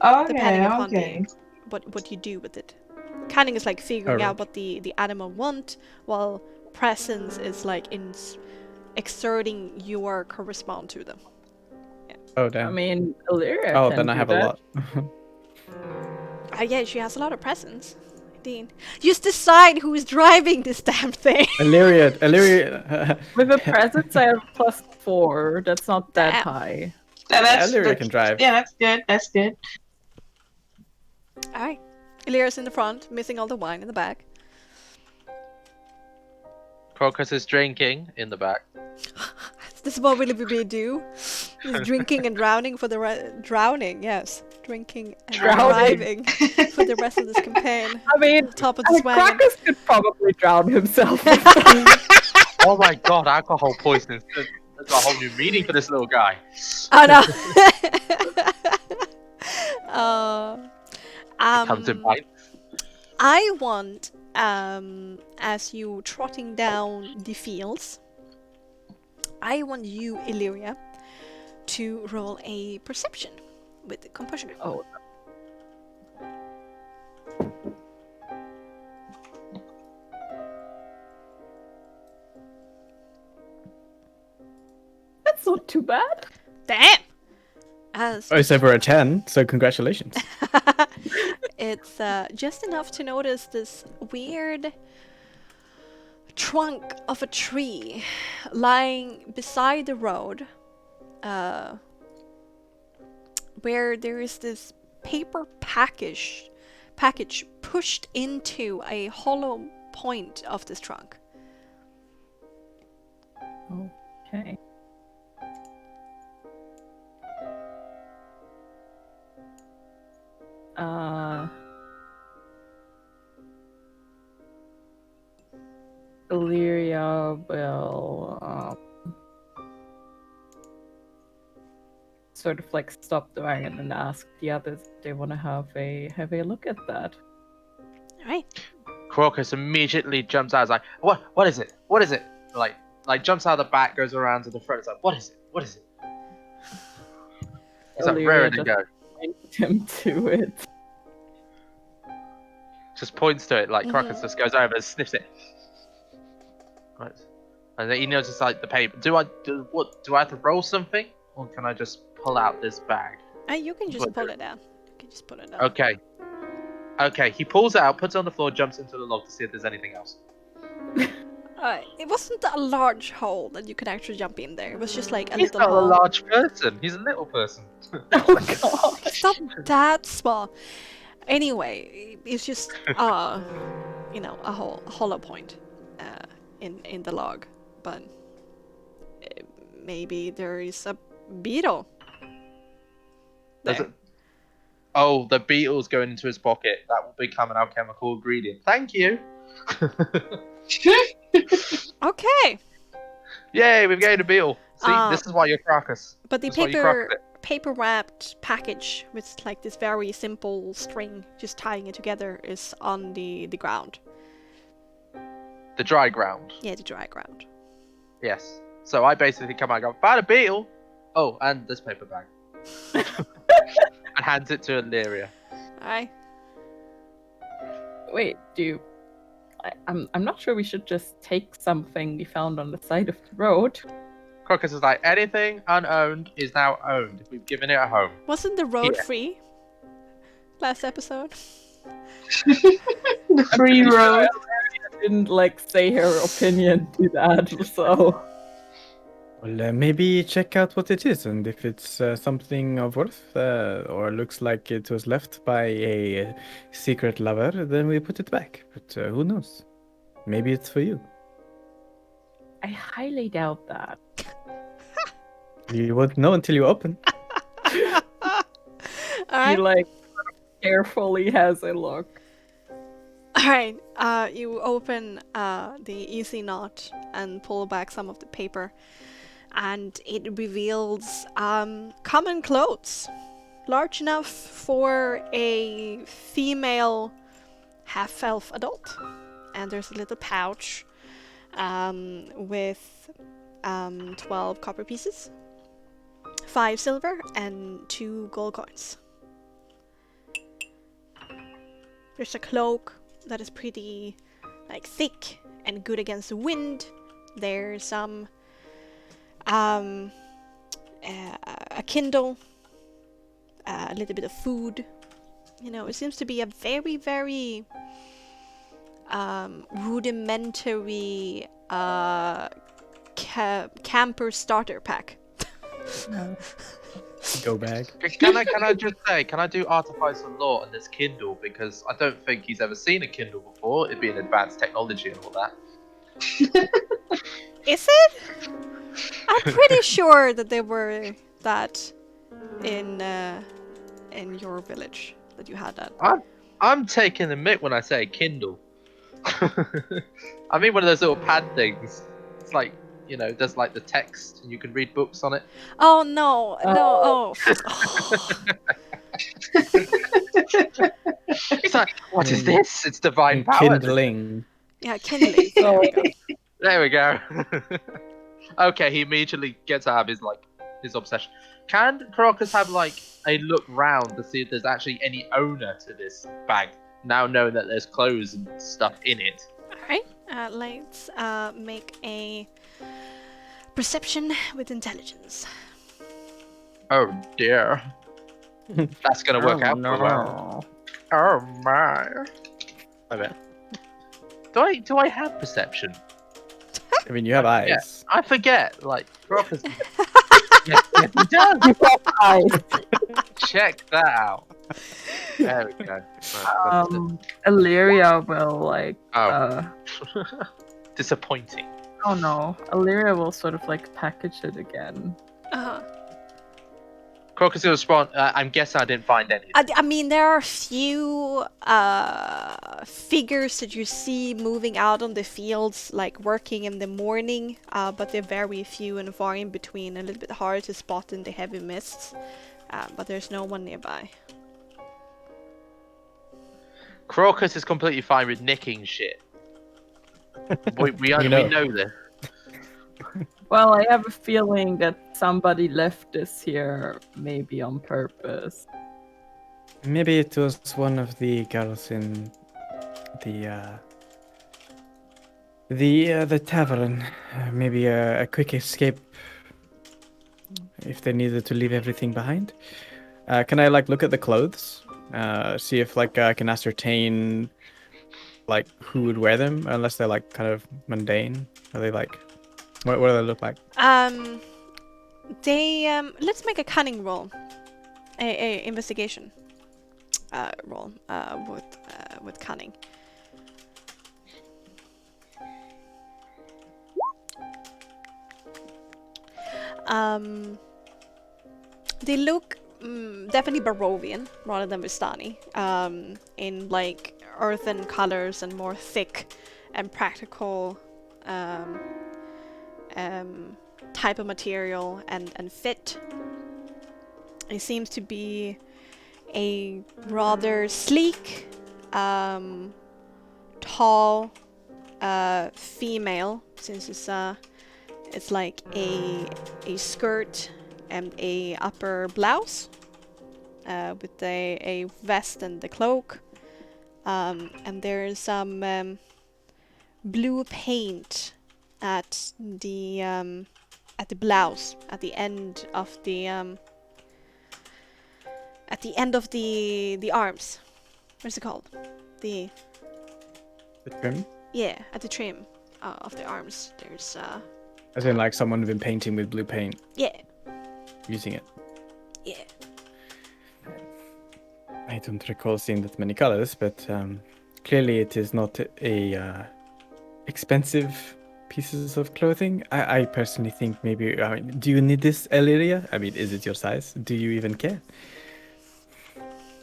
Okay, Depending upon okay. what you do with it. Cunning is like figuring Alright. out what the animal want, while presence is like exerting your correspond to them. Oh damn. I mean, Eliria Oh, can then I do have that. a lot. Yeah, she has a lot of presence. Indeed. Just decide who is driving this damn thing. Illyria. With a presence, I have +4. That's not that Damn. high. Illyria can drive. Yeah, that's good. That's good. Alright. Illyria's in the front, missing all the wine in the back. Crocus is drinking in the back. This is what will we do? Just drinking and drowning for the drowning, yes. Drinking and Drowning. driving for the rest of this campaign. I mean, Top of this wagon. Crocus could probably drown himself. Oh my god, alcohol poisoning. There's a whole new meaning for this little guy. Oh no. Comes in bites. I want, as you trotting down the fields, I want you, Eliria, to roll a perception with the composure. Oh. That's not too bad. Damn! As Oh, it's over a 10, so congratulations. it's just enough to notice this weird trunk of a tree lying beside the road, where there is this paper package pushed into a hollow point of this trunk. Okay. Eliria will sort of like stop the wagon and ask the others if they want to have a look at that. Alright. Crocus immediately jumps out. Is like, what is it? What is it? Like jumps out of the back, goes around to the front. It's like, what is it? What is it? It's like Eliria raring to just go. points him to it. Just points to it. Like Crocus just goes over and sniffs it. Right. And then he notices like the paper. Do I have to roll something, or can I just pull out this bag? You can just pull it down. You can just pull it down. Okay. Okay. He pulls it out, puts it on the floor, jumps into the log to see if there's anything else. It wasn't a large hole that you could actually jump in there. It was just like a He's little not hole. a large person. He's a little person. Oh god. It's not that small. Anyway, it's just a hollow point in the log, but maybe there is a beetle. Does There. it? Oh, the beetle's going into his pocket. That will become an alchemical ingredient. Thank you. Okay, Yay, we've gained a beetle. See, Ah. this is why you're Crocus. but the That's why you cracked paper wrapped package with like this very simple string just tying it together is on the ground. The dry ground. Yeah, the dry ground. Yes. So I basically come out and go, found a beetle. Oh, and this paper bag. And hands it to Eliria. Alright. Wait, I'm not sure we should just take something we found on the side of the road. Crocus is like, anything unowned is now owned. We've given it a home. Wasn't the road Yeah. free? last episode. The I'm free pretty sure road. Eliria didn't like say her opinion to that, so Well, maybe check out what it is, and if it's something of worth, or looks like it was left by a secret lover, then we put it back. But who knows? Maybe it's for you. I highly doubt that. You won't know until you open. He Alright. like carefully has a look. Alright. You open the easy knot and pull back some of the paper. And it reveals common clothes. Large enough for a female half-elf adult. And there's a little pouch with 12 copper pieces, 5 silver, and 2 gold coins. There's a cloak that is pretty like thick and good against the wind. There's some a Kindle, a little bit of food. You know, it seems to be a very, very rudimentary camper starter pack. Go bag. Can I just say, can I do Artificer Law on this Kindle? Because I don't think he's ever seen a Kindle before. It'd be an advanced technology and all that. Is it? I'm pretty sure that there were that in your village, that you had that. I'm taking the mick when I say Kindle. I mean one of those little pad things. It's like, you know, there's like the text and you can read books on it. Oh no, no, oh. It's like, what is this? It's divine power. Kindling. Yeah, kindling. There we go. There we go. Okay, he immediately gets out of his obsession. Can Caracas have like a look round to see if there's actually any owner to this bag? Now knowing that there's clothes and stuff in it. Alright, let's make a perception with intelligence. Oh dear. That's gonna work out for a while. Oh my. I bet. Do I have perception? I mean, you have eyes. I forget. Like Caracas. yes, he does. Check that out. There we go. Right, Eliria will like disappointing. oh no. Eliria will sort of like package it again. Crocus will respond. I'm guessing I didn't find any. I mean, there are a few figures that you see moving out on the fields, like working in the morning, but they're very few and far in between, a little bit hard to spot in the heavy mists, but there's no one nearby. Crocus is completely fine with nicking shit. We know this. Well, I have a feeling that somebody left this here, maybe on purpose. Maybe it was one of the girls in the tavern. Maybe a quick escape if they needed to leave everything behind. Can I like look at the clothes? See if like I can ascertain like who would wear them, unless they're like kind of mundane. Are they like what do they look like? They let's make a cunning roll, a investigation roll with cunning. They look definitely Barovian rather than Vistani, in like earthen colors and more thick and practical type of material and fit. It seems to be a rather sleek, tall female, since it's like a skirt and a upper blouse with a vest and the cloak, and there's some blue paint at the blouse at the end of the at the end of the arms. What's it called? The trim? yeah, at the trim of the arms. There's As in, like, someone had been painting with blue paint, yeah, using it. yeah. I don't recall seeing that many colors, but clearly it is not a expensive pieces of clothing. I personally think maybe. I mean, do you need this, Eliria? I mean, is it your size? Do you even care?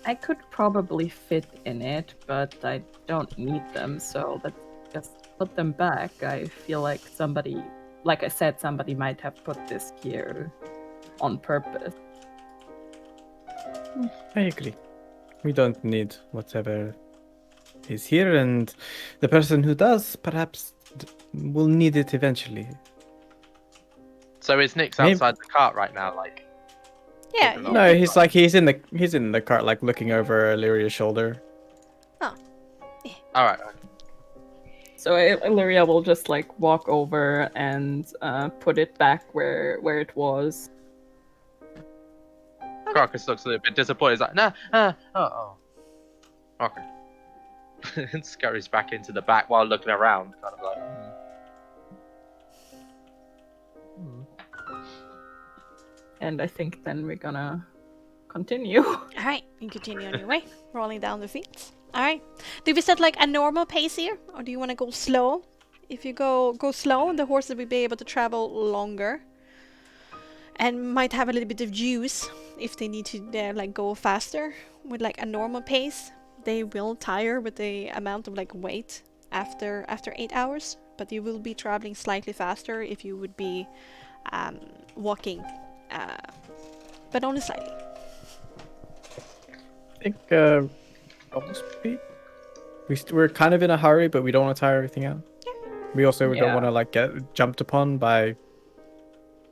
I could probably fit in it, but I don't need them, so let's just put them back. I feel like somebody, like I said, somebody might have put this here on purpose. I agree. We don't need whatever is here, and the person who does perhaps will need it eventually. So is Nick's Maybe- outside the cart right now, like? Yeah, Taking you- off. No, he's in the cart, like looking over Illyria's shoulder. All right. So Eliria will just like walk over and put it back where it was. Crocus looks a little bit disappointed. He's like, no, oh. Okay. And scurries back into the back while looking around, kind of like. And I think then we're gonna continue. Alright, you continue on your way, rolling down the fields. Alright. Do we set like a normal pace here? Or do you want to go slow? If you go slow, the horses will be able to travel longer. And might have a little bit of juice if they need to like go faster. With like a normal pace, they will tire with the amount of like weight after 8 hours. But you will be traveling slightly faster if you would be walking. But only slightly. I think almost speed. We're kind of in a hurry, but we don't want to tire everything out. We also don't Yeah. want to like get jumped upon by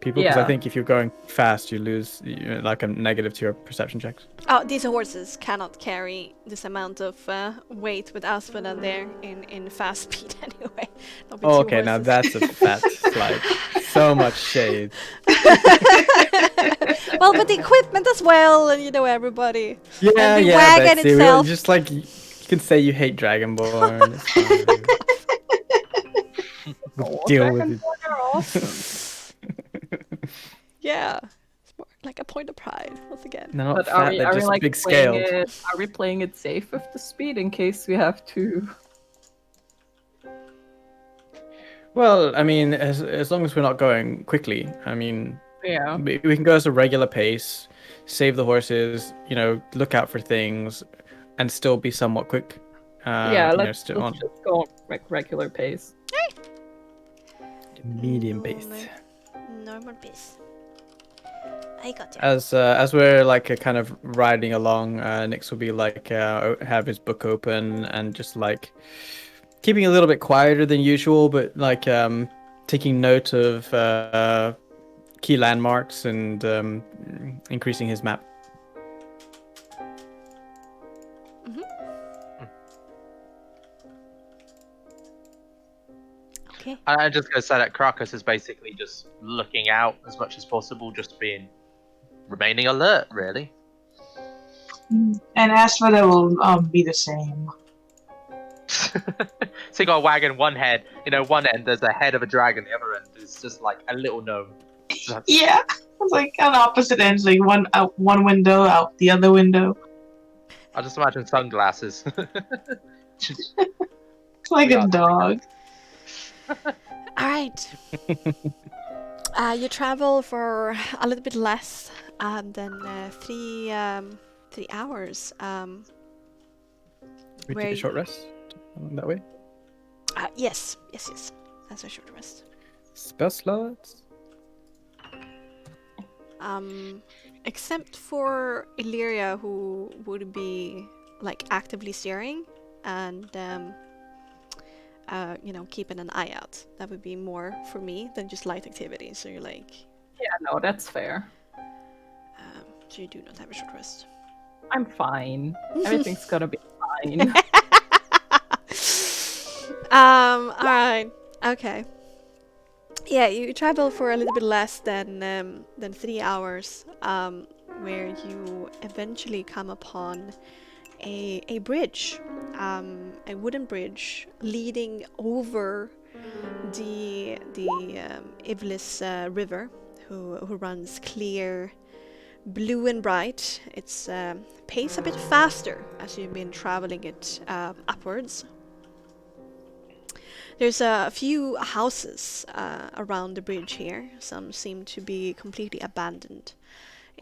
people, because I Yeah. think if you're going fast, you lose like a negative to your perception checks. Oh, these horses cannot carry this amount of weight with us when they're in fast speed anyway. There'll be Oh, two okay, now horses. that's a fat like so much shade. Well, but the equipment as well, and you know everybody. Yeah, the yeah, wagon Bexxy, itself. just like you can say you hate Dragonborn. It's fine. We'll deal with it. They're awesome. Yeah, it's more like a point of pride once again. No, not But fat, are we they're just like big playing scaled. it? Are we playing it safe with the speed in case we have to? Well, I mean, as long as we're not going quickly, I mean, Yeah. we can go at a regular pace, save the horses, look out for things, and still be somewhat quick. Yeah. Let's still on just go like regular pace. medium pace. Normal pace. I got you. As we're like kind of riding along, Nyx will be like have his book open and just like keeping a little bit quieter than usual, but like taking note of key landmarks and increasing his map. Okay. I'm just going to say that Crocus is basically just looking out as much as possible, just remaining alert, really. And Asphodel will be the same. So you got a wagon, one head. One end there's the head of a dragon, the other end is just like a little gnome. Yeah, it's like on opposite ends, like one out one window, out the other window. I just imagine sunglasses. It's like a dog. All right. You travel for a little bit less than 3 hours. We Where take a you- short rest that way. Yes. That's a short rest. Spell slots. Except for Eliria, who would be like actively steering and keeping an eye out. That would be more for me than just light activity. So you're like, Yeah. No, that's fair. so you do not have a short rest. I'm fine. Everything's gonna be fine. All right. Okay. Yeah, you travel for a little bit less than 3 hours. where you eventually come upon a bridge, a wooden bridge leading over the Ivlis river, who runs clear, blue and bright. It's pace a bit faster as you've been traveling it upwards. There's a few houses around the bridge here. Some seem to be completely abandoned.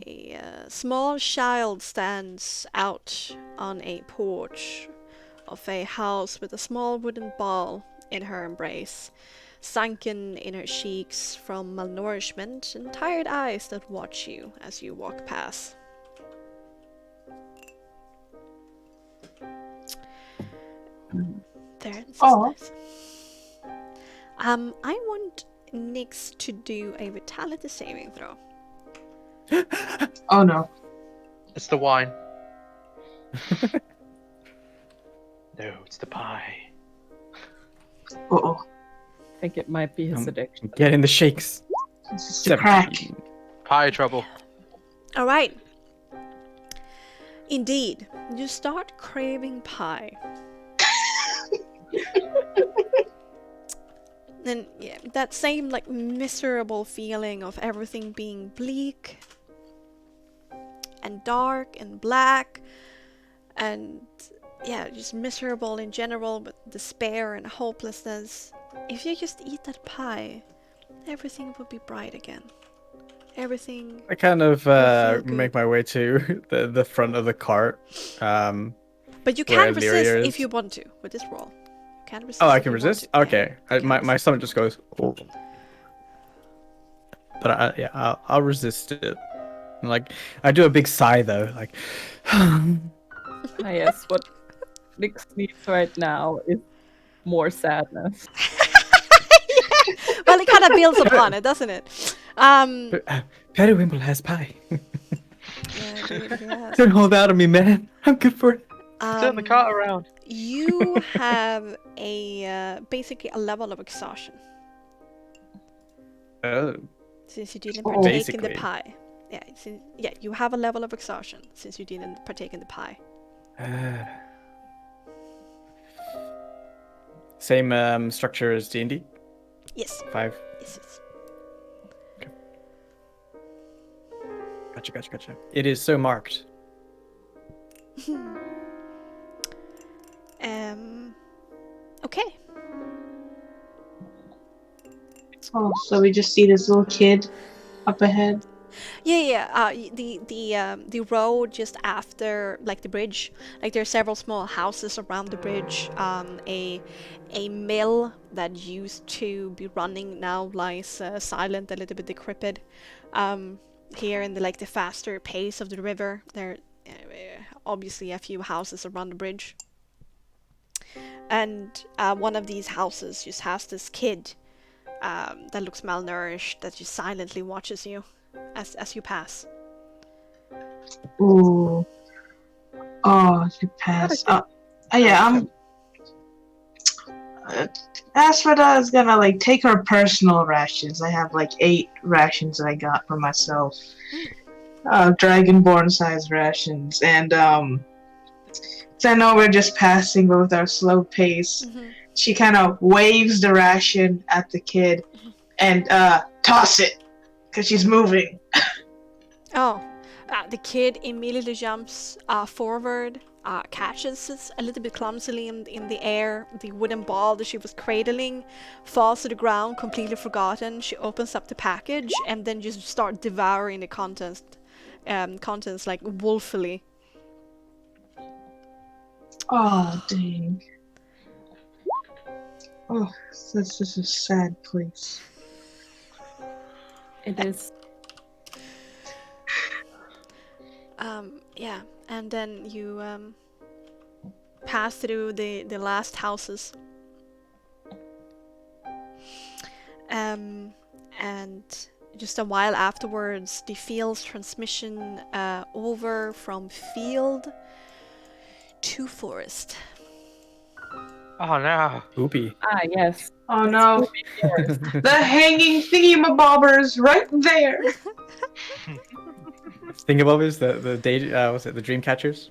A small child stands out on a porch of a house with a small wooden ball in her embrace, sunken in her cheeks from malnourishment, and tired eyes that watch you as you walk past. There, this is Oh. nice. I want Nyx to do a vitality saving throw. Oh no. It's the wine. No, it's the pie. Uh-oh. I think it might be his addiction. Get in the shakes. This is the crack. 17. Pie trouble. All right. Indeed, you start craving pie. And yeah, that same like miserable feeling of everything being bleak and dark and black and yeah, just miserable in general with despair and hopelessness. If you just eat that pie, everything will be bright again. Everything. I kind of feel good. make my way to the front of the cart. But you Where can resist Eliria if is. you want to with this roll. You can resist. Oh, I if can you want resist? to. Okay. Yeah, you can My resist. stomach just goes. Oh. But yeah, I'll resist it. And, like, I do a big sigh though. Like, Ah, yes, what Nyx needs right now is more sadness. Well, it kind of builds upon it, doesn't it? Periwinkle has pie. Yeah, dude, yes. Don't hold out on me, man. I'm good for it. Turn the cart around. You have a basically a level of exhaustion Oh. since you didn't Oh. partake in the Basically. pie. Yeah, you have a level of exhaustion since you didn't partake in the pie. Same structure as D&D. Yes, 5. yes, yes. Gotcha. It is so marked. Okay. Oh, so we just see this little kid up ahead. Yeah. The road just after, like the bridge, like there are several small houses around the bridge. A mill that used to be running now lies silent, a little bit decrepit. Here in the faster pace of the river, there obviously a few houses around the bridge, and one of these houses just has this kid that looks malnourished that just silently watches you as you pass. Ooh. Oh, you pass. Yeah, Asphodel is gonna like take her personal rations. I have like 8 rations that I got for myself. Dragonborn sized rations. And so I know we're just passing but with our slow pace. Mm-hmm. She kind of waves the ration at the kid and toss it because she's moving. Oh, the kid immediately jumps forward, catches it a little bit clumsily in the air. The wooden ball that she was cradling falls to the ground, completely forgotten. She opens up the package and then just start devouring the contents like wolfily. Oh, dang. Oh, this is a sad place. It is. Yeah, and then you pass through the last houses. And just a while afterwards, the field's transmission over from field to forest. Oh no. Oopie. Ah, yes. Oh no. Yes. The hanging thingamabobbers right there. Thingamabobs, the day, was it the dream catchers?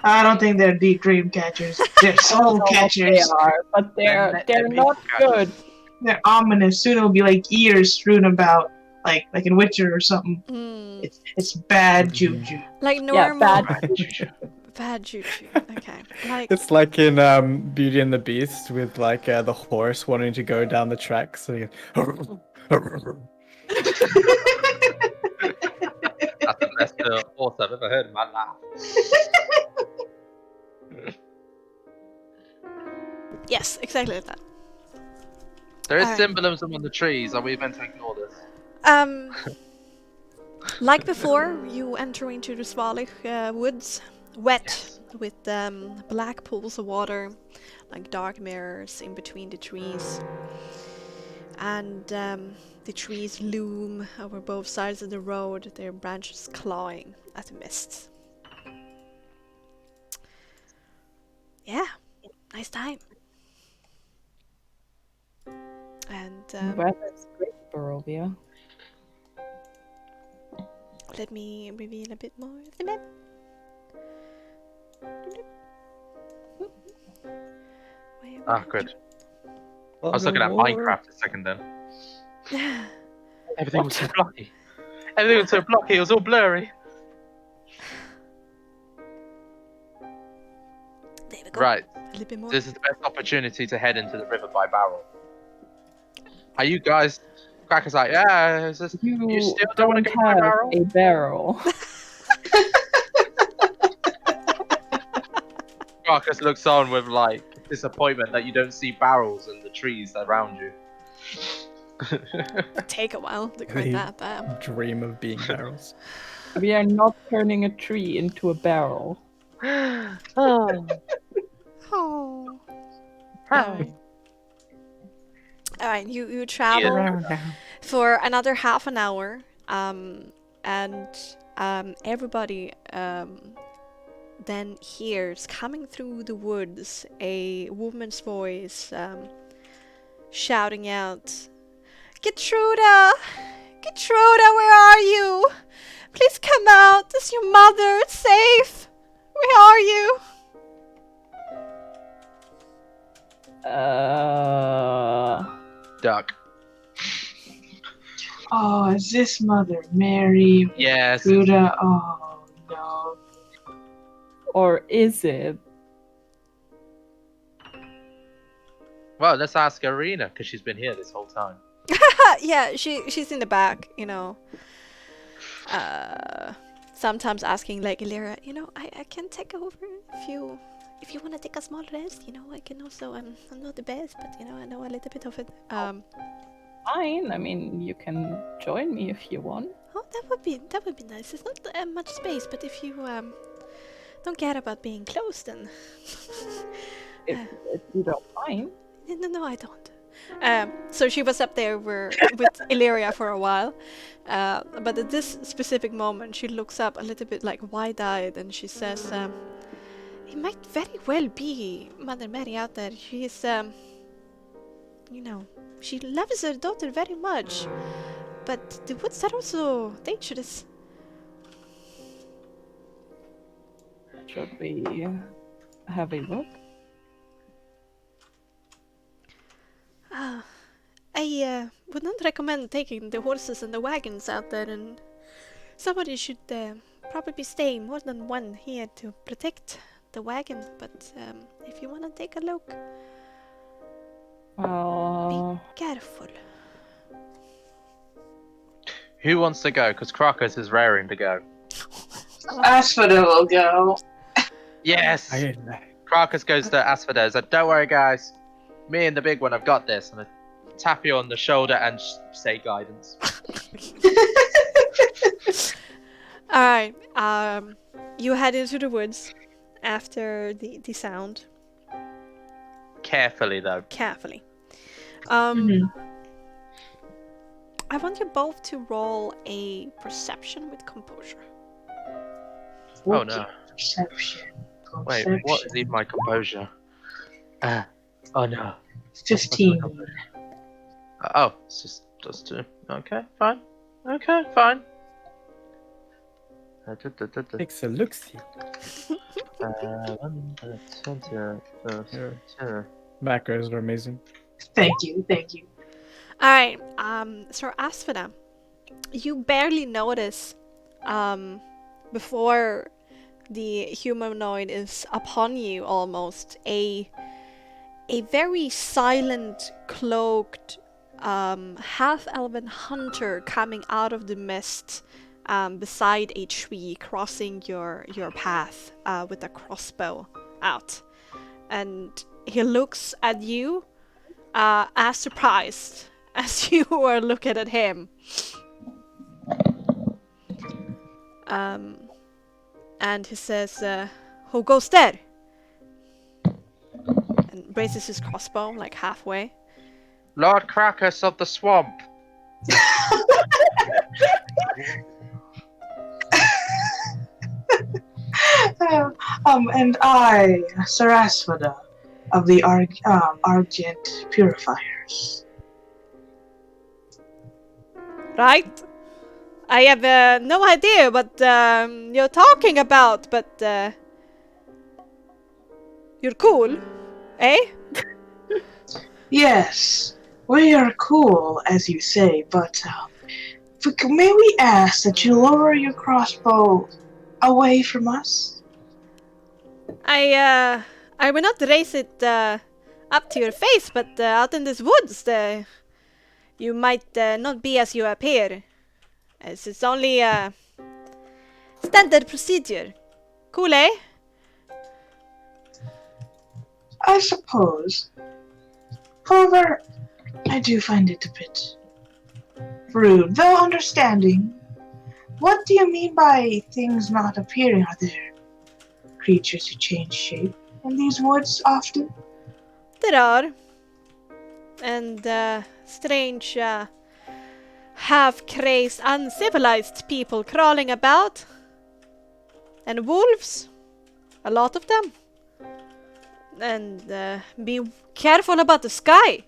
I don't think they're deep dream catchers. They're soul They catchers. are, but they're They're not people catchers. good. They're ominous. Soon it'll be like ears strewn about, like in Witcher or something. Mm. It's bad juju. Like Yeah, normal. bad. Bad juju. Okay. Like It's like in Beauty and the Beast with like the horse wanting to go down the track. So you... That's the best horse I've ever heard in my life. yes, exactly like that. There is Alright. symbolism on the trees. Are we meant to ignore this? Like before, you enter into the Svalich woods, wet Yes. with black pools of water, like dark mirrors in between the trees. And the trees loom over both sides of the road, their branches clawing at the mist. Yeah, nice time. And Weather's great, Barovia. let me reveal a bit more of the map. Where Ah, are good. I was looking at Minecraft a second then. you? Everything was so blocky. Everything was so blocky. It was all blurry. There we go. Right. A little bit more. This is the best opportunity to head into the river by barrel. Are you guys? Cracker's like, yeah. Is this, you still don't want to go by have barrel? a barrel. Cracker's looks on with like disappointment that you don't see barrels in the trees around you. Take a while to They- grind that down. Dream of being barrels. We are not turning a tree into a barrel. Oh. Oh. Hi. Alright, you travel for another half an hour, and everybody then hears coming through the woods a woman's voice shouting out, Getruda! Getruda, where are you? Please come out! Is your mother safe? Where are you? Duck. Oh, is this Mother Mary? Yes. Buddha? Oh no. Or is it? Well, let's ask Arena because she's been here this whole time. Yeah, she's in the back, you know. Sometimes asking like Eliria, you know, I can take over if you want to take a small rest, you know, I can also I'm not the best, but you know, I know a little bit of it. Fine. I mean, you can join me if you want. Oh, that would be nice. It's not much space, but if you don't care about being close, then If you don't mind. no, I don't. So she was up there with Eliria for a while, but at this specific moment, she looks up a little bit like wide-eyed, and she says, "It might very well be Mother Mary out there. She's, you know, she loves her daughter very much, but the woods are also dangerous." Should we have a look? I would not recommend taking the horses and the wagons out there, and somebody should probably stay more than one here to protect the wagon. But if you want to take a look, be careful. Who wants to go? Because Crocus is raring to go. Asphodel will go. Yes! Crocus goes to Asphodel and said, don't worry, guys. Me and the big one have got this. And I tap you on the shoulder and say guidance. Alright, you head into the woods after the sound. Carefully, though. Carefully. Mhm. I want you both to roll a perception with composure. Oh, no. Perception. Wait, what is even my composure? Oh, no. 15. Oh, it's just +2. Okay, fine. Okay, fine. Takes a look-see. Sure. Backers are amazing. Thank you, thank you. Alright, so Asfina, you barely notice before the humanoid is upon you almost a very silent, cloaked half-elven hunter coming out of the mist beside a tree, crossing your path with a crossbow out. And he looks at you as surprised as you are looking at him. And he says, who goes there? And raises his crossbow like halfway. Lord Crackus of the Swamp. And I, Sarasvada, of the Argent Purifiers. Right? I have no idea what you're talking about, but you're cool, eh? Yes, we are cool, as you say, but may we ask that you lower your crossbow away from us? I will not raise it up to your face, but out in these woods, you might not be as you appear. As it's only standard procedure. Cool, eh? I suppose. However, I do find it a bit rude, though understanding. What do you mean by things not appearing? Are there creatures who change shape in these woods often? There are. And strange, half-crazed, uncivilized people crawling about. And wolves. A lot of them. And be careful about the sky,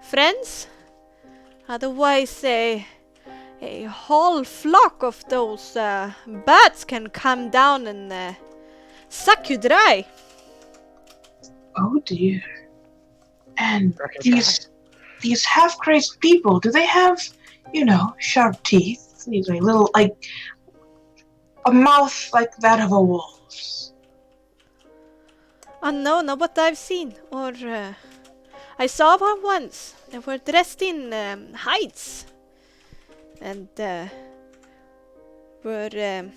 friends. Otherwise, a whole flock of those bats can come down and suck you dry. Oh dear. And these half-crazed people, do they have, sharp teeth? These like little, like a mouth like that of a wolf's? Oh no, not what I've seen. Or I saw one once. They were dressed in hides. And were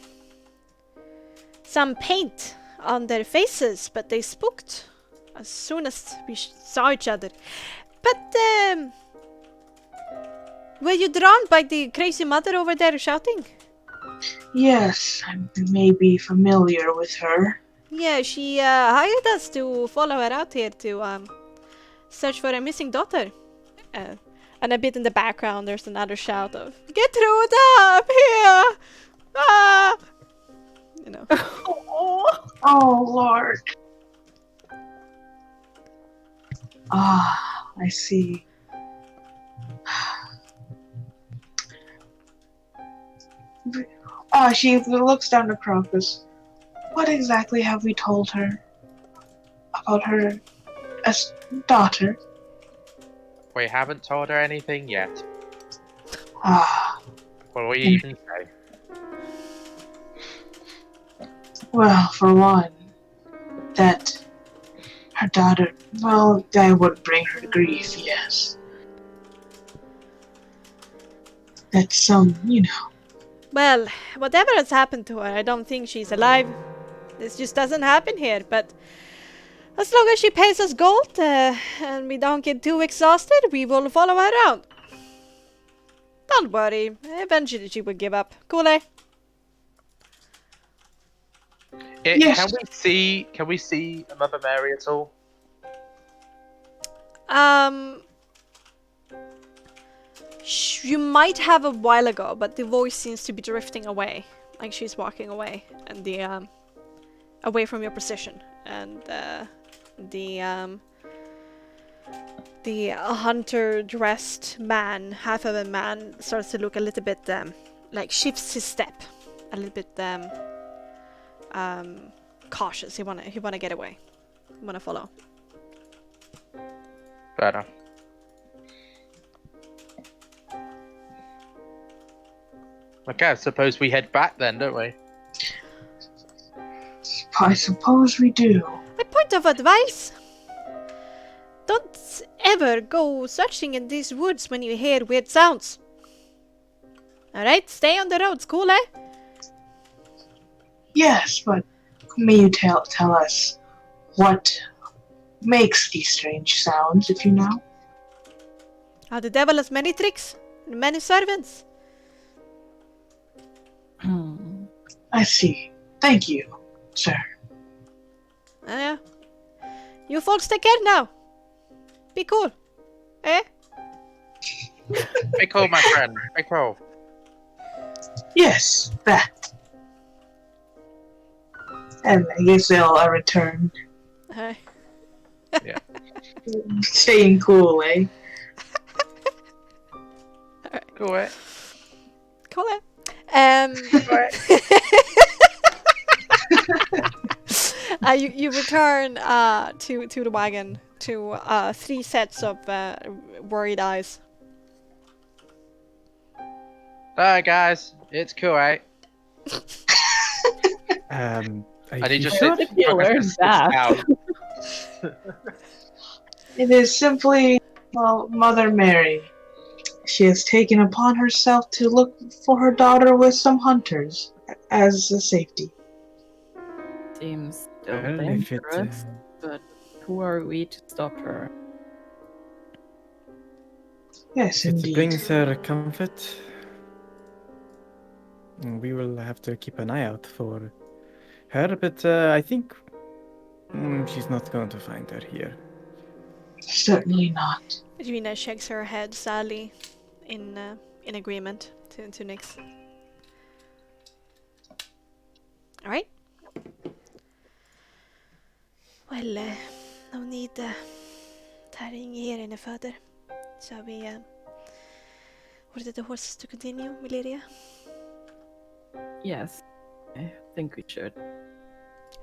some paint on their faces, but they spooked as soon as we saw each other. But were you drawn by the crazy mother over there shouting? Yes, I may be familiar with her. Yeah, she hired us to follow her out here to search for a missing daughter. And a bit in the background, there's another shout of "Gertrude, up here!" Ah! You know. Oh, Lord. Ah, I see. She looks down to Crocus. What exactly have we told her about her daughter? We haven't told her anything yet. Ah, What will you even say? well, for one, that her daughter, well, that would bring her to grief, yes. That's Well, whatever has happened to her, I don't think she's alive. This just doesn't happen here, but as long as she pays us gold and we don't get too exhausted, we will follow her around. Don't worry, eventually she will give up. Cool, eh? Yes. Can we see Mother Mary at all? You might have a while ago, but the voice seems to be drifting away, like she's walking away, and away from your position, and the hunter-dressed man, half of a man, starts to look a little bit like shifts his step a little bit cautious. He wanna get away. He wanna follow. Fair enough. Okay, I suppose we head back then, don't we? I suppose we do. My point of advice: don't ever go searching in these woods when you hear weird sounds. Alright, stay on the roads, cool, eh? Yes, but may you tell us what makes these strange sounds, if you know? The devil has many tricks and many servants. I see. Thank you, sir. Yeah. You folks take care now. Be cool. Eh? Be cool, my friend. Be cool. Yes, that. And I guess they'll return. Uh, Staying cool, eh? Cool, eh? cool, eh? You return to the wagon to 3 sets of worried eyes. Alright, guys. It's cool, eh? Are And he you just sure? sits, You learned sits that. down. It is simply, well, Mother Mary. She has taken upon herself to look for her daughter with some hunters as a safety. Seems still Well, if it, dangerous, but who are we to stop her? Yes, It indeed. brings her comfort. We will have to keep an eye out for her, but I think she's not going to find her here. Certainly not. Rina shakes her head sadly in agreement to Nyx. Alright. Well, no need tarrying here any further. Shall we order the horses to continue, Eliria? Yes, I think we should.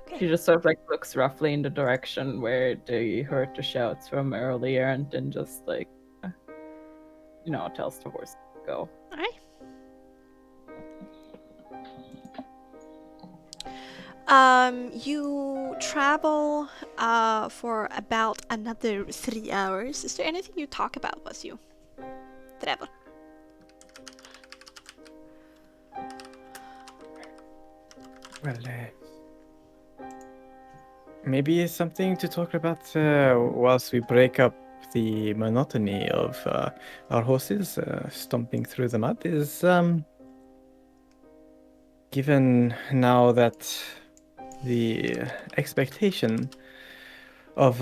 Okay. She just sort of like looks roughly in the direction where they heard the shouts from earlier, and then just like, tells the horse to go. Alright. You travel for about another 3 hours. Is there anything you talk about as you travel? Well, maybe something to talk about whilst we break up the monotony of our horses stomping through the mud is given now that the expectation of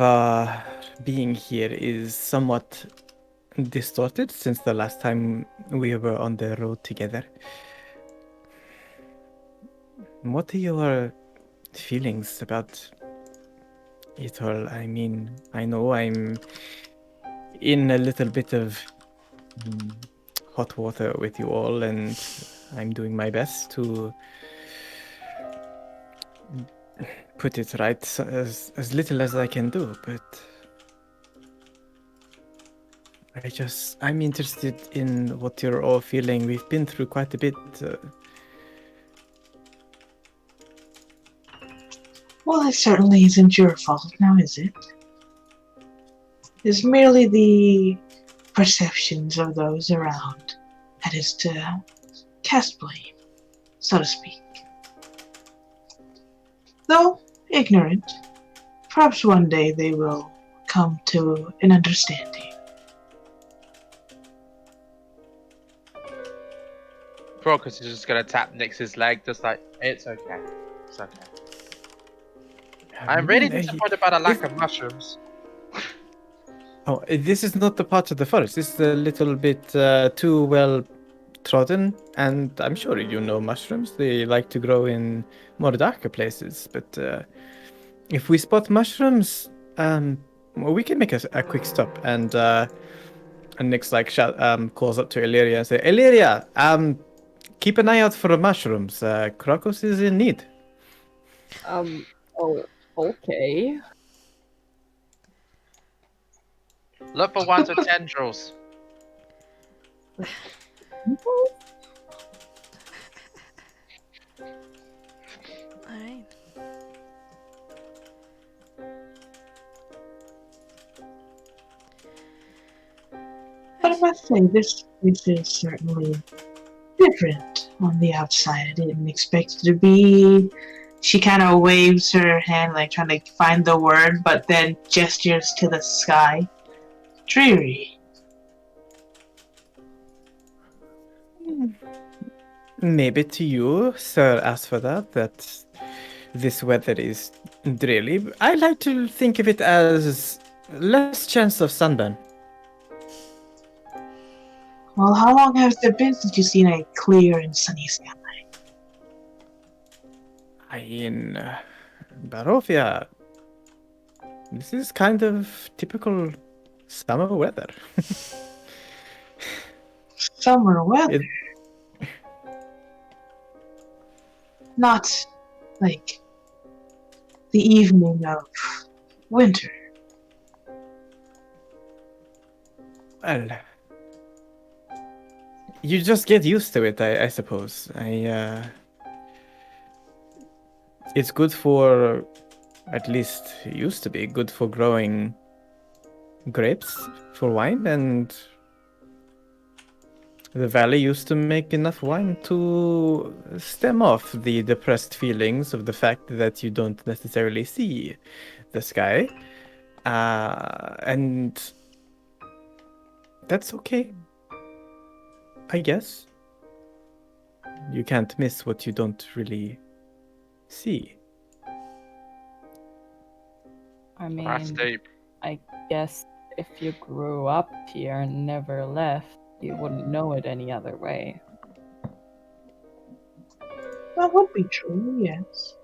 being here is somewhat distorted since the last time we were on the road together. What are your feelings about it all? I mean, I know I'm in a little bit of hot water with you all, and I'm doing my best to put it right as little as I can do, but I'm interested in what you're all feeling. We've been through quite a bit. Well, it certainly isn't your fault, now is it? It's merely the perceptions of those around that is to cast blame, so to speak. Though ignorant, perhaps one day they will come to an understanding. Crocus is just gonna tap Nyx's leg, just like, it's okay. It's okay. I'm really disappointed about a lack of mushrooms. Oh, this is not the part of the forest. This is a little bit too well trodden, and I'm sure you know mushrooms. They like to grow in more darker places. But if we spot mushrooms, well, we can make a quick stop. And Nyx calls up to Eliria and say, Eliria, keep an eye out for mushrooms. Crocus is in need. Oh, okay. Look for ones with tendrils. Alright. But I must say, this is certainly different on the outside. I didn't expect it to be. She kind of waves her hand, like trying to find the word, but then gestures to the sky. Dreary. Maybe to you, Sir Asphodel, that this weather is dreary. I like to think of it as less chance of sunburn. Well, how long has it been since you've seen a clear and sunny sky? In Barovia, this is kind of typical summer weather. Summer weather. Not like the evening of winter. Well, you just get used to it, I suppose. It's good for, at least it used to be, good for growing grapes for wine, and the valley used to make enough wine to stem off the depressed feelings of the fact that you don't necessarily see the sky. And that's okay, I guess. You can't miss what you don't really see. I That's mean, deep. I guess if you grew up here and never left, you wouldn't know it any other way. That would be true, yes.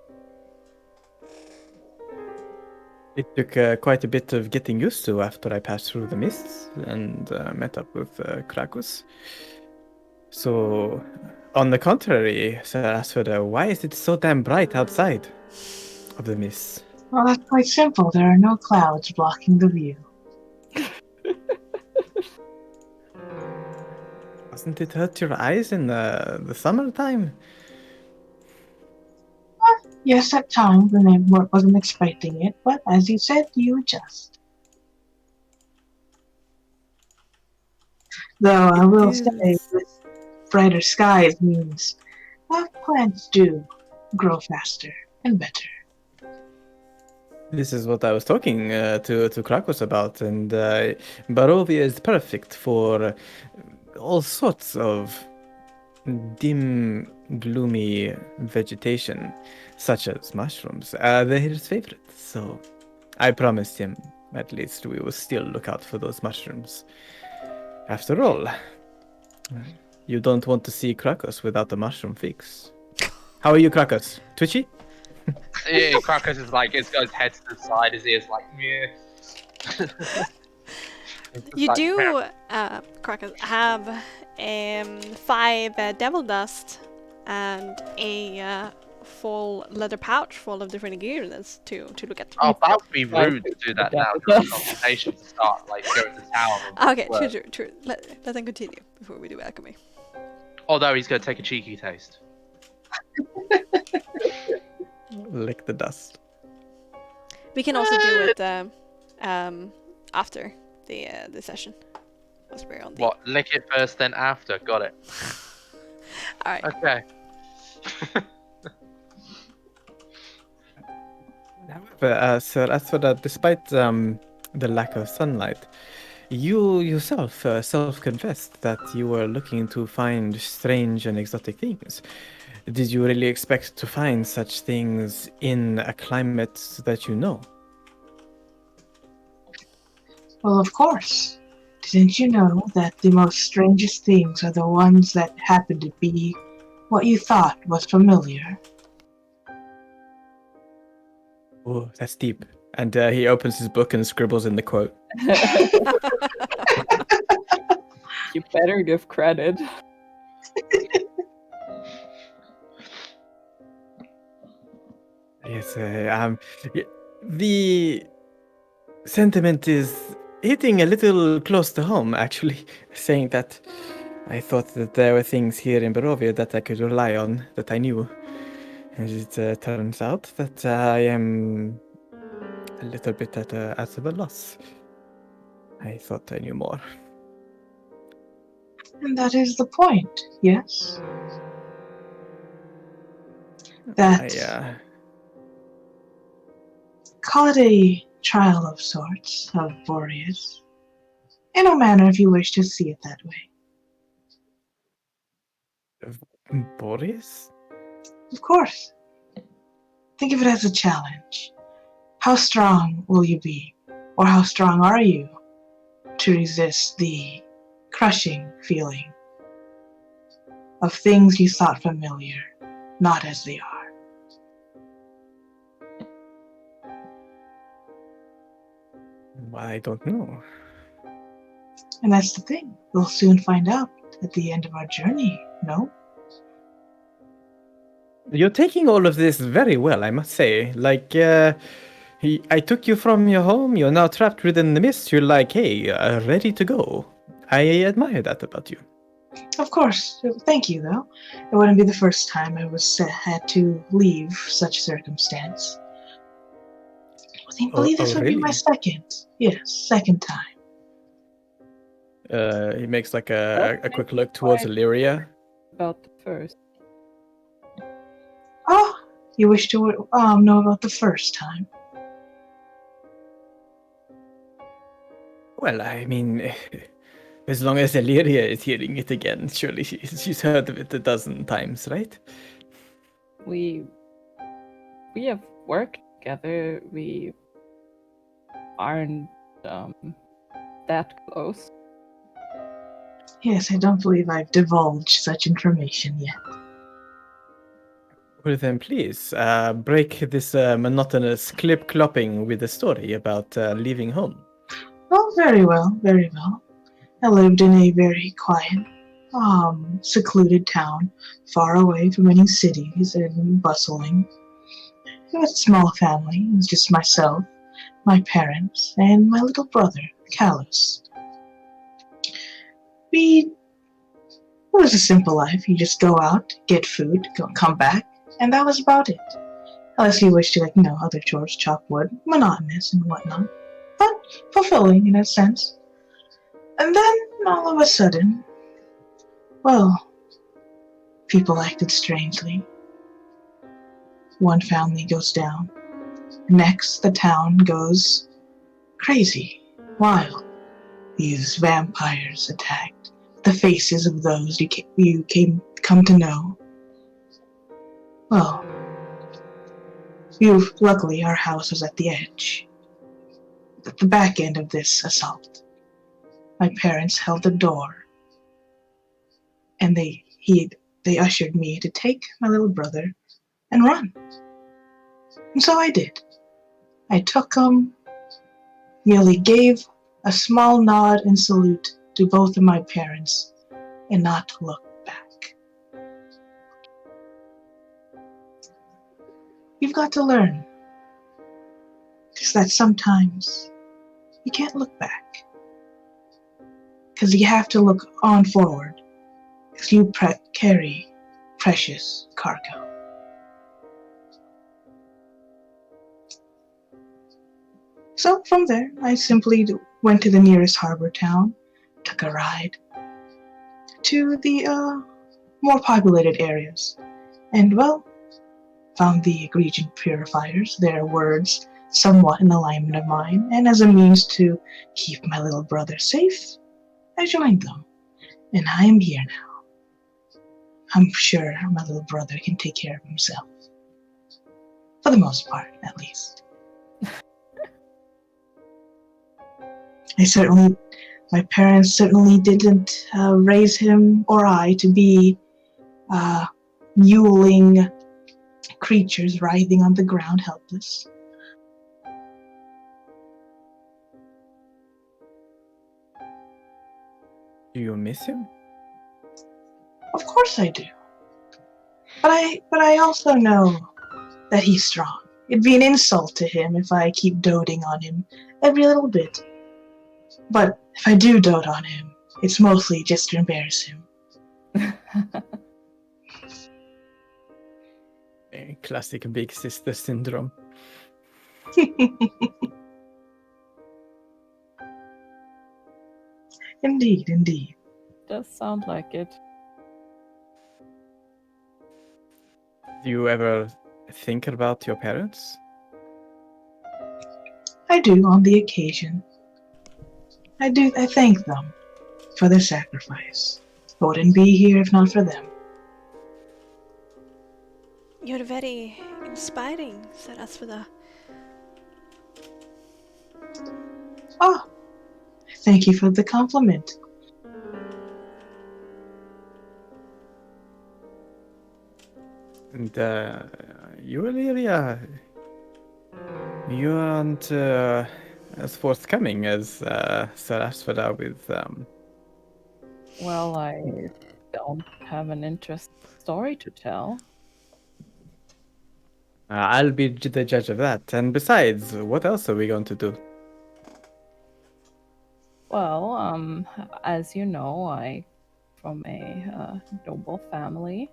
It took quite a bit of getting used to after I passed through the mists and met up with Krakus. So, on the contrary, Sir Asphodel, why is it so damn bright outside of the mists? Well, that's quite simple. There are no clouds blocking the view. Doesn't it hurt your eyes in the summertime? Yes, at times when I wasn't expecting it, but as you said, you adjust. Though I will say, with brighter skies means plants do grow faster and better. This is what I was talking to Krakus about, and Barovia is perfect for all sorts of dim, gloomy vegetation, such as mushrooms. They're his favorite, so I promised him at least we will still look out for those mushrooms. After all, you don't want to see Krakus without a mushroom fix. How are you, Krakus? Twitchy? Yeah, Krakus is like, it's got his head to the side, his ears like, yeah. You do, Krakus, have 5 devil dust and a full leather pouch full of different ingredients to look at. Oh, that would be rude to do that now during the consultation to start, like, going to town. Okay, true. Let them continue before we do alchemy. Although he's going to take a cheeky taste. Lick the dust. We can also do it after the session. Once we're on the... What, lick it first, then after? Got it. Alright. Okay. However, Sir Asphodel, despite the lack of sunlight, you yourself self-confessed that you were looking to find strange and exotic things. Did you really expect to find such things in a climate that you know? Well, of course. Didn't you know that the most strangest things are the ones that happen to be what you thought was familiar? Oh, that's deep. And he opens his book and scribbles in the quote. You better give credit. Yes, the sentiment is hitting a little close to home, actually, saying that I thought that there were things here in Barovia that I could rely on, that I knew. And it turns out that I am a little bit at a loss. I thought I knew more. And that is the point, yes? That, call it a trial of sorts, of Boreas. In a manner, if you wish to see it that way. Boreas? Of course. Think of it as a challenge. How strong will you be? Or how strong are you to resist the crushing feeling of things you thought familiar, not as they are? Well, I don't know. And that's the thing. We'll soon find out at the end of our journey, no? You're taking all of this very well, I must say. Like, I took you from your home, you're now trapped within the mist, you're like, hey, ready to go. I admire that about you. Of course. Thank you, though. It wouldn't be the first time I had to leave such circumstance. I believe this would be my Really? second. Yes, second time. He makes like a quick look towards Eliria. About the first. Oh, you wish to know about the first time? Well, I mean, as long as Eliria is hearing it again, surely she's heard of it a dozen times, right? We have worked together. We aren't that close. Yes, I don't believe I've divulged such information yet. Well then, please, break this monotonous clip-clopping with a story about leaving home. Oh, very well, very well. I lived in a very quiet, secluded town, far away from any cities and bustling. It was a small family. It was just myself, my parents, and my little brother, Callus. It was a simple life. You just go out, get food, come back, and that was about it. Unless you wish to, other chores, chop wood, monotonous and whatnot, but fulfilling in a sense. And then, all of a sudden, well, people acted strangely. One family goes down. Next, the town goes crazy, wild. These vampires attacked the faces of those you come to know. Well, luckily our house was at the edge, at the back end of this assault. My parents held the door, and they ushered me to take my little brother and run. And so I did. I took him, merely gave a small nod and salute to both of my parents, and not looked back. You've got to learn, because that sometimes you can't look back, because you have to look on forward, because you carry precious cargo. So from there, I simply went to the nearest harbor town, took a ride to the more populated areas, and well, found the egregious purifiers, their words somewhat in alignment of mine, and as a means to keep my little brother safe, I joined them, and I am here now. I'm sure my little brother can take care of himself. For the most part, at least. My parents certainly didn't raise him or I to be mewling creatures writhing on the ground helpless. Do you miss him? Of course I do. But I also know that he's strong. It'd be an insult to him if I keep doting on him every little bit. But if I do dote on him, it's mostly just to embarrass him. Classic big sister syndrome. Indeed, indeed. Does sound like it. Do you ever think about your parents? I do on the occasion. I thank them for their sacrifice. I wouldn't be here if not for them. You're very inspiring, said Asvada. Oh, thank you for the compliment. And you, Eliria, you aren't as forthcoming as Sir Asfada with. Well, I don't have an interesting story to tell. I'll be the judge of that. And besides, what else are we going to do? Well, as you know, I from a noble family.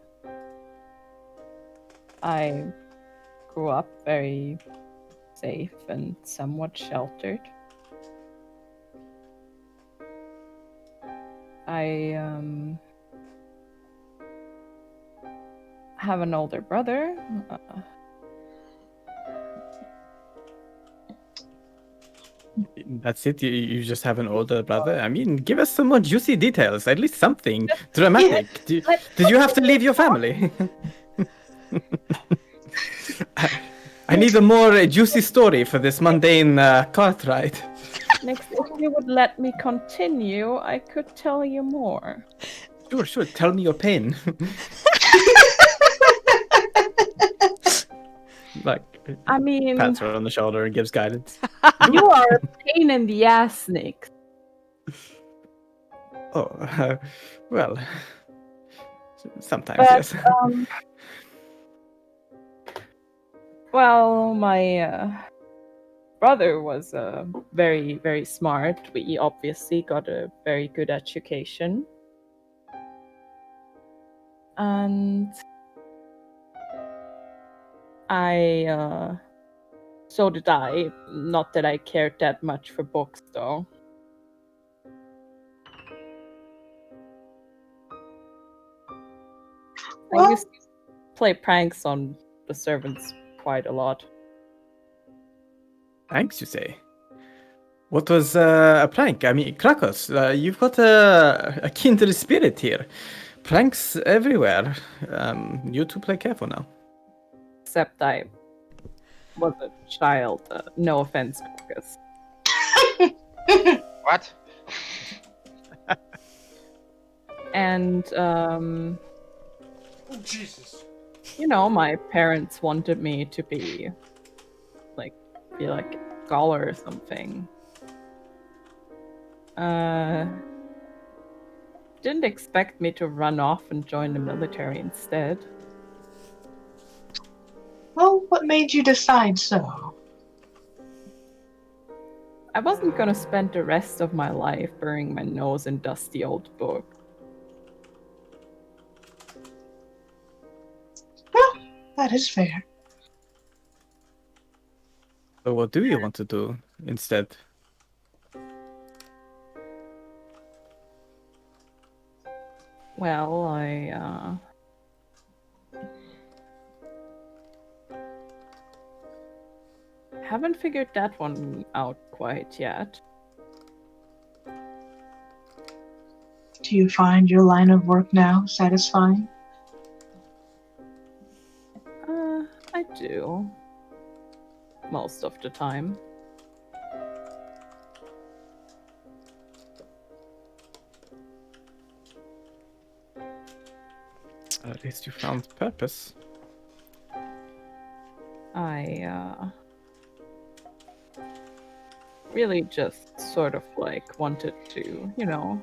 I grew up very safe and somewhat sheltered. I have an older brother. That's it? You just have an older brother? I mean, give us some more juicy details, at least something dramatic. Did you have to leave your family? I need a more juicy story for this mundane cart ride. Next, if you would let me continue, I could tell you more. Sure. Tell me your pain. Like, I mean, pats her on the shoulder and gives guidance. you are a pain in the ass, Nick. Oh, well, sometimes, But, yes. Well, my brother was very, very smart. We obviously got a very good education. And so did I. Not that I cared that much for books, though. Well- I used to play pranks on the servants quite a lot. Pranks, you say? What was a prank? I mean, Krakos, you've got a kindred spirit here. Pranks everywhere. You two play careful now. Except I was a child. No offense, Marcus. What? And Oh, Jesus. you know, my parents wanted me to be like a scholar or something. Didn't expect me to run off and join the military instead. Well, what made you decide so? I wasn't gonna spend the rest of my life burying my nose in dusty old books. Well, that is fair. So what do you want to do instead? Well, I haven't figured that one out quite yet. Do you find your line of work now satisfying? I do. Most of the time. At least you found purpose. I really just sort of like wanted to, you know,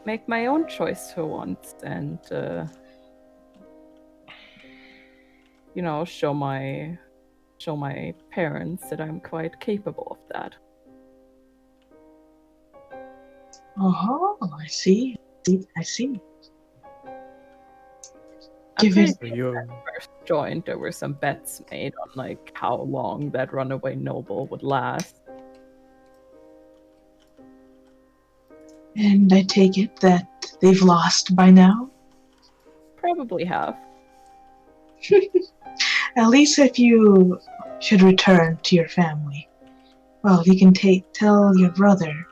make my own choice for once and you know, show my show my parents that I'm quite capable of that. Oh, I see. I see. I'm Give pretty it. So you first joined, there were some bets made on like how long that runaway noble would last. And I take it that they've lost by now? Probably have. At least if you should return to your family, well, you can tell your brother,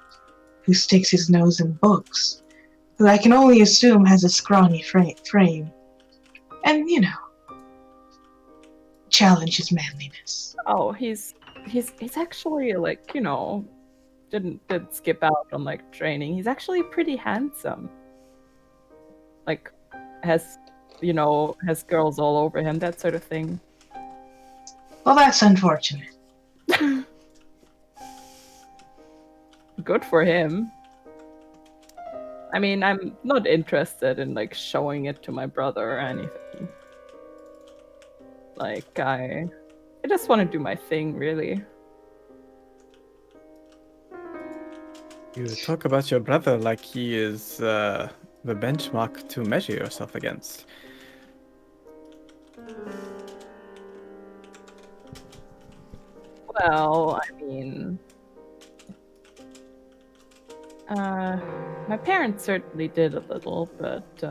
who sticks his nose in books, who I can only assume has a scrawny frame, and, challenge his manliness. Oh, he's actually like, did skip out on like training. He's actually pretty handsome. Like has has girls all over him, that sort of thing. Well, that's unfortunate. Good for him. I mean, I'm not interested in like showing it to my brother or anything. Like I just want to do my thing, really. you talk about your brother like he is the benchmark to measure yourself against. Well, I mean, my parents certainly did a little, but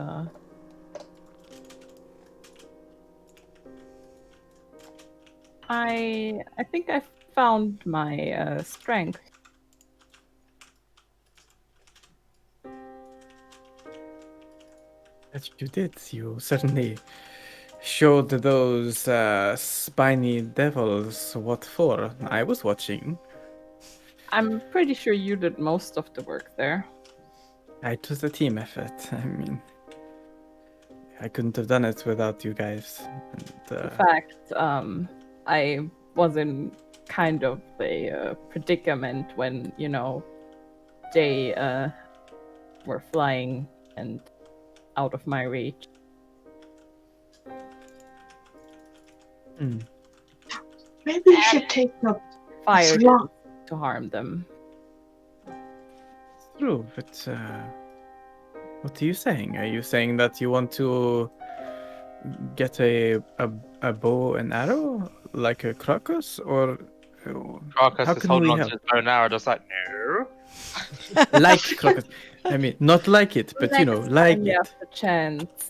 I think I found my strength. That you did. You certainly showed those spiny devils what for. I was watching. I'm pretty sure you did most of the work there. It was a team effort. I mean, I couldn't have done it without you guys. And, In fact, I was in kind of a predicament when, they were flying and out of my reach. Maybe you should take up Fire Slot. to harm them. true, but what are you saying? Are you saying that you want to get a bow and arrow like a crocus, or Carcass how is can holding we on to help? his bow and arrow, just like, no. Like crocus? I mean, not like it, but Next like time you it. have the chance.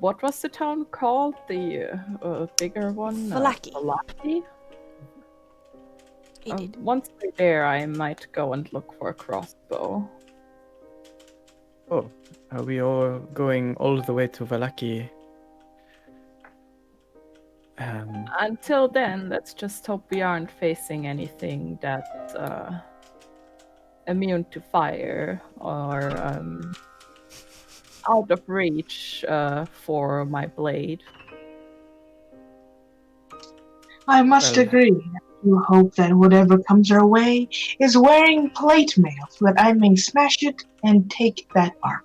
What was the town called? The bigger one? Vallaki. Vallaki? Indeed. Once we're there, I might go and look for a crossbow. Oh, are we all going all the way to Vallaki? Until then, let's just hope we aren't facing anything that's immune to fire or out of reach for my blade. I must Well- agree. You hope that whatever comes our way is wearing plate mail so that I may smash it and take that armor.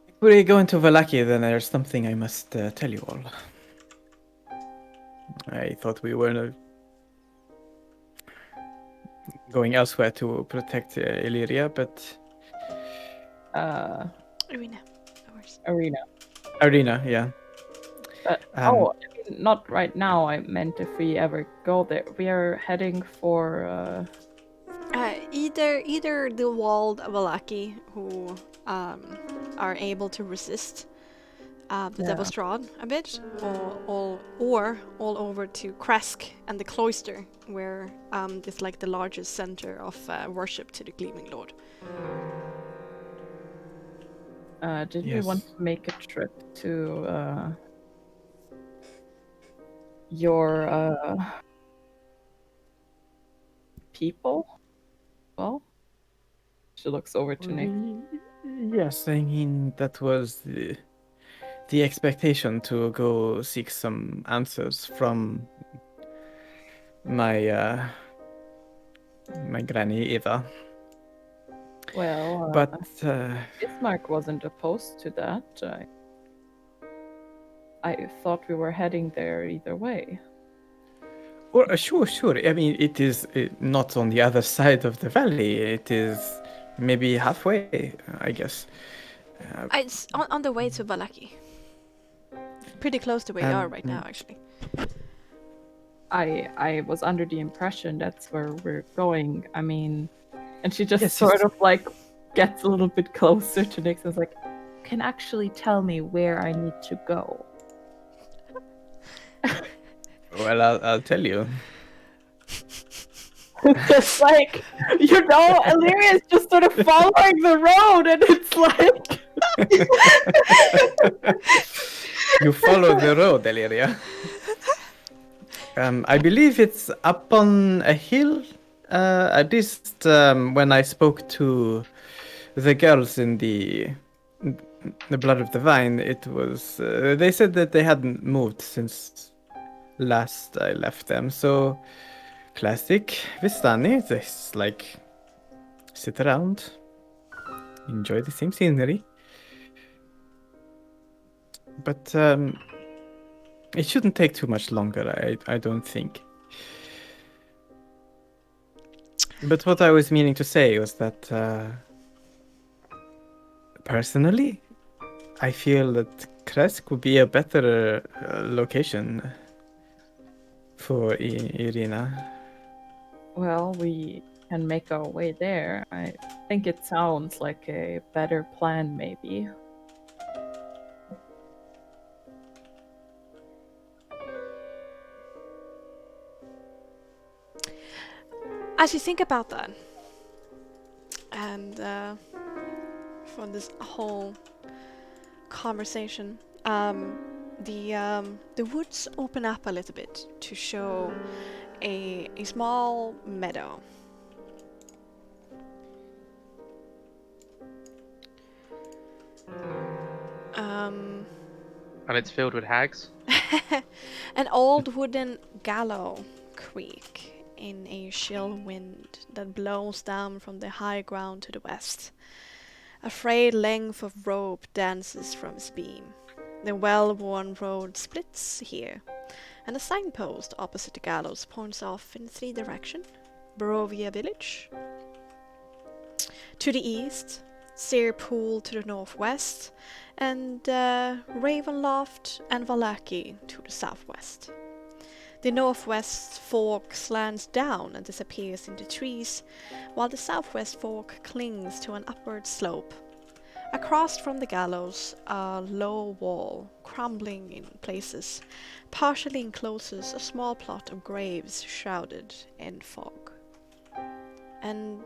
If we go into Vallaki, then there's something I must tell you all. I thought we were going elsewhere to protect Eliria, but Arena. Of course. Arena. Arena, yeah. I mean, not right now. I meant if we ever go there. We are heading for. Either the walled Valaki who are able to resist the Devil's Strahd a bit, or all over to Kresk and the cloister, where it's like the largest center of worship to the Gleaming Lord. Did we Yes. want to make a trip to your people? Well, she looks over to Nick. Yes, I mean that was the expectation to go seek some answers from my my granny Eva. Well, But Bismarck wasn't opposed to that. I thought we were heading there either way. Well, sure. I mean, it is not on the other side of the valley. It is maybe halfway, I guess. It's on the way to Valaki. Pretty close to where you are right now, actually. I was under the impression that's where we're going. I mean, and she just Yes, sort yes. of like gets a little bit closer to Nix and is like, can actually tell me where I need to go. Well, I'll tell you. Just like, Eliria is just sort of following the road, and it's like, You follow the road, Eliria. I believe it's up on a hill. At least when I spoke to the girls in the Blood of the Vine, it was. They said that they hadn't moved since last I left them. So, classic Vistani. Just like sit around, enjoy the same scenery. But it shouldn't take too much longer, I don't think. But what I was meaning to say was that personally, I feel that Kresk would be a better location for Irina. well, we can make our way there. I think it sounds like a better plan, maybe. As you think about that, and for this whole conversation, the woods open up a little bit to show a small meadow. And it's filled with hags. An old wooden gallows creak in a chill wind that blows down from the high ground to the west. A frayed length of rope dances from its beam. The well-worn road splits here, and a signpost opposite the gallows points off in 3 directions. Barovia village to the east, Searpool to the northwest, and Ravenloft and Valaki to the southwest. The northwest fork slants down and disappears in the trees, while the southwest fork clings to an upward slope. Across from the gallows, a low wall, crumbling in places, partially encloses a small plot of graves shrouded in fog. And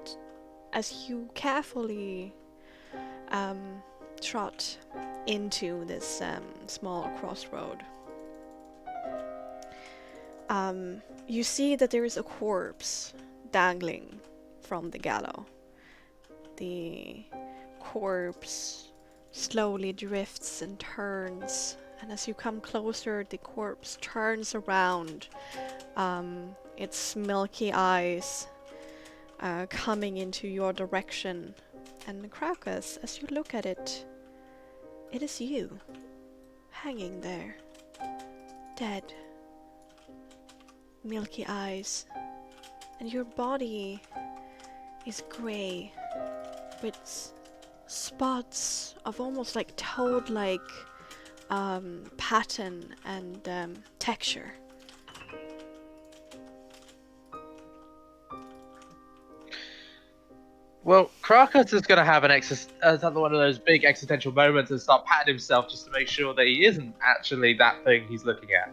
as you carefully trot into this small crossroad, you see that there is a corpse dangling from the gallows. The corpse slowly drifts and turns, and as you come closer, the corpse turns around, its milky eyes coming into your direction. And Krakus, as you look at it, it is you, hanging there, dead, milky eyes, and your body is grey, with spots of almost like toad-like pattern and texture. Well, Krakus is going to have another one of those big existential moments and start patting himself just to make sure that he isn't actually that thing he's looking at.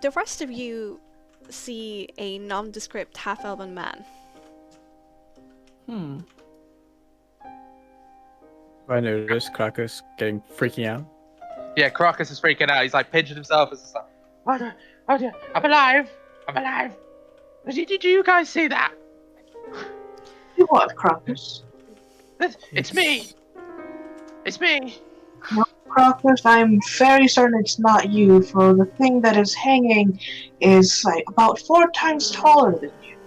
The rest of you see a nondescript half-elven man. I noticed Krakus freaking out. Yeah, Krakus is freaking out. He's like pinching himself. It's just like, oh dear, I'm alive! I'm alive! Did you guys see that? You what, Crocus? It's me! It's me! Crocus, I'm very certain it's not you, for the thing that is hanging is like about 4 times taller than you.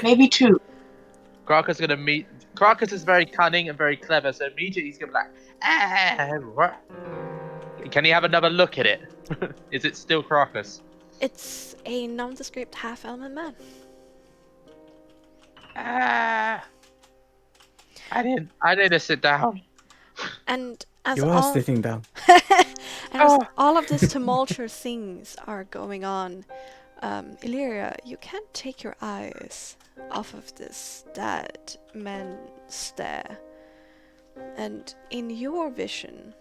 Maybe 2. Krakus is very cunning and very clever, so immediately he's gonna be like, what? Can you have another look at it? Is it still Caracas? It's a nondescript half-element man. I didn't sit down. And as You are all sitting down. and as all of these tumultuous things are going on, Eliria, you can't take your eyes off of this dead man stare. And in your vision,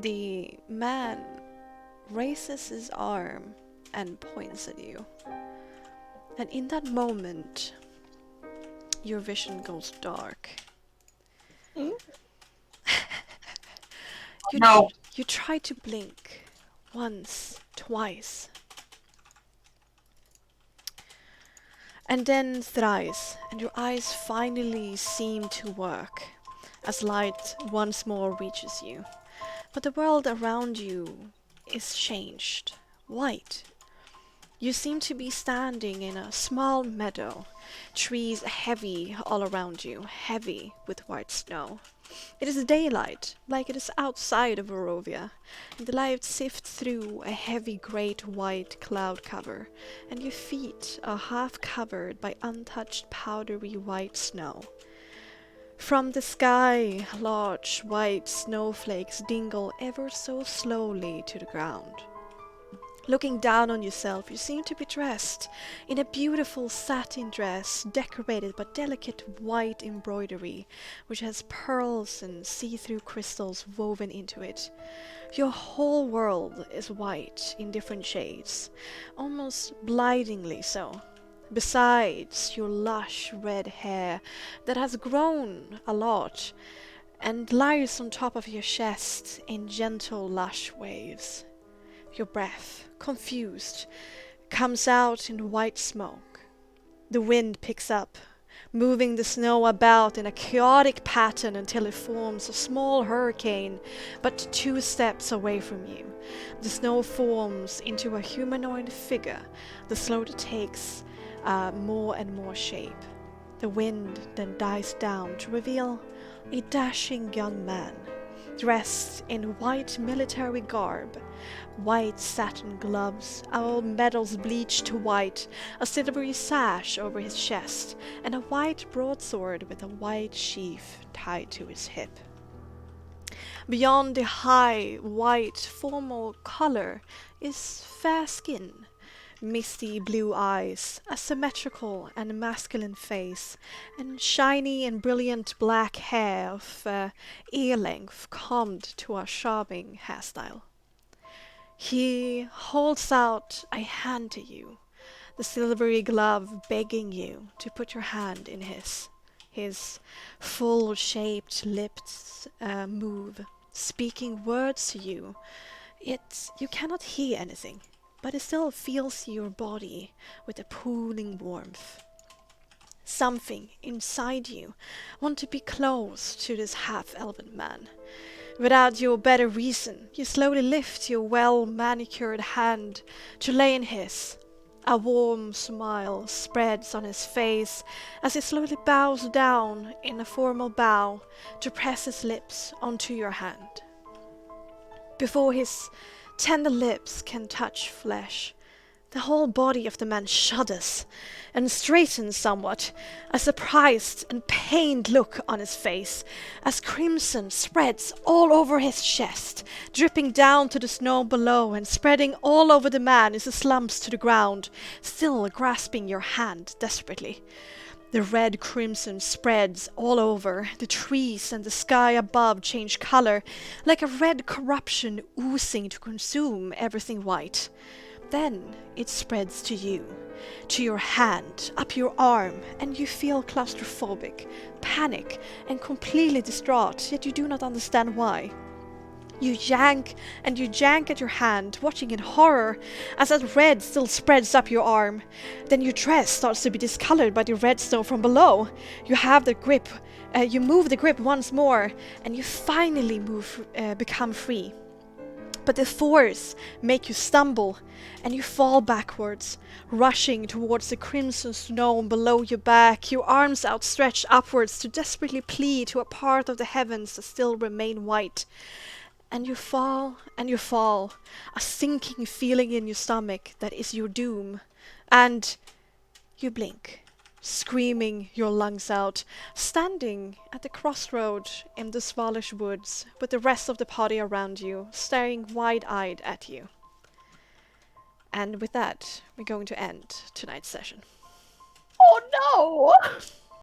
the man raises his arm and points at you. And in that moment, your vision goes dark. No. You try to blink once, twice, and then thrice, and your eyes finally seem to work as light once more reaches you. But the world around you is changed, white. You seem to be standing in a small meadow, trees heavy all around you, heavy with white snow. It is daylight, like it is outside of Barovia, and the light sifts through a heavy great white cloud cover, and your feet are half covered by untouched powdery white snow. From the sky, large white snowflakes dingle ever so slowly to the ground. Looking down on yourself, you seem to be dressed in a beautiful satin dress decorated by delicate white embroidery, which has pearls and see-through crystals woven into it. Your whole world is white in different shades, almost blindingly so. Besides your lush red hair that has grown a lot and lies on top of your chest in gentle lush waves. Your breath, confused, comes out in white smoke. The wind picks up, moving the snow about in a chaotic pattern until it forms a small hurricane, but 2 steps away from you. The snow forms into a humanoid figure. The slope takes more and more shape. The wind then dies down to reveal a dashing young man, dressed in white military garb, white satin gloves, all medals bleached to white, a silvery sash over his chest, and a white broadsword with a white sheath tied to his hip. Beyond the high, white, formal color is fair skin, misty blue eyes, a symmetrical and masculine face, and shiny and brilliant black hair of ear length combed to a charming hairstyle. He holds out a hand to you, the silvery glove begging you to put your hand in his. His full-shaped lips move, speaking words to you. Yet you cannot hear anything, but it still fills your body with a pooling warmth. Something inside you wants to be close to this half-elven man. Without your better reason, you slowly lift your well-manicured hand to lay in his. A warm smile spreads on his face as he slowly bows down in a formal bow to press his lips onto your hand. Before his tender lips can touch flesh, the whole body of the man shudders and straightens somewhat, a surprised and pained look on his face, as crimson spreads all over his chest, dripping down to the snow below and spreading all over the man as he slumps to the ground, still grasping your hand desperately. The red crimson spreads all over. The trees and the sky above change color, like a red corruption oozing to consume everything white. Then it spreads to you, to your hand, up your arm, and you feel claustrophobic, panic, and completely distraught, yet you do not understand why. You yank and you jank at your hand, watching in horror as that red still spreads up your arm. Then your dress starts to be discolored by the red snow from below. You have the grip, you move the grip once more, and you finally become free. But the force make you stumble, and you fall backwards, rushing towards the crimson snow below your back, your arms outstretched upwards to desperately plead to a part of the heavens that still remain white. and you fall, and you fall, a sinking feeling in your stomach that is your doom, and you blink, screaming your lungs out, standing at the crossroad in the Svalish woods with the rest of the party around you, staring wide-eyed at you. And with that, we're going to end tonight's session. Oh no!